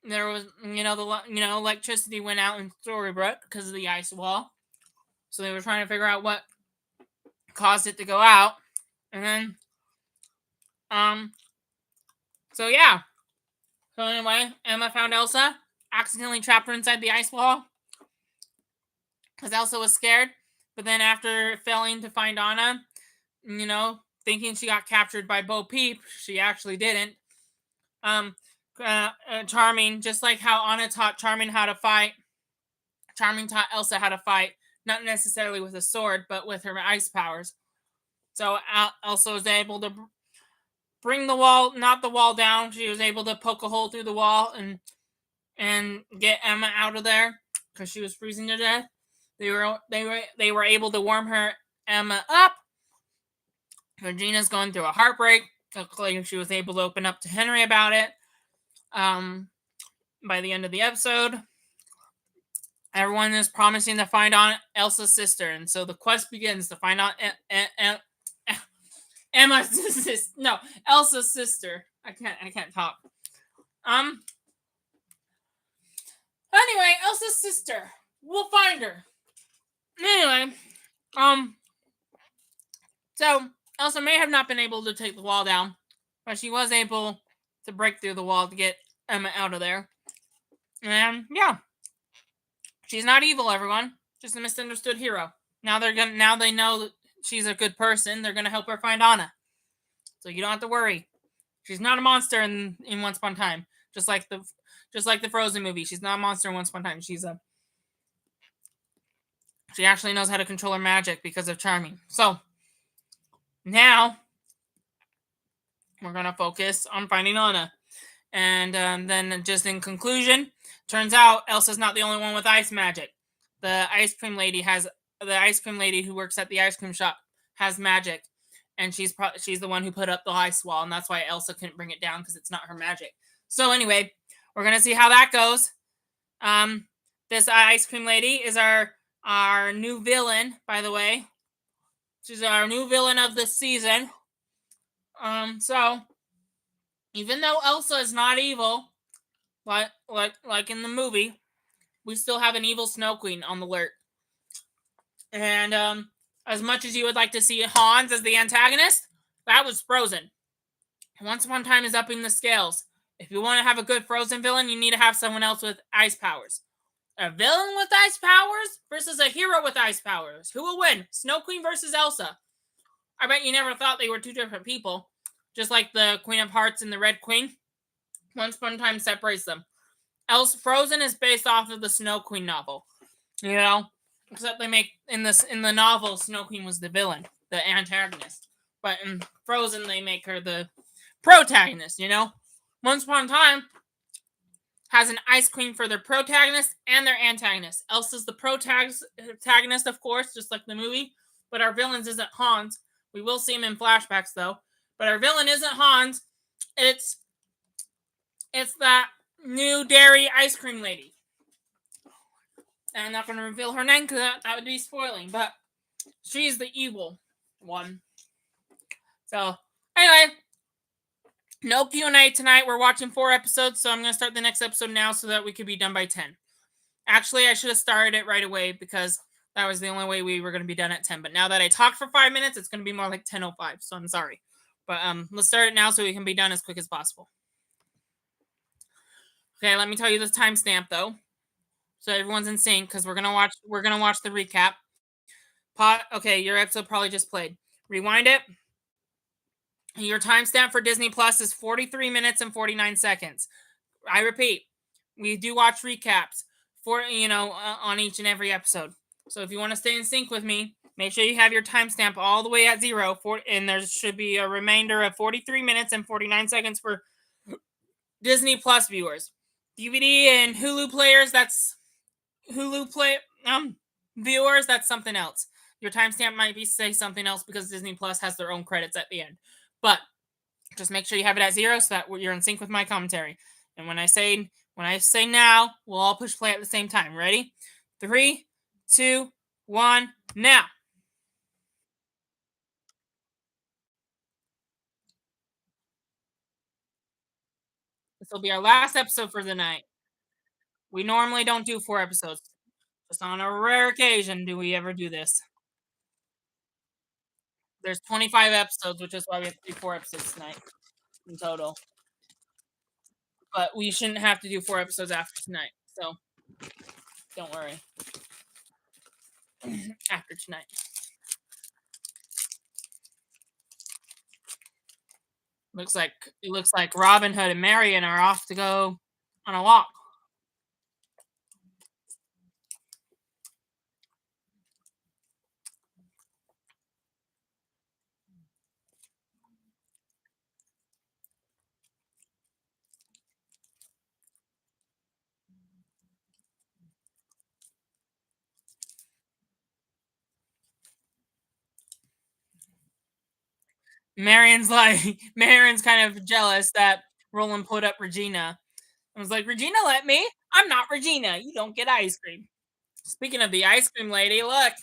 There was electricity went out in Storybrooke because of the ice wall. So they were trying to figure out what caused it to go out. And then so yeah. So anyway, Emma found Elsa, accidentally trapped her inside the ice wall because Elsa was scared. But then after failing to find Anna, thinking she got captured by Bo Peep, she actually didn't. Charming, just like how Anna taught Charming how to fight, Charming taught Elsa how to fight, not necessarily with a sword, but with her ice powers. So Elsa was able to bring knock the wall down. She was able to poke a hole through the wall and get Emma out of there because she was freezing to death. They were able to warm Emma up, Regina's going through a heartbreak. Luckily, she was able to open up to Henry about it. By the end of the episode, everyone is promising to find out Elsa's sister, and so the quest begins to find out Emma's sister. No, Elsa's sister. I can't talk. Anyway, Elsa's sister. We'll find her. Anyway, so Elsa may have not been able to take the wall down, but she was able to break through the wall to get Emma out of there. And yeah, she's not evil, everyone. Just a misunderstood hero. Now they know that she's a good person. They're gonna help her find Anna. So you don't have to worry. She's not a monster in Once Upon a Time. Just like the Frozen movie. She's not a monster in Once Upon a Time. She actually knows how to control her magic because of Charming. So now we're gonna focus on finding Anna. And then just in conclusion, turns out Elsa's not the only one with ice magic. The ice cream lady who works at the ice cream shop has magic, and she's the one who put up the ice wall, and that's why Elsa couldn't bring it down because it's not her magic. So anyway, we're gonna see how that goes. This ice cream lady is our new villain, by the way. She's our new villain of this season. So even though Elsa is not evil, like in the movie, we still have an evil Snow Queen on the alert. And as much as you would like to see Hans as the antagonist, that was Frozen. Once Upon a Time is upping the scales. If you want to have a good Frozen villain, you need to have someone else with ice powers. A villain with ice powers versus a hero with ice powers. Who will win? Snow Queen versus Elsa. I bet you never thought they were two different people. Just like the Queen of Hearts and the Red Queen. Once Upon a Time separates them. Frozen is based off of the Snow Queen novel. You know? Except they make in the novel, Snow Queen was the villain, the antagonist. But in Frozen, they make her the protagonist, you know? Once Upon a Time has an Ice Queen for their protagonist and their antagonist. Elsa's the protagonist, of course, just like the movie. But our villains isn't Hans. We will see him in flashbacks, though. But our villain isn't Hans. It's that new dairy ice cream lady. And I'm not going to reveal her name because that would be spoiling. But she's the evil one. So, anyway. No Q&A tonight. We're watching 4 episodes, so I'm going to start the next episode now so that we could be done by 10. Actually, I should have started it right away because that was the only way we were going to be done at 10. But now that I talked for 5 minutes, it's going to be more like 10:05, so I'm sorry. But let's start it now so we can be done as quick as possible. Okay, let me tell you the timestamp though, so everyone's in sync because we're gonna watch the recap. Okay, your episode probably just played. Rewind it. Your timestamp for Disney Plus is 43 minutes and 49 seconds. I repeat, we do watch recaps on each and every episode. So if you want to stay in sync with me, make sure you have your timestamp all the way at 0, and there should be a remainder of 43 minutes and 49 seconds for Disney Plus viewers. DVD and Hulu players, that's viewers, that's something else. Your timestamp might be say something else because Disney Plus has their own credits at the end. But just make sure you have it at 0 so that you're in sync with my commentary. And when I say now, we'll all push play at the same time. Ready? 3, 2, 1, now. This will be our last episode for the night. We normally don't do 4 episodes. Just on a rare occasion do we ever do this. There's 25 episodes, which is why we have to do 4 episodes tonight in total. But we shouldn't have to do 4 episodes after tonight, so don't worry. After tonight. It looks like Robin Hood and Marion are off to go on a walk. Marion's kind of jealous that Roland put up Regina. I was like, Regina let me. I'm not Regina. You don't get ice cream. Speaking of the ice cream lady, look,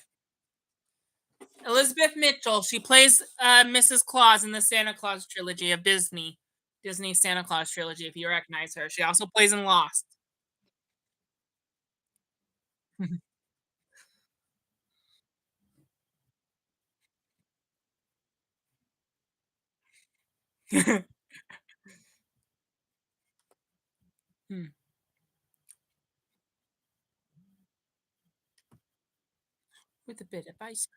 Elizabeth Mitchell. She plays Mrs. Claus in the Santa Claus trilogy of Disney. Disney Santa Claus trilogy, if you recognize her. She also plays in Lost. Hmm. With a bit of ice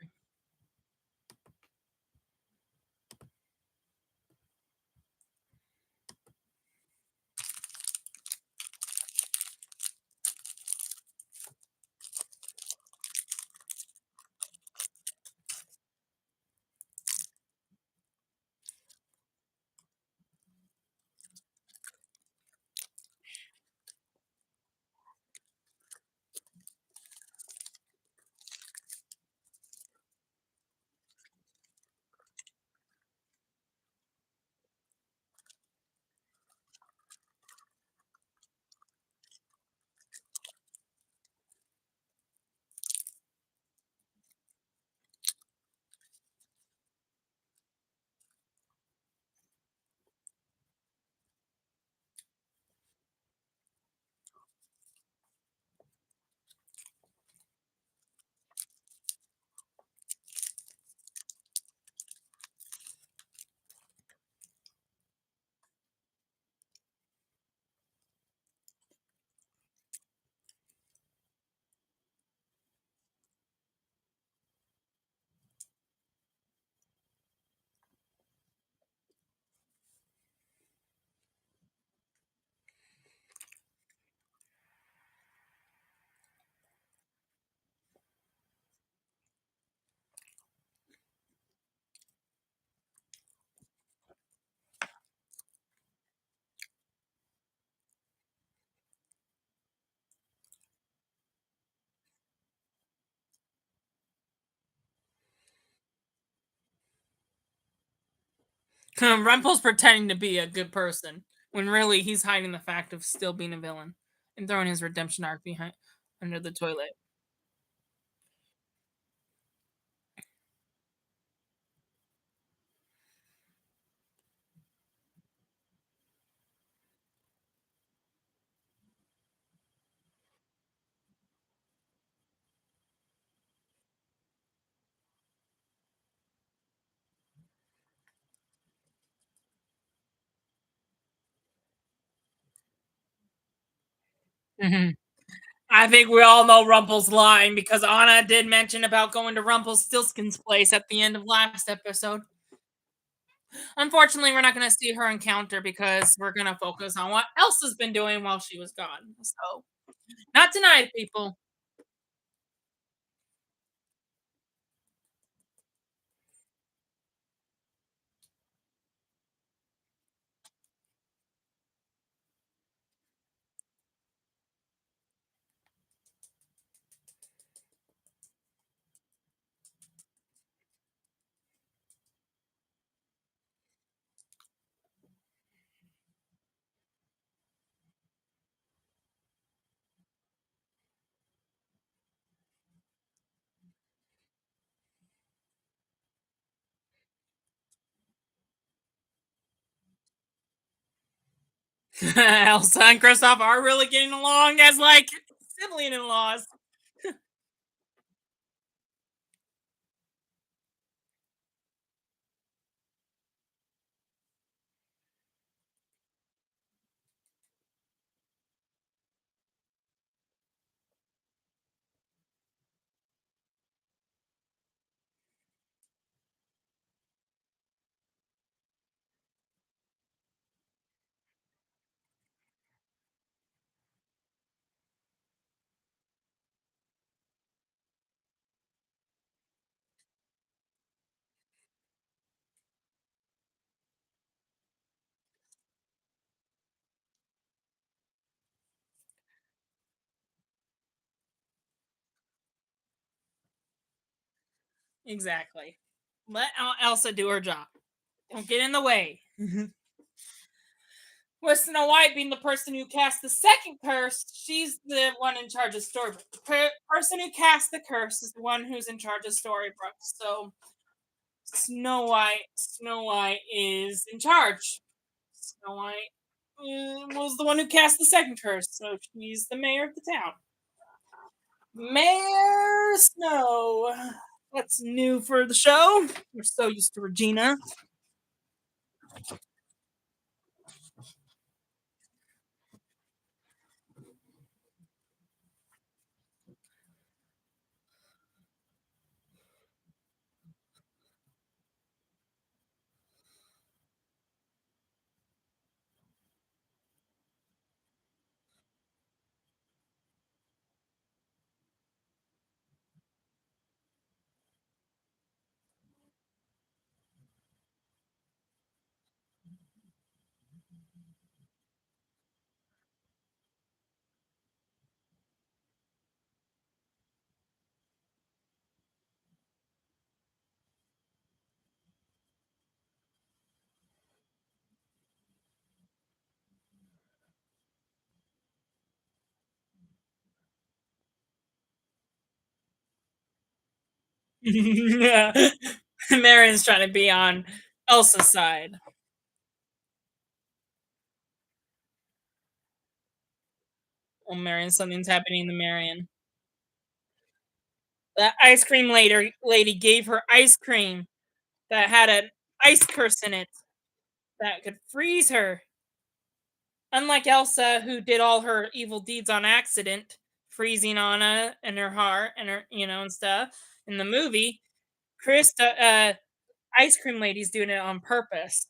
cream. Rumple's pretending to be a good person when really he's hiding the fact of still being a villain and throwing his redemption arc behind under the toilet. Mhm. I think we all know Rumple's line because Anna did mention about going to Rumpelstiltskin's place at the end of last episode. Unfortunately, we're not going to see her encounter because we're going to focus on what else has been doing while she was gone. So, not tonight, people. Elsa and Kristoff are really getting along as like sibling in laws. Exactly. Let Elsa do her job. Don't get in the way. With Snow White being the person who cast the second curse, she's the one in charge of Storybrooke. The person who cast the curse is the one who's in charge of Storybrooke. So Snow White is in charge. Snow White was the one who cast the second curse, so she's the mayor of the town. Mayor Snow. That's new for the show. We're so used to Regina. Yeah. Marion's trying to be on Elsa's side. Oh, Marion, something's happening to Marion. That ice cream lady gave her ice cream that had an ice curse in it that could freeze her. Unlike Elsa, who did all her evil deeds on accident, freezing Anna and her heart and her, and stuff. In the movie, Krista, ice cream lady's doing it on purpose.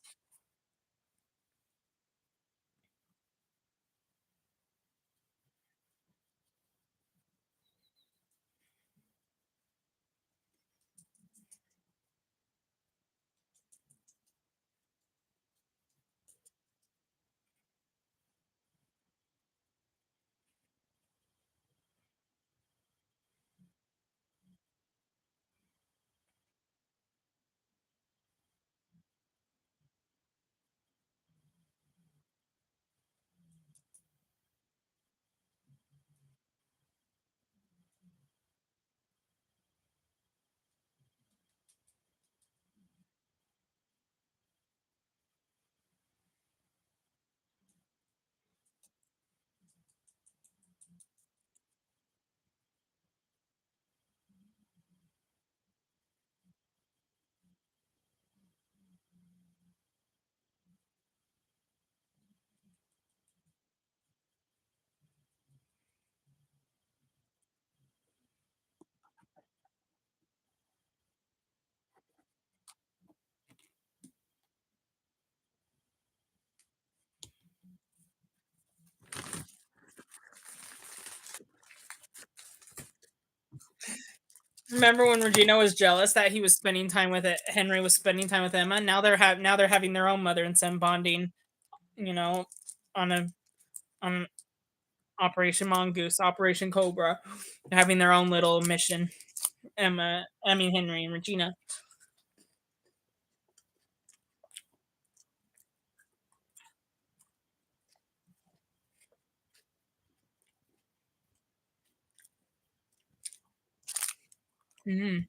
Remember when Regina was jealous that he was spending time with it? Henry was spending time with Emma. Now they're having their own mother and son bonding. You know, on a on Operation Mongoose, Operation Cobra, having their own little mission. Henry and Regina. Mm-hmm.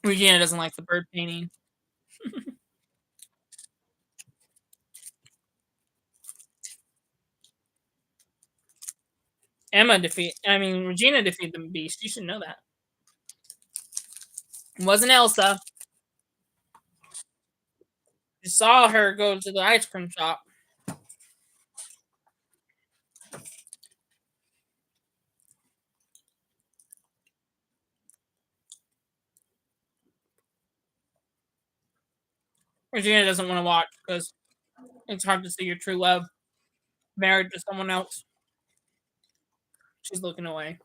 Regina doesn't like the bird painting. Regina defeated the beast. You should know that. It wasn't Elsa. You saw her go to the ice cream shop. Regina doesn't want to watch because it's hard to see your true love married to someone else. She's looking away.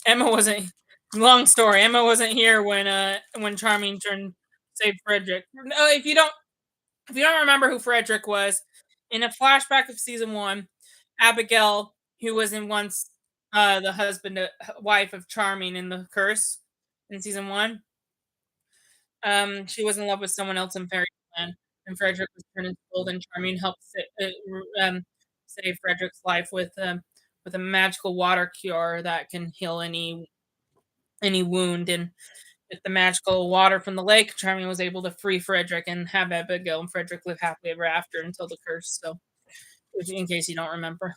Emma wasn't. Long story. Emma wasn't here when Charming turned saved Frederick. No, if you don't remember who Frederick was, in a flashback of season one, Abigail, who was in once the husband wife of Charming in the Curse in season one, she was in love with someone else in Fairyland, and Frederick was turned into gold, and Charming helped save Frederick's life with a magical water cure that can heal any wound. And with the magical water from the lake, Charming was able to free Frederick and have Abigail and Frederick live happily ever after until the curse. So, in case you don't remember,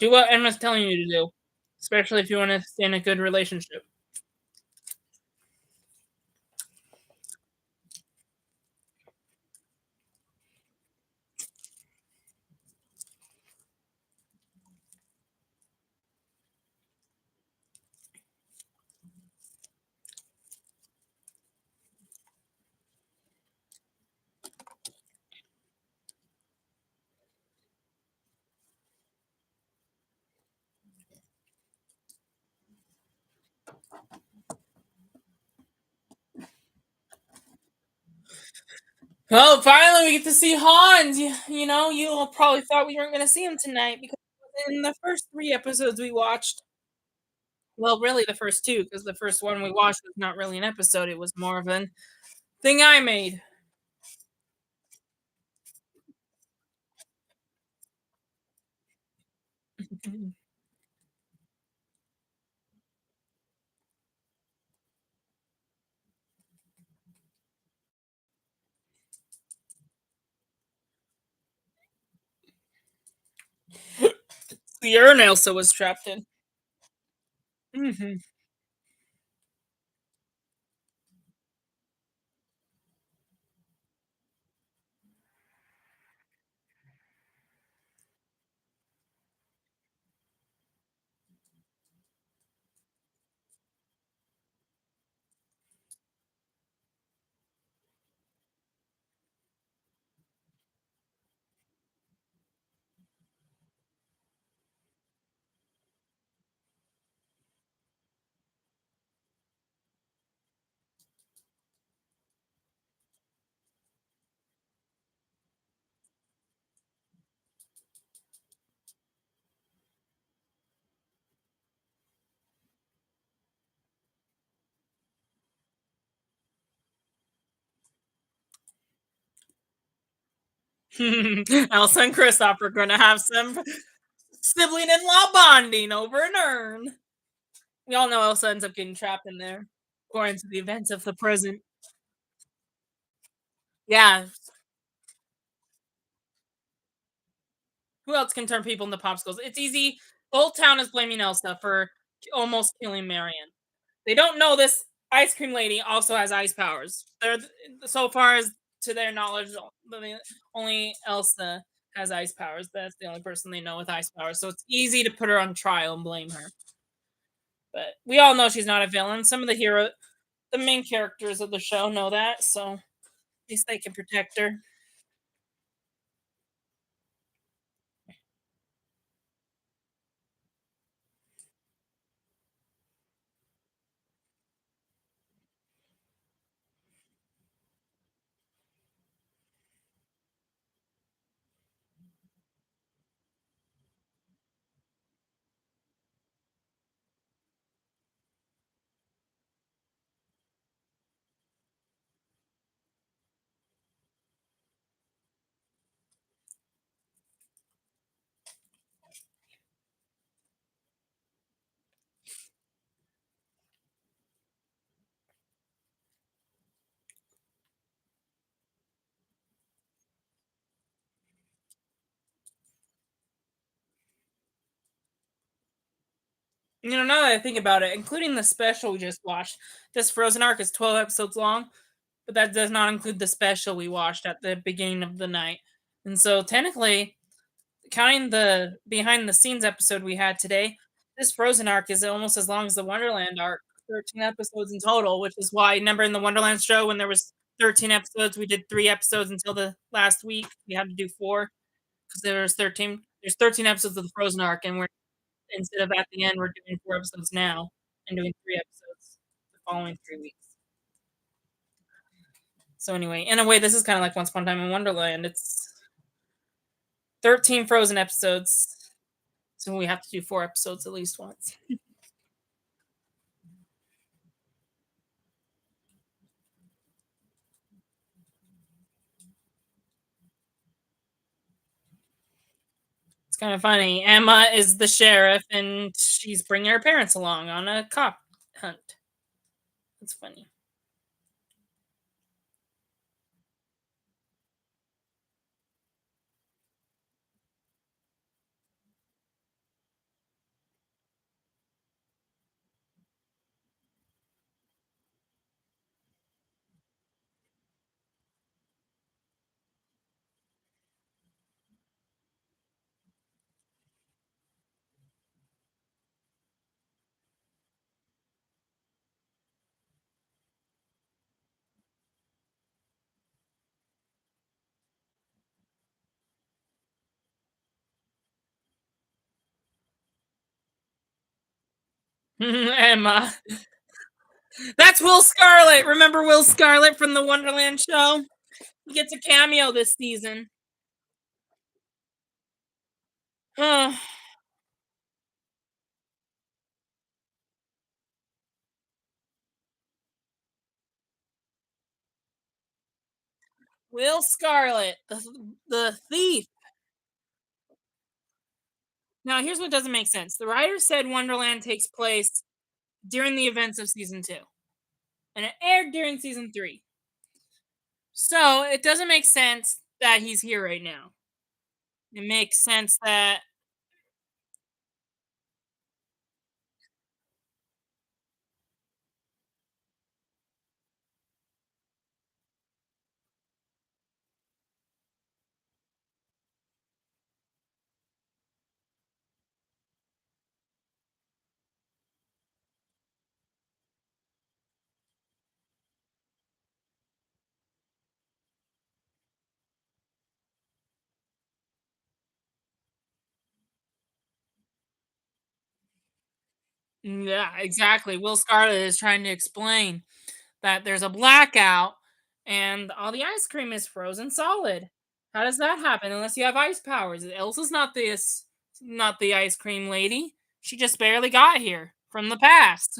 do what Emma's telling you to do, especially if you want to stay in a good relationship. Well, finally we get to see Hans. You probably thought we weren't going to see him tonight because in the first three episodes we watched, well, really the first two, because the first one we watched was not really an episode; it was more of a thing I made. The urn Elsa was trapped in. Hmm. Elsa and Kristoff are going to have some sibling in law bonding over an urn. We all know Elsa ends up getting trapped in there, according to the events of the present. Yeah, who else can turn people into popsicles? It's easy. The whole town is blaming Elsa for almost killing Marion. They don't know this ice cream lady also has ice powers. They're so far as to their knowledge, only Elsa has ice powers. That's the only person they know with ice powers. So it's easy to put her on trial and blame her. But we all know she's not a villain. Some of the main characters of the show know that, so at least they can protect her. Now that I think about it, including the special we just watched, this Frozen arc is 12 episodes long, but that does not include the special we watched at the beginning of the night. And so technically, counting the behind the scenes episode we had today, this Frozen arc is almost as long as the Wonderland arc, 13 episodes in total, which is why remember in the Wonderland show when there was 13 episodes, we did 3 episodes until the last week. We had to do 4 because there's 13 episodes of the Frozen arc, and we're instead of at the end, we're doing 4 episodes now and doing 3 episodes the following 3 weeks. So anyway, in a way, this is kinda like Once Upon a Time in Wonderland. It's 13 Frozen episodes, so we have to do 4 episodes at least once. It's kinda funny. Emma is the sheriff, and she's bringing her parents along on a cop hunt. It's funny. Emma. That's Will Scarlet! Remember Will Scarlet from the Wonderland show? He gets a cameo this season. Ugh. Will Scarlet, the thief. Now, here's what doesn't make sense. The writer said Wonderland takes place during the events of season 2, and it aired during season 3. So it doesn't make sense that he's here right now. It makes sense that yeah, exactly. Will Scarlet is trying to explain that there's a blackout and all the ice cream is frozen solid. How does that happen unless you have ice powers? Elsa's not the ice cream lady. She just barely got here from the past.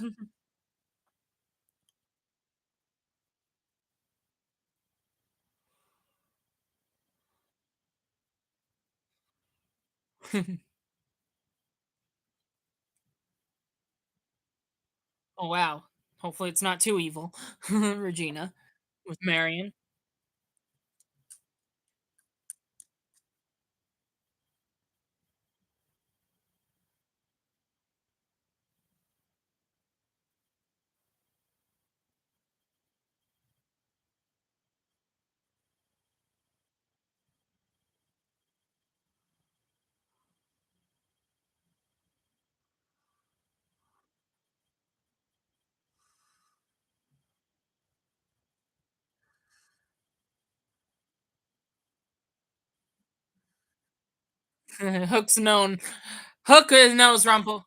Oh wow. Hopefully it's not too evil. Regina with Marion. Hook's known. Hook knows Rumple.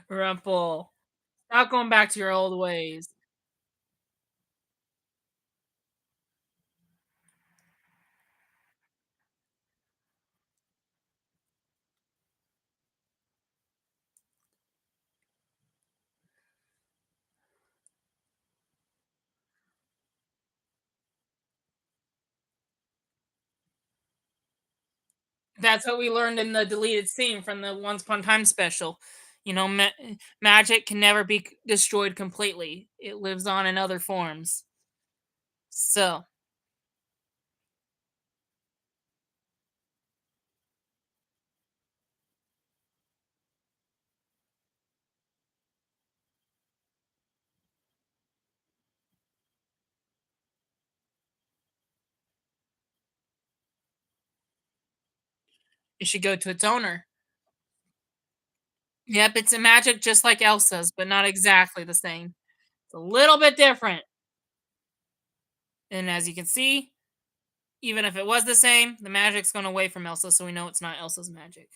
Rumple. Stop going back to your old ways. That's what we learned in the deleted scene from the Once Upon a Time special. You know, magic can never be destroyed completely. It lives on in other forms. So, it should go to its owner. Yep, it's a magic just like Elsa's, but not exactly the same. It's a little bit different. And as you can see, even if it was the same, the magic's gone away from Elsa, so we know it's not Elsa's magic.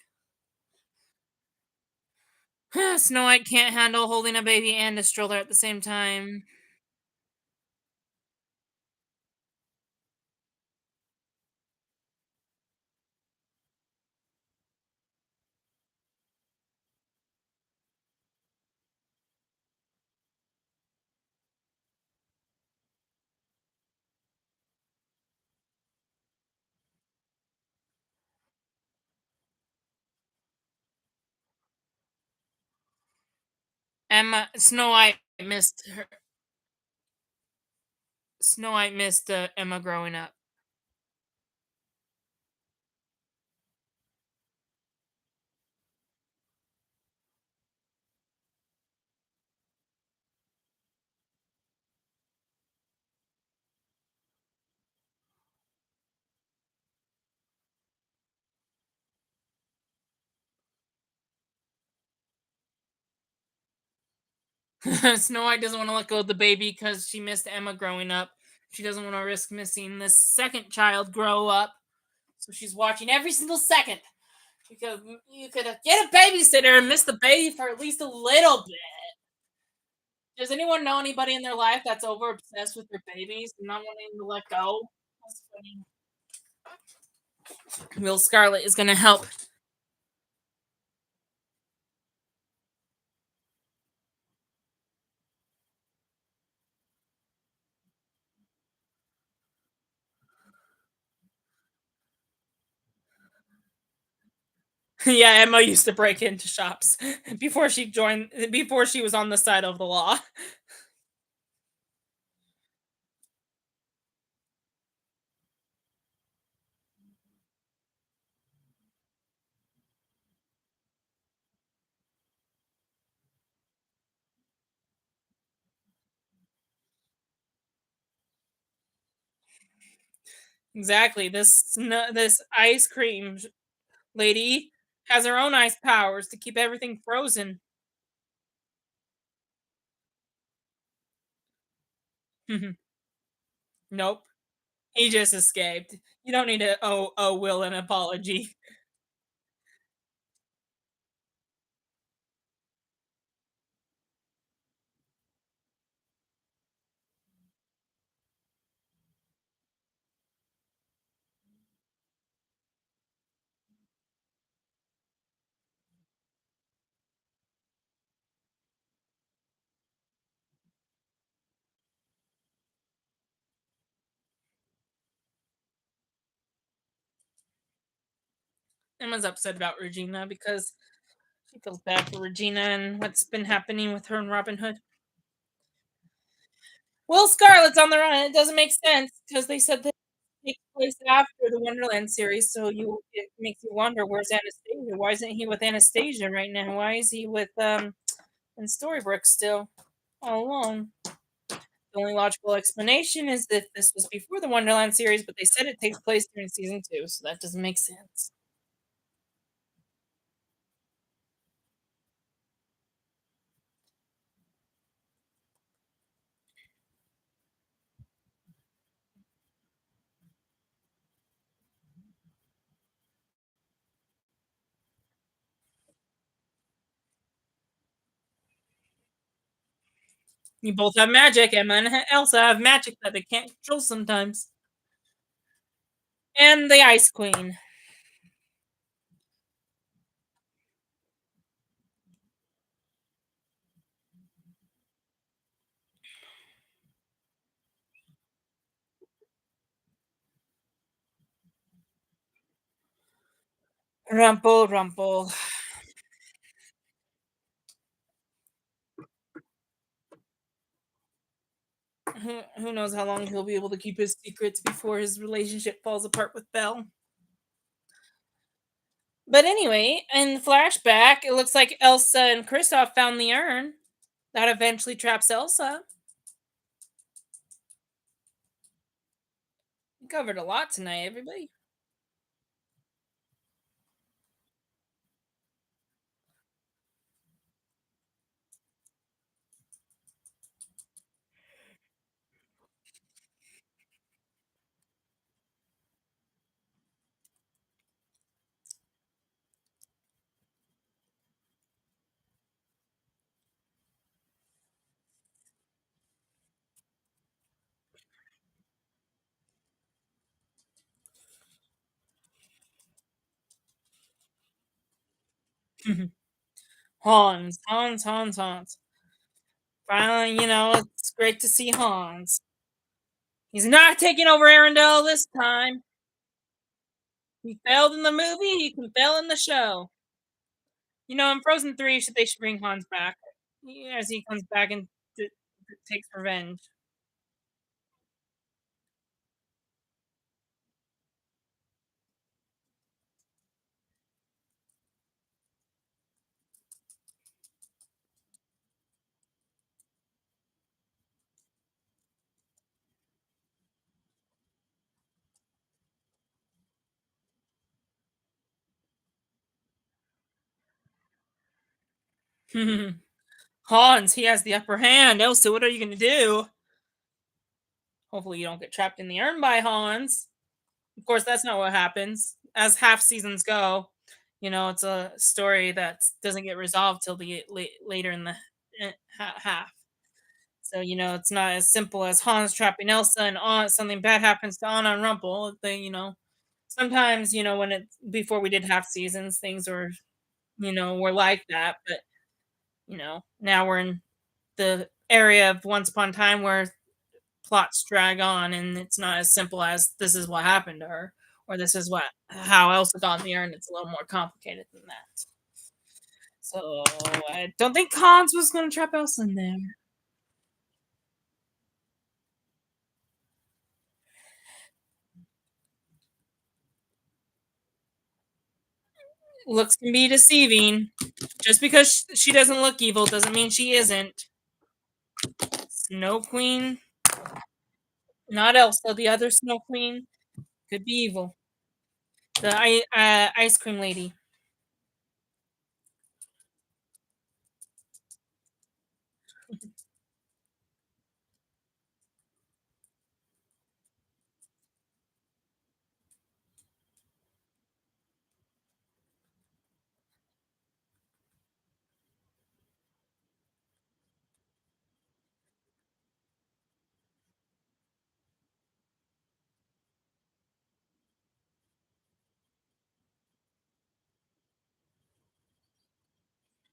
Snow White can't handle holding a baby and a stroller at the same time. Emma Snow White missed Emma growing up. Snow White doesn't want to let go of the baby because she missed Emma growing up. She doesn't want to risk missing this second child grow up. So she's watching every single second. Because you could get a babysitter and miss the baby for at least a little bit. Does anyone know anybody in their life that's over obsessed with their babies and not wanting to let go? That's funny. Will Scarlet is going to help. Yeah, Emma used to break into shops before she was on the side of the law. Exactly. This ice cream lady has her own ice powers to keep everything frozen. Nope. He just escaped. You don't need to owe Will an apology. Emma's upset about Regina because she feels bad for Regina and what's been happening with her and Robin Hood. Well, Scarlet's on the run. It doesn't make sense because they said that it takes place after the Wonderland series. So it makes you wonder, where's Anastasia? Why isn't he with Anastasia right now? Why is he with in Storybrooke still all alone? The only logical explanation is that this was before the Wonderland series, but they said it takes place during season two, so that doesn't make sense. You both have magic. Emma and Elsa have magic that they can't control sometimes. And the Ice Queen. Rumple, rumple. Who knows how long he'll be able to keep his secrets before his relationship falls apart with Belle. But anyway, in the flashback, it looks like Elsa and Kristoff found the urn that eventually traps Elsa. We covered a lot tonight, everybody. Hans, Hans, Hans, Hans. Finally, it's great to see Hans. He's not taking over Arendelle this time. He failed in the movie. He can fail in the show. In Frozen 3, they should bring Hans back. As he comes back and takes revenge. Hans, he has the upper hand. Elsa, what are you going to do? Hopefully, you don't get trapped in the urn by Hans. Of course, that's not what happens. As half seasons go, it's a story that doesn't get resolved till the later in the half. So it's not as simple as Hans trapping Elsa and something bad happens to Anna and Rumple. Sometimes when it before we did half seasons, things were like that. But now we're in the area of Once Upon a Time where plots drag on and it's not as simple as this is what happened to her or this is what how Elsa got in the urn. It's a little more complicated than that. So I don't think Hans was going to trap Elsa in there. Looks can be deceiving. Just because she doesn't look evil doesn't mean she isn't. Snow Queen, not Elsa, the other Snow Queen, could be evil. The ice cream lady.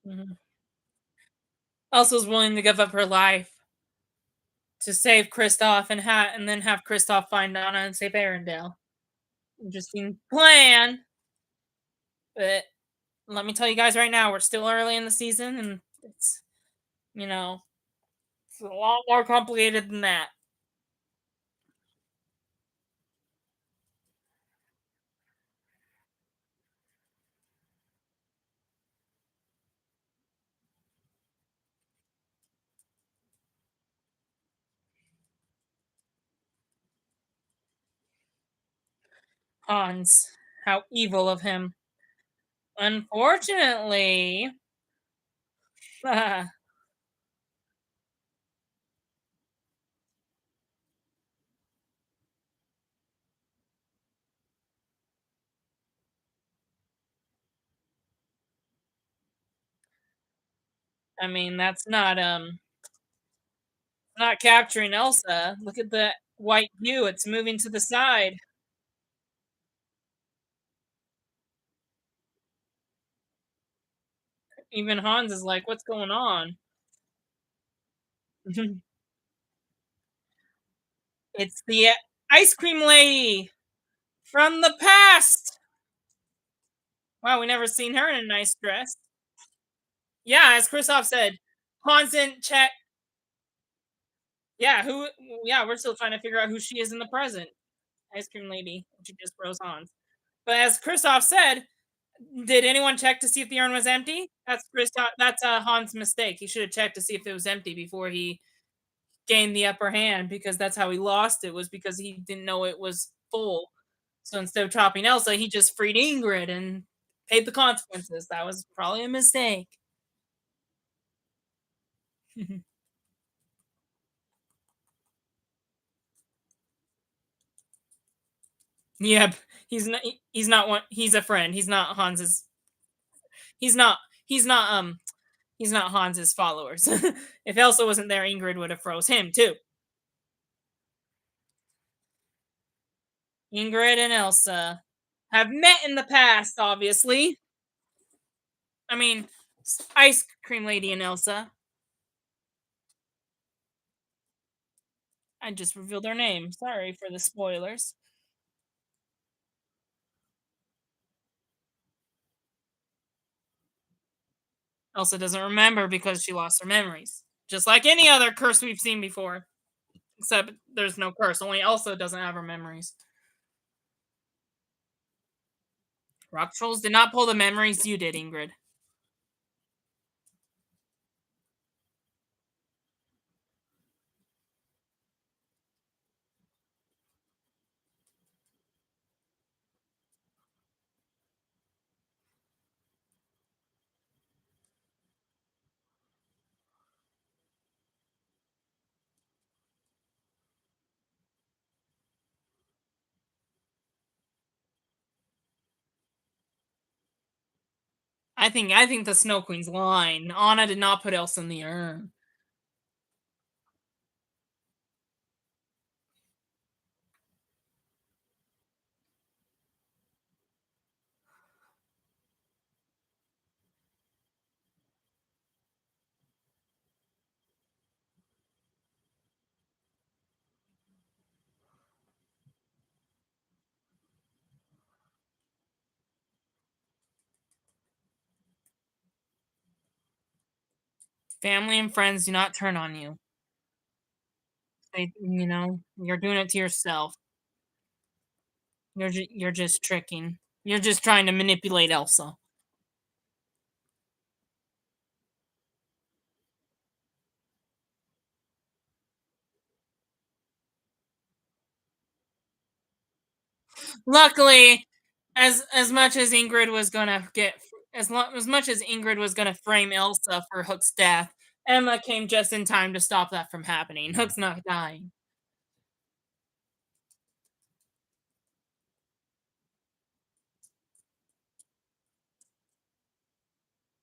Mhm. Elsa's willing to give up her life to save Kristoff and then have Kristoff find Anna and save Arendelle. Interesting plan, but let me tell you guys right now, we're still early in the season, and you know it's a lot more complicated than that. Hans, how evil of him. Unfortunately, I mean that's not capturing Elsa. Look at the white hue; it's moving to the side. Even Hans is like, "What's going on?" It's the ice cream lady from the past. Wow, we never seen her in a nice dress. Yeah, as Kristoff said, Hans didn't check. Yeah, who? Yeah, we're still trying to figure out who she is in the present. Ice cream lady. She just froze Hans. But as Kristoff said, did anyone check to see if the urn was empty? That's Kristoff. That's Hans' mistake. He should have checked to see if it was empty before he gained the upper hand, because that's how he lost it, was because he didn't know it was full. So instead of chopping Elsa, he just freed Ingrid and paid the consequences. That was probably a mistake. Yep. He's not one. He's a friend. He's not Hans's. He's not he's not he's not Hans's followers. If Elsa wasn't there, Ingrid would have froze him too. Ingrid and Elsa have met in the past, obviously. I mean, Ice Cream Lady and Elsa. I just revealed their name. Sorry for the spoilers. Elsa doesn't remember because she lost her memories. Just like any other curse we've seen before. Except there's no curse. Only Elsa doesn't have her memories. Rock trolls did not pull the memories you did, Ingrid. I think the Snow Queen's lying. Anna did not put Elsa in the urn. Family and friends do not turn on you. You're doing it to yourself. You're just tricking. You're just trying to manipulate Elsa. Luckily, as much as Ingrid was gonna get as much as Ingrid was gonna frame Elsa for Hook's death, Emma came just in time to stop that from happening. Hook's not dying.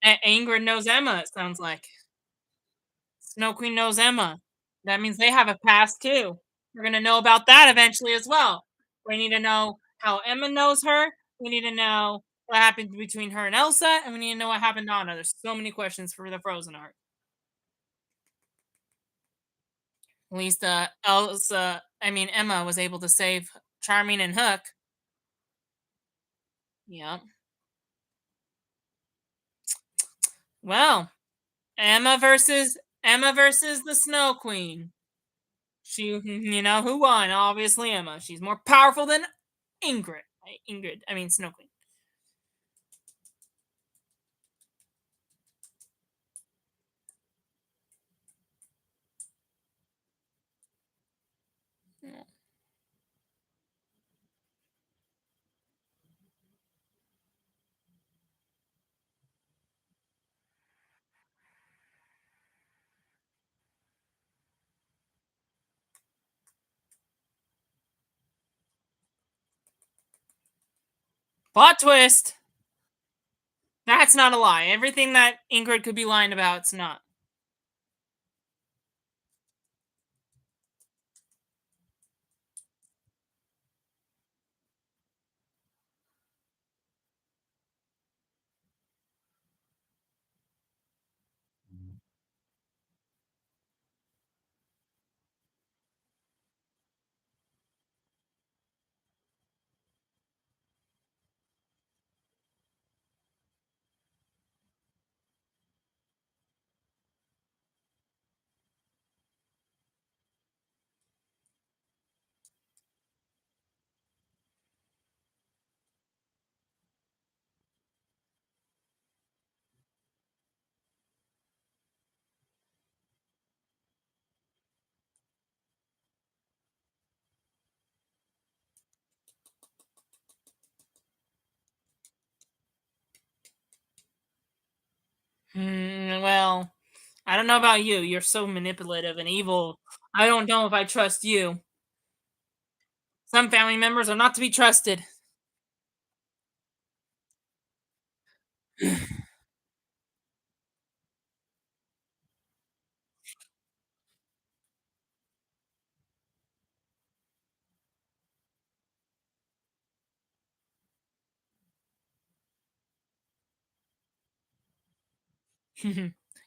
Ingrid knows Emma. It sounds like Snow Queen knows Emma. That means they have a past too. We're gonna know about that eventually as well. We need to know how Emma knows her. We need to know what happened between her and Elsa, and we need to know what happened to Anna. There's so many questions for the Frozen arc. At least Emma was able to save Charming and Hook. Yep. Well, Emma versus the Snow Queen. Who won? Obviously Emma. She's more powerful than Ingrid. Snow Queen. Plot twist. That's not a lie. Everything that Ingrid could be lying about, it's not. Well, I don't know about you. You're so manipulative and evil. I don't know if I trust you. Some family members are not to be trusted.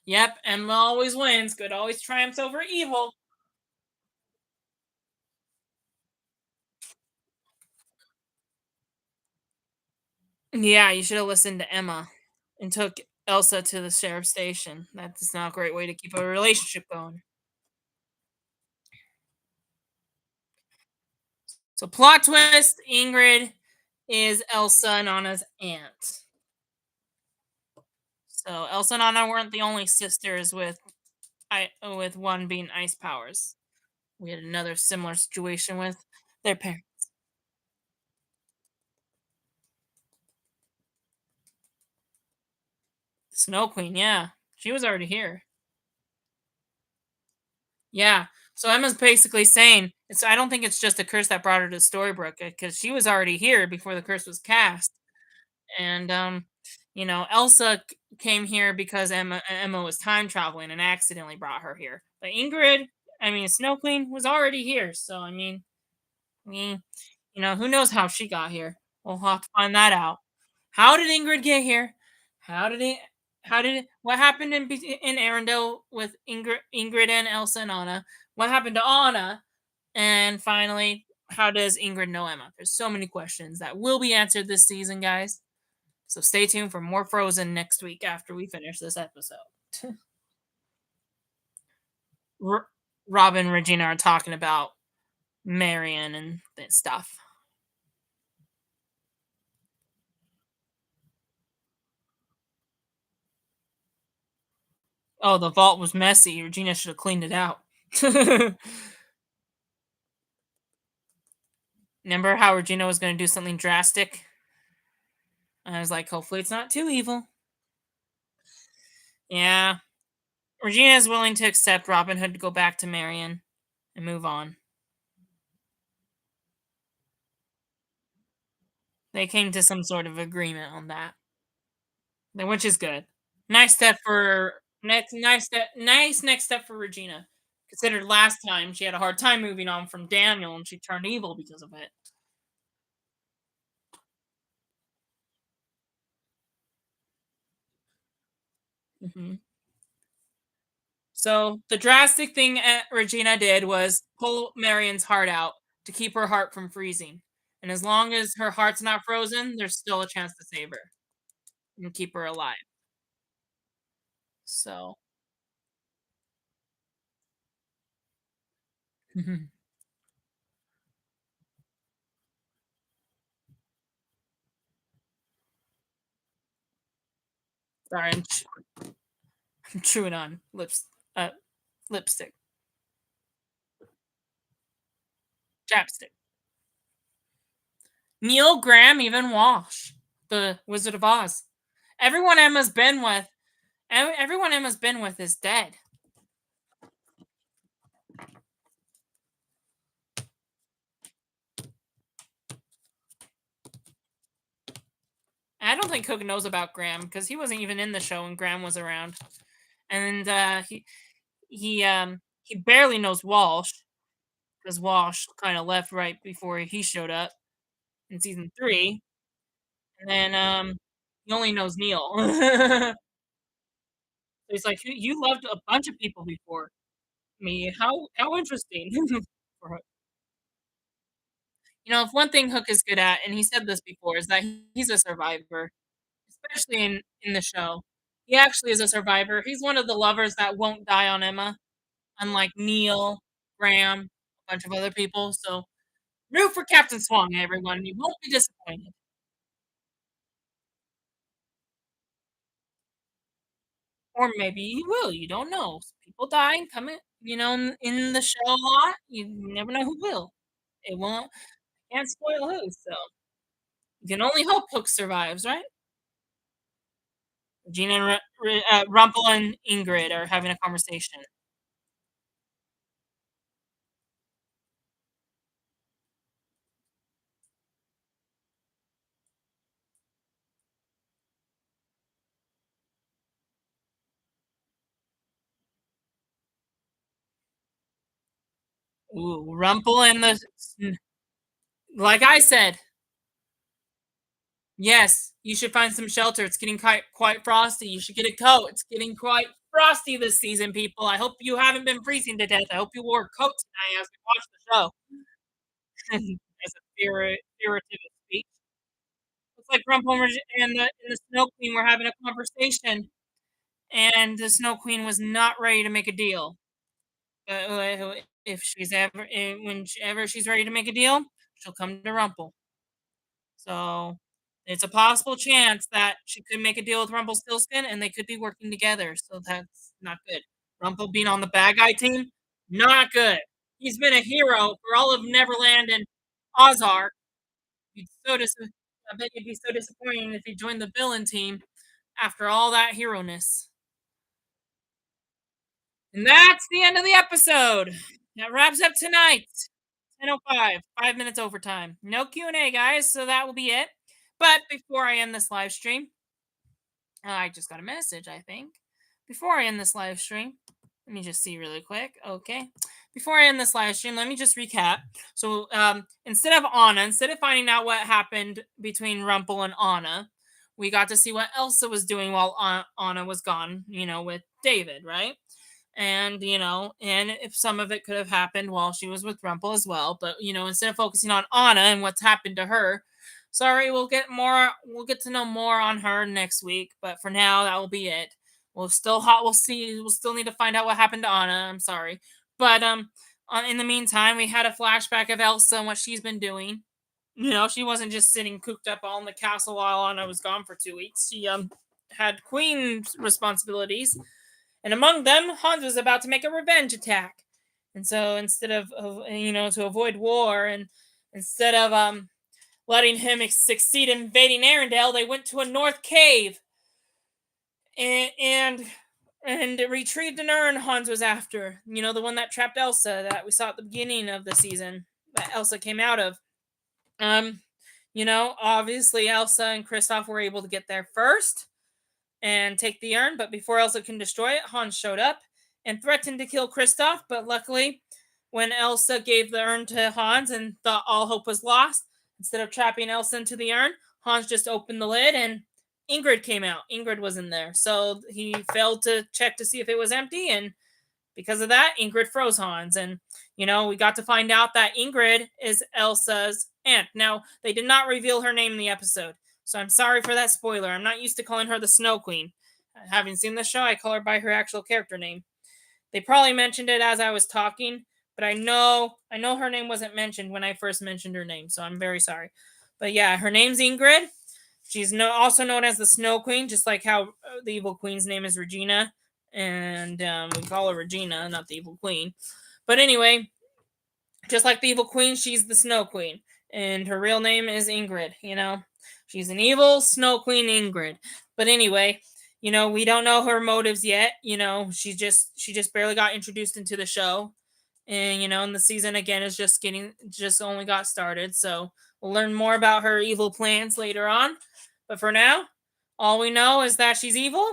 Yep, Emma always wins. Good always triumphs over evil. Yeah, you should have listened to Emma and took Elsa to the sheriff's station. That's not a great way to keep a relationship going. So, plot twist: Ingrid is Elsa and Anna's aunt. So, Elsa and Anna weren't the only sisters with one being ice powers. We had another similar situation with their parents. Snow Queen, yeah, she was already here. Yeah. So Emma's basically saying it's. I don't think it's just a curse that brought her to Storybrooke because she was already here before the curse was cast. And Elsa came here because Emma was time traveling and accidentally brought her here. But Ingrid, I mean Snow Queen, was already here. So I mean, who knows how she got here? We'll have to find that out. How did Ingrid get here? How did it? How did it? What happened in Arendelle with Ingrid and Elsa and Anna? What happened to Anna? And finally, how does Ingrid know Emma? There's so many questions that will be answered this season, guys. So stay tuned for more Frozen next week after we finish this episode. R- Robin and Regina are talking about Marion and stuff. Oh, the vault was messy. Regina should have cleaned it out. Remember how Regina was going to do something drastic? I was like, hopefully it's not too evil. Yeah. Regina is willing to accept Robin Hood to go back to Marion and move on. They came to some sort of agreement on that, which is good. Nice step for nice next step for Regina. Considered last time she had a hard time moving on from Daniel and she turned evil because of it. Hmm. So the drastic thing Regina did was pull Marion's heart out to keep her heart from freezing. And as long as her heart's not frozen, there's still a chance to save her and keep her alive. So, sorry, I'm chewing on uh, lipstick, chapstick. Neil, Graham, even Wash, the Wizard of Oz. Everyone Emma's been with, everyone Emma's been with is dead. I don't think Cook knows about Graham because he wasn't even in the show when Graham was around, and he barely knows Walsh because Walsh kind of left right before he showed up in season 3, and then he only knows Neil. So he's like, "You loved a bunch of people before me. How interesting." For Hook. If one thing Hook is good at, and he said this before, is that he's a survivor, especially in the show. He actually is a survivor. He's one of the lovers that won't die on Emma, unlike Neil, Graham, a bunch of other people. So root for Captain Swan, everyone. You won't be disappointed. Or maybe you will. You don't know. People die and come in the show a lot. You never know who will. It won't. Can't spoil who. So you can only hope Hook survives, right? Gina and Rumpel and Ingrid are having a conversation. Ooh, Rumpel and like I said, yes, you should find some shelter. It's getting quite frosty. You should get a coat. It's getting quite frosty this season, people. I hope you haven't been freezing to death. I hope you wore a coat tonight as we watch the show. As a figurative speech. It's like Rumpel and the Snow Queen were having a conversation, and the Snow Queen was not ready to make a deal. If she's ever, whenever she's ready to make a deal, she'll come to Rumpel. So it's a possible chance that she could make a deal with Rumpelstiltskin and they could be working together. So that's not good. Rumpel being on the bad guy team, not good. He's been a hero for all of Neverland and Ozark. He's so I bet you'd be so disappointed if he joined the villain team after all that hero-ness. And that's the end of the episode. That wraps up tonight. 10:05, 5 minutes overtime. No Q&A, guys, so that will be it. But before I end this live stream, I just got a message, I think. Before I end this live stream, let me just see really quick. Okay. Before I end this live stream, let me just recap. So instead of finding out what happened between Rumpel and Anna, we got to see what Elsa was doing while Anna was gone, with David, right? And and if some of it could have happened while she was with Rumpel as well, but instead of focusing on Anna and what's happened to her, sorry, we'll get to know more on her next week, but for now that will be it. We'll still need to find out what happened to Anna. I'm sorry, but in the meantime, we had a flashback of Elsa and what she's been doing. She wasn't just sitting cooped up all in the castle while Anna was gone for 2 weeks. She had queen responsibilities, and among them, Hans was about to make a revenge attack. And so instead to avoid war, and instead of letting him succeed in invading Arendelle, they went to a north cave and retrieved an urn Hans was after. The one that trapped Elsa that we saw at the beginning of the season that Elsa came out of. Obviously Elsa and Kristoff were able to get there first and take the urn, but before Elsa can destroy it, Hans showed up and threatened to kill Kristoff, but luckily, when Elsa gave the urn to Hans and thought all hope was lost, instead of trapping Elsa into the urn, Hans just opened the lid and Ingrid came out. Ingrid was in there, so he failed to check to see if it was empty, and because of that, Ingrid froze Hans. And, we got to find out that Ingrid is Elsa's aunt. Now, they did not reveal her name in the episode, so I'm sorry for that spoiler. I'm not used to calling her the Snow Queen. Having seen the show, I call her by her actual character name. They probably mentioned it as I was talking, but I know her name wasn't mentioned when I first mentioned her name, so I'm very sorry. But yeah, her name's Ingrid. She's also known as the Snow Queen, just like how the evil queen's name is Regina, and we call her Regina, not the evil queen. But anyway, just like the evil queen, she's the Snow Queen, and her real name is Ingrid. She's an evil Snow Queen, Ingrid. But anyway, we don't know her motives yet. She just barely got introduced into the show, and the season again is just only got started. So we'll learn more about her evil plans later on. But for now, all we know is that she's evil,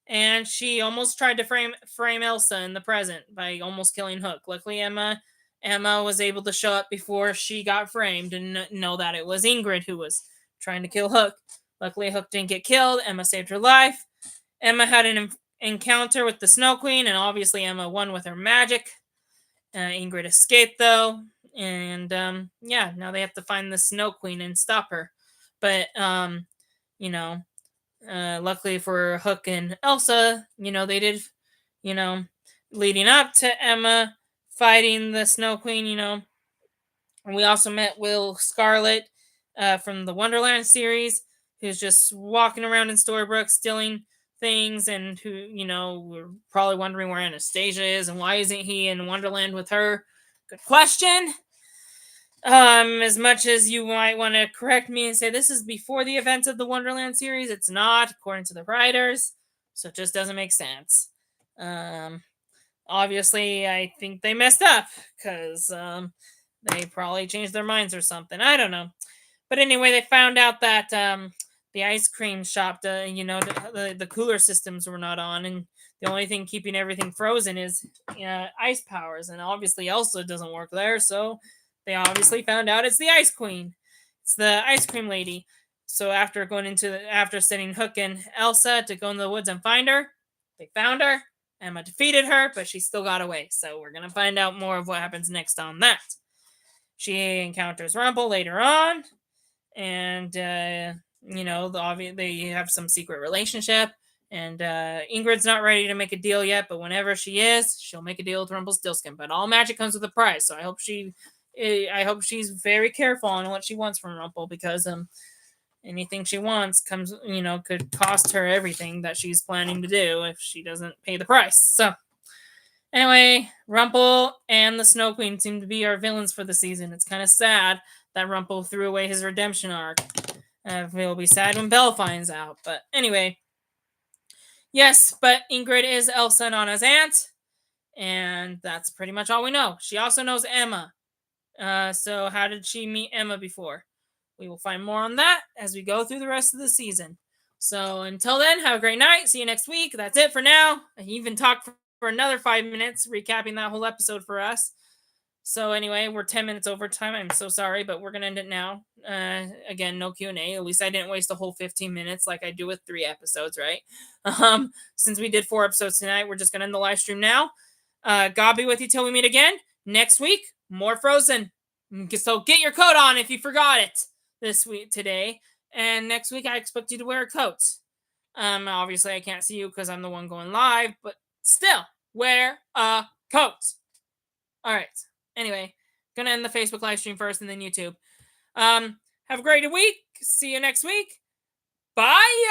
and she almost tried to frame Elsa in the present by almost killing Hook. Luckily, Emma was able to show up before she got framed and know that it was Ingrid who was trying to kill Hook. Luckily, Hook didn't get killed. Emma saved her life. Emma had an encounter with the Snow Queen, and obviously Emma won with her magic. Ingrid escaped, though, and now they have to find the Snow Queen and stop her. But luckily for Hook and Elsa, they did, leading up to Emma fighting the Snow Queen, and we also met Will Scarlet from the Wonderland series, who's just walking around in Storybrooke stealing things, and who, we're probably wondering where Anastasia is and why isn't he in Wonderland with her. Good question. As much as you might want to correct me and say this is before the events of the Wonderland series, it's not, according to the writers. So it just doesn't make sense. Obviously, I think they messed up because they probably changed their minds or something. I don't know. But anyway, they found out that the ice cream shop, the cooler systems were not on, and the only thing keeping everything frozen is ice powers. And obviously, Elsa doesn't work there, so they obviously found out it's the Ice Queen. It's the ice cream lady. So after sending Hook and Elsa to go into the woods and find her, they found her. Emma defeated her, but she still got away. So we're gonna find out more of what happens next on that. She encounters Rumple later on, and they have some secret relationship. And Ingrid's not ready to make a deal yet, but whenever she is, she'll make a deal with Rumpelstiltskin. But all magic comes with a price, so I hope she's very careful on what she wants from Rumple, because anything she wants could cost her everything that she's planning to do if she doesn't pay the price. So anyway, Rumple and the Snow Queen seem to be our villains for the season. It's kind of sad that Rumple threw away his redemption arc. It'll be sad when Belle finds out. But anyway, yes, but Ingrid is Elsa and Anna's aunt, and that's pretty much all we know. She also knows Emma. So how did she meet Emma before? We will find more on that as we go through the rest of the season. So until then, have a great night. See you next week. That's it for now. I even talked for another 5 minutes, recapping that whole episode for us. So anyway, we're 10 minutes over time. I'm so sorry, but we're going to end it now. Again, no Q&A. At least I didn't waste a whole 15 minutes like I do with 3 episodes, right? Since we did 4 episodes tonight, we're just going to end the live stream now. God be with you till we meet again. Next week, more Frozen. So get your coat on if you forgot it today. And next week, I expect you to wear a coat. Obviously, I can't see you because I'm the one going live, but still, wear a coat. All right. Anyway, gonna end the Facebook live stream first and then YouTube. Have a great week. See you next week. Bye.